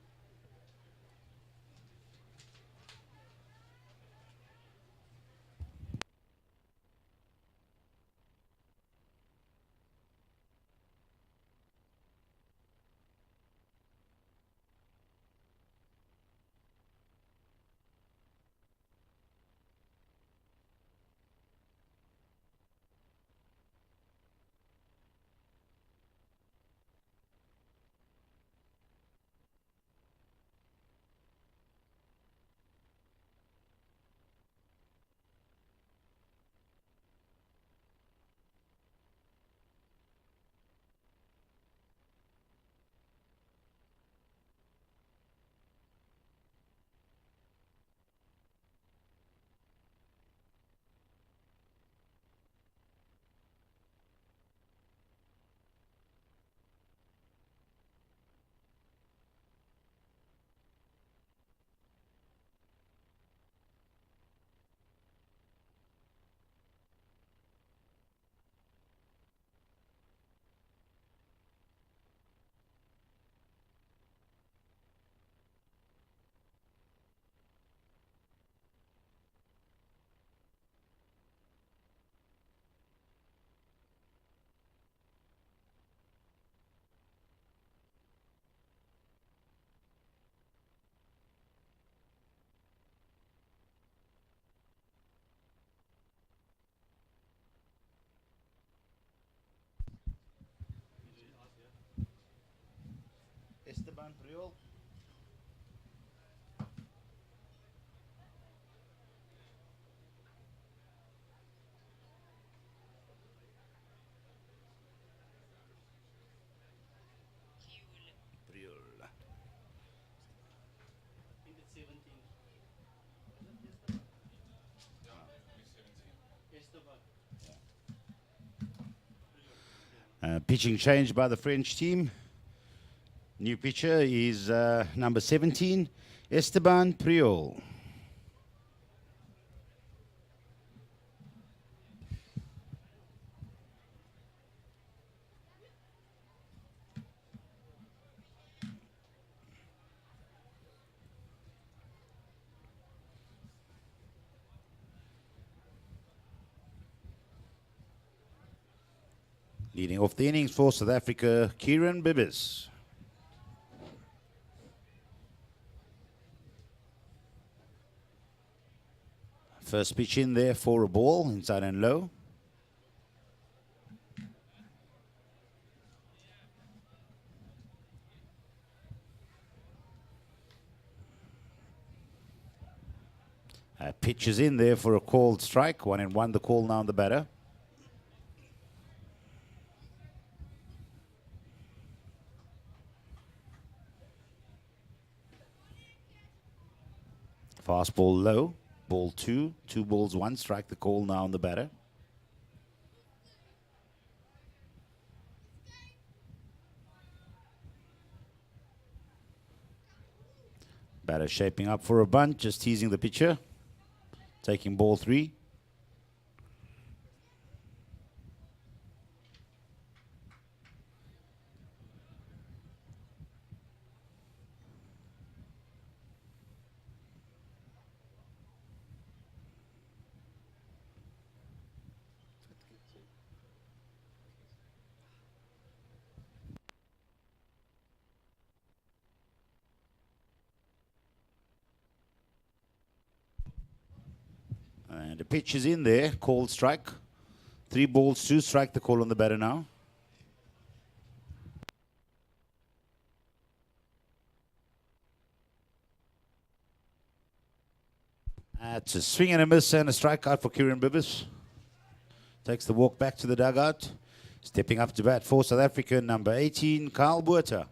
Esteban Priol. Pitching change by the French team. New pitcher is number 17, Esteban Priol. Leading off the innings for South Africa, Kieran Bibbis. First pitch in there for a ball, inside and low. Pitch is in there for a called strike. 1-1, the call now on the batter. Fastball low. Ball 2. 2 balls, 1 strike. The call now on the batter. Batter shaping up for a bunt, just teasing the pitcher. Taking ball 3. And the pitch is in there, called strike. 3 balls, 2 strike, the call on the batter now. That's a swing and a miss and a strikeout for Kieran Bibbis. Takes the walk back to the dugout. Stepping up to bat for South Africa, number 18, Kyle Botha.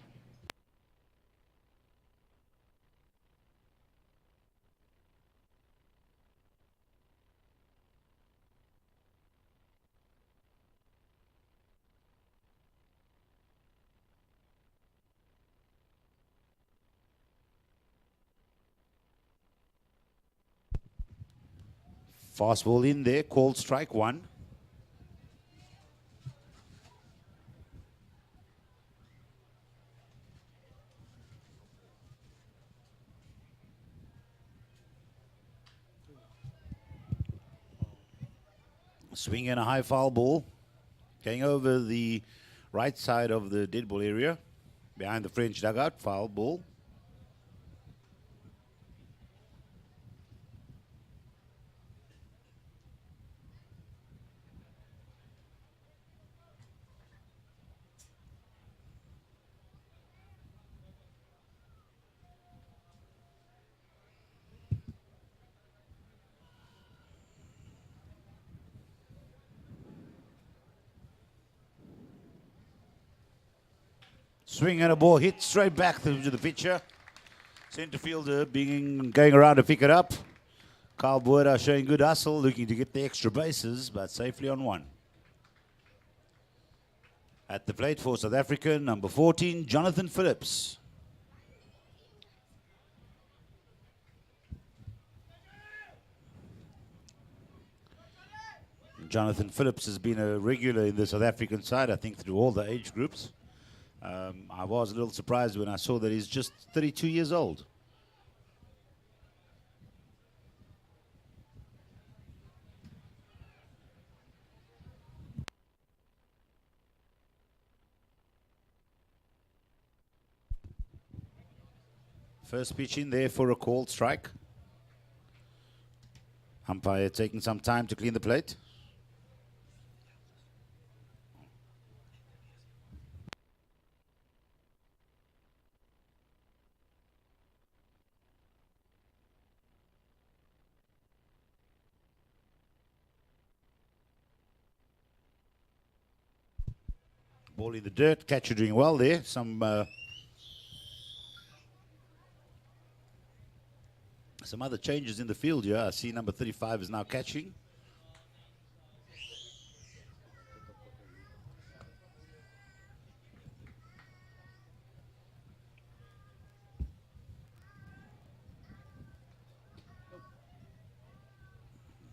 Fastball in there, called strike 1. Swing and a high foul ball. Going over the right side of the dead ball area. Behind the French dugout, foul ball. Swing and a ball hit straight back to the pitcher. Centre fielder going around to pick it up. Kyle Botha showing good hustle, looking to get the extra bases, but safely on 1. At the plate for South Africa, number 14, Jonathan Phillips. Jonathan Phillips has been a regular in the South African side, I think, through all the age groups. I was a little surprised when I saw that he's just 32 years old. First pitch in there for a called strike. Umpire taking some time to clean the plate. Ball in the dirt, catcher doing well there. Some other changes in the field here. I see number 35 is now catching.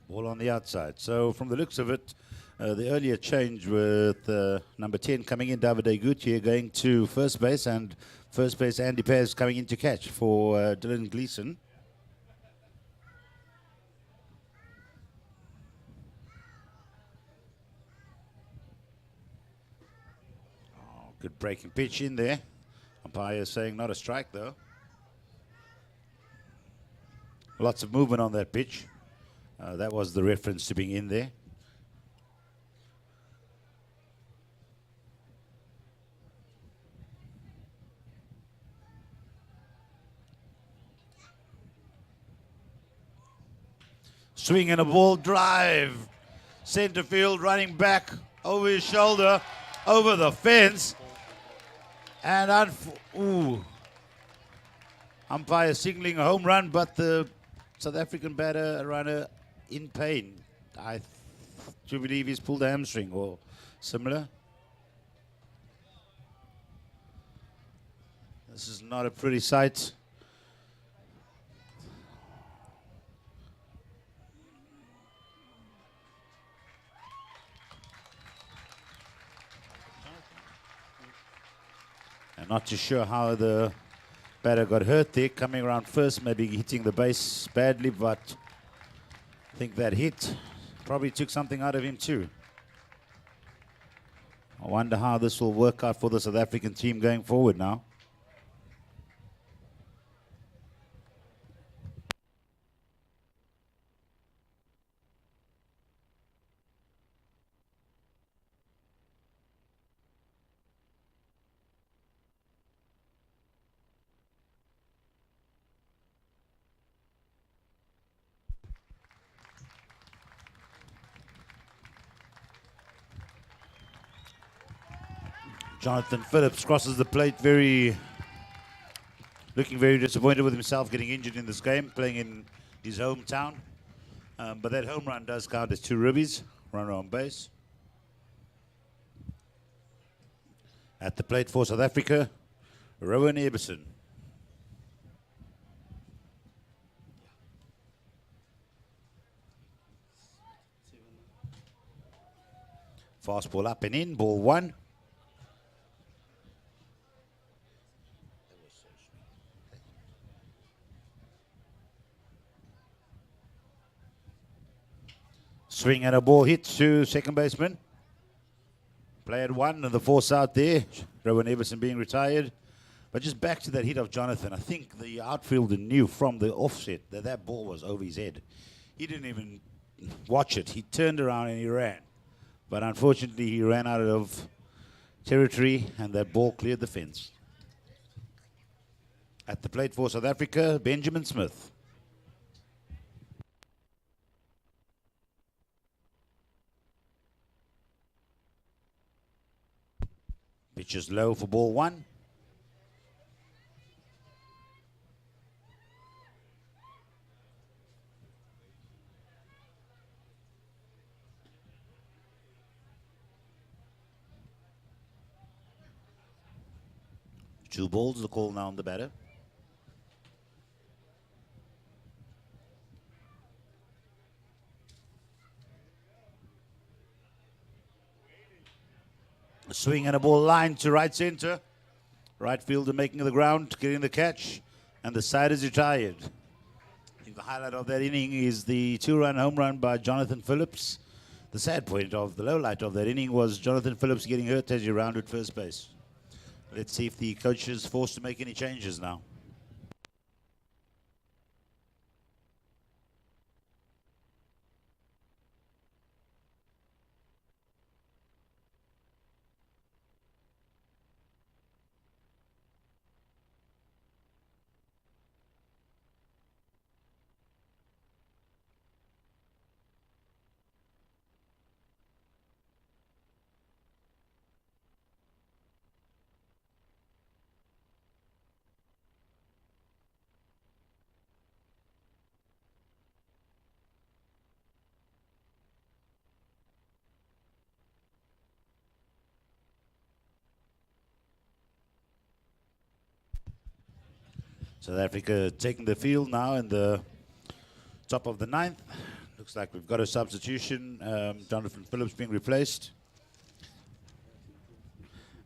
Ball on the outside. So from the looks of it, the earlier change with number 10 coming in, Davide Gutierrez going to first base, and first base Andy Pez coming in to catch for Dylan Gleeson. Good breaking pitch in there. Umpire saying not a strike though. Lots of movement on that pitch. That was the reference to being in there. Swing and a ball drive. Center field running back over his shoulder, over the fence. And umpire signaling a home run, but the South African batter runner in pain. I do believe he's pulled a hamstring or similar. This is not a pretty sight. And not too sure how the batter got hurt there, coming around first, maybe hitting the base badly, but I think that hit probably took something out of him too. I wonder how this will work out for the South African team going forward now. Jonathan Phillips crosses the plate looking very disappointed with himself, getting injured in this game, playing in his hometown. But that home run does count as 2 ribbies, runner on base. At the plate for South Africa, Rowan Eberson. Fastball up and in, ball 1. Swing and a ball hit to second baseman. Play at 1 and the force out there. Rowan Everson being retired. But just back to that hit of Jonathan. I think the outfielder knew from the offset that that ball was over his head. He didn't even watch it. He turned around and he ran. But unfortunately, he ran out of territory and that ball cleared the fence. At the plate for South Africa, Benjamin Smith. Pitch is low for ball 1. Two balls, the call now on the batter. A swing and a ball line to right center. Right fielder making the ground, getting the catch, and the side is retired. I think the highlight of that inning is the 2-run home run by Jonathan Phillips. The sad point of the low light of that inning was Jonathan Phillips getting hurt as he rounded first base. Let's see if the coach is forced to make any changes now. South Africa taking the field now in the top of the 9th. Looks like we've got a substitution. Jonathan Phillips being replaced.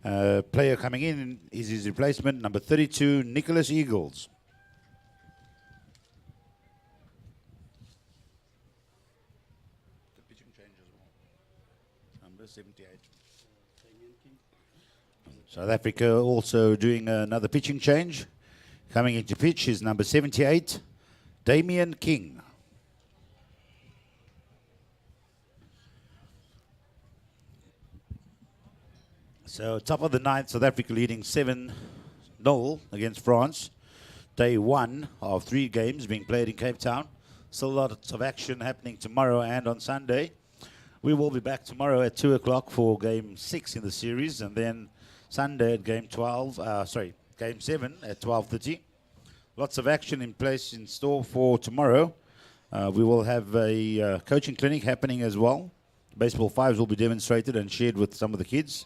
Player coming in is his replacement, number 32, Nicholas Eagles. The pitching change as well. Number 78. South Africa also doing another pitching change. Coming into pitch is number 78, Damian King. So top of the ninth, South Africa leading 7-0 against France. Day 1 of 3 games being played in Cape Town. Still lots of action happening tomorrow and on Sunday. We will be back tomorrow at 2 o'clock for game 6 in the series, and then Sunday at game 7 at 12:30. Lots of action in place in store for tomorrow. We will have a coaching clinic happening as well. Baseball fives will be demonstrated and shared with some of the kids.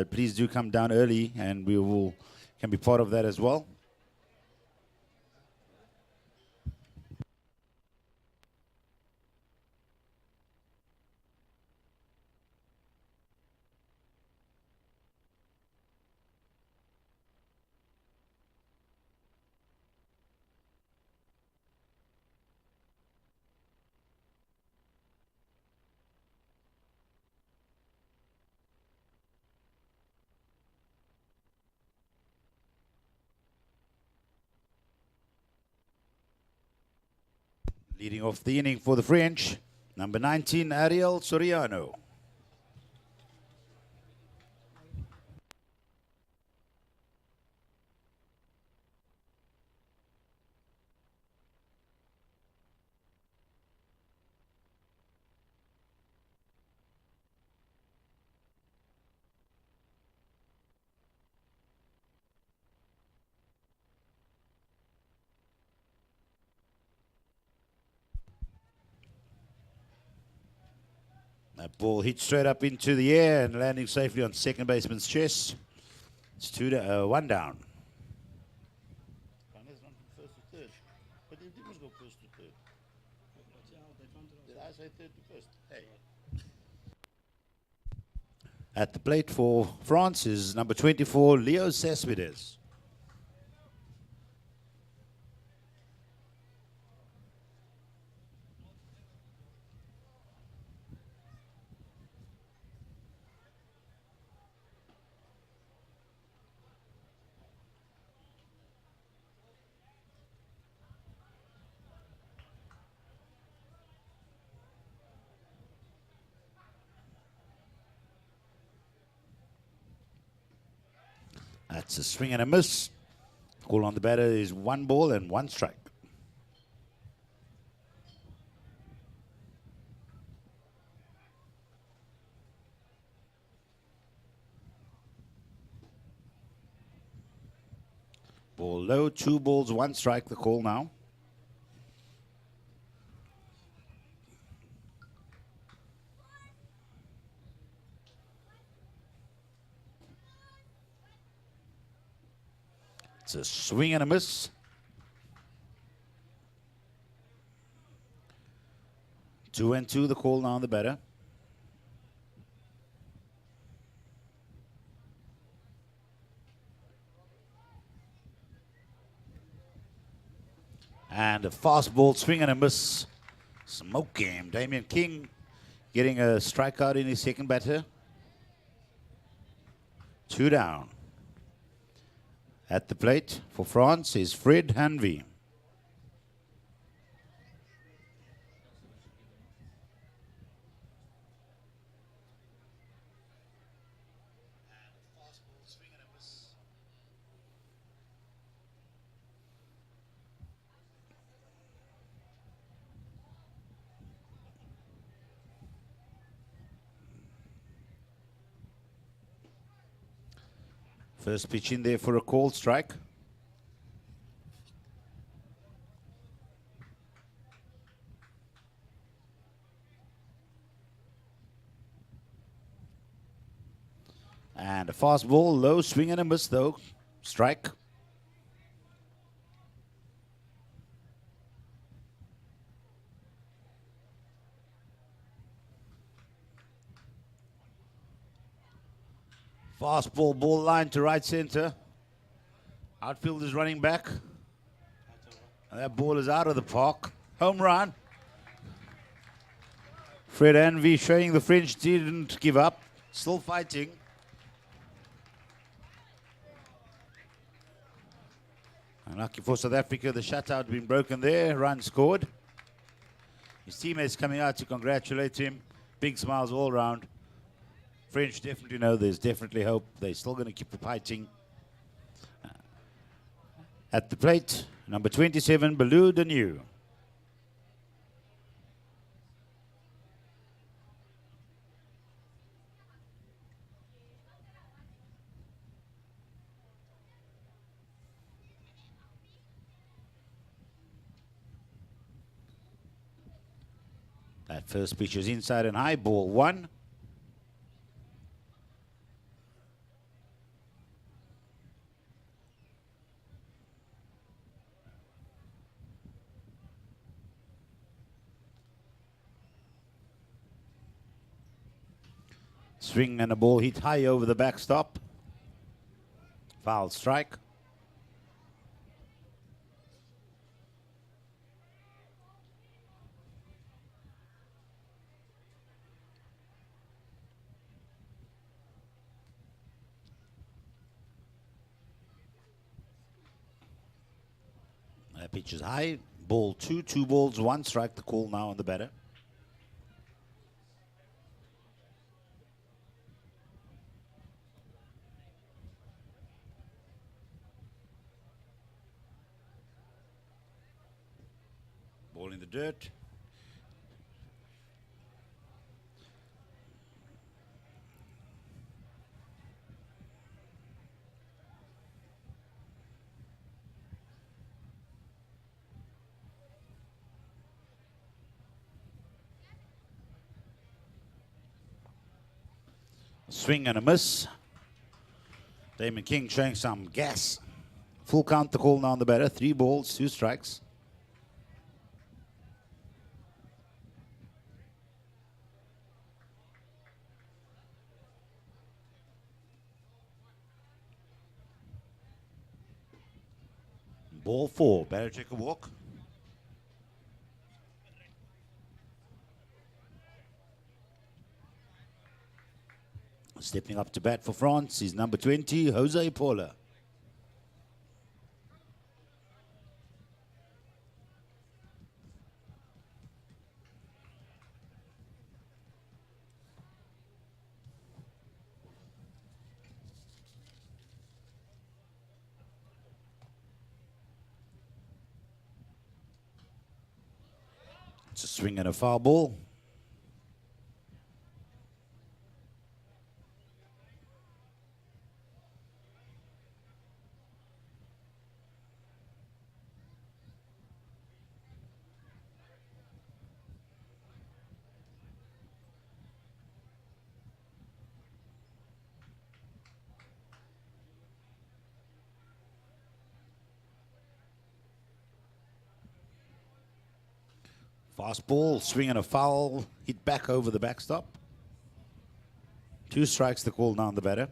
Please do come down early, and we can be part of that as well. Leading off the inning for the French, number 19, Ariel Soriano. That ball hit straight up into the air and landing safely on second baseman's chest. It's 1 down. First to third. But he didn't go first to third. Did I say third to first? Hey. At the plate for France is number 24, Leo Cespedes. That's a swing and a miss. Call on the batter is 1 ball and 1 strike. Ball low, 2 balls, 1 strike, the call now. It's a swing and a miss. Two and two, the call now on the batter. And a fastball swing and a miss. Smoke game. Damian King getting a strikeout in his second batter. 2 down. At the plate for France is Fred Hanvey. First pitch in there for a called strike. And a fastball, low swing and a miss though. Strike. Fastball, ball line to right center. Outfield is running back. And that ball is out of the park. Home run. Fred Hanvey showing the French didn't give up. Still fighting. Lucky for South Africa, the shutout been broken there. Run scored. His teammates coming out to congratulate him. Big smiles all around. French definitely know there's definitely hope. They're still going to keep fighting. At the plate, number 27, Baloo Danu. That first pitch is inside and high, ball one. Swing and a ball hit high over the backstop. Foul strike. That pitch is high. Ball two, 2 balls, 1 strike. The call now on the batter. Ball in the dirt. Swing and a miss. Damon King showing some gas. Full count, the call now on the batter. 3 balls, 2 strikes. Ball 4, batter take a walk. Stepping up to bat for France is number 20, Jose Paula. It's a swing and a foul ball. Fast ball, swing and a foul, hit back over the backstop. 2 strikes, the call now on the batter.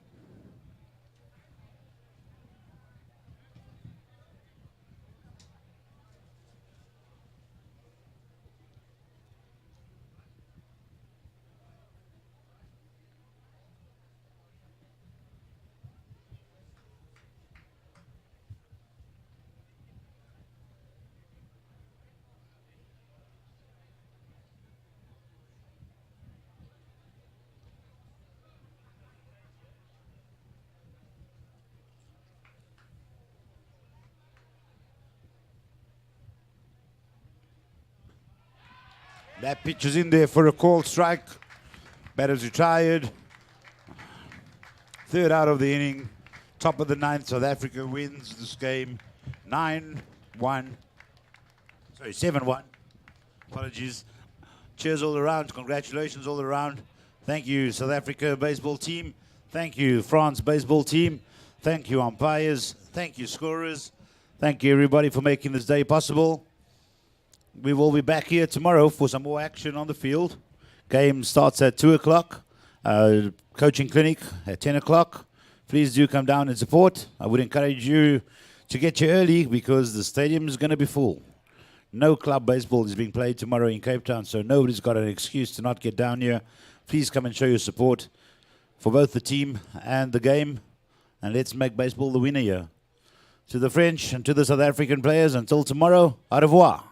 That pitch is in there for a called strike. Batter's retired. 3rd out of the inning. Top of the 9th. South Africa wins this game 9-1. Sorry, 7-1. Apologies. Cheers all around. Congratulations all around. Thank you, South Africa baseball team. Thank you, France baseball team. Thank you, umpires. Thank you, scorers. Thank you, everybody, for making this day possible. We will be back here tomorrow for some more action on the field. Game starts at 2 o'clock. Coaching clinic at 10 o'clock. Please do come down and support. I would encourage you to get here early because the stadium is going to be full. No club baseball is being played tomorrow in Cape Town, so nobody's got an excuse to not get down here. Please come and show your support for both the team and the game, and let's make baseball the winner here. to the French and to the South African players. Until tomorrow, au revoir.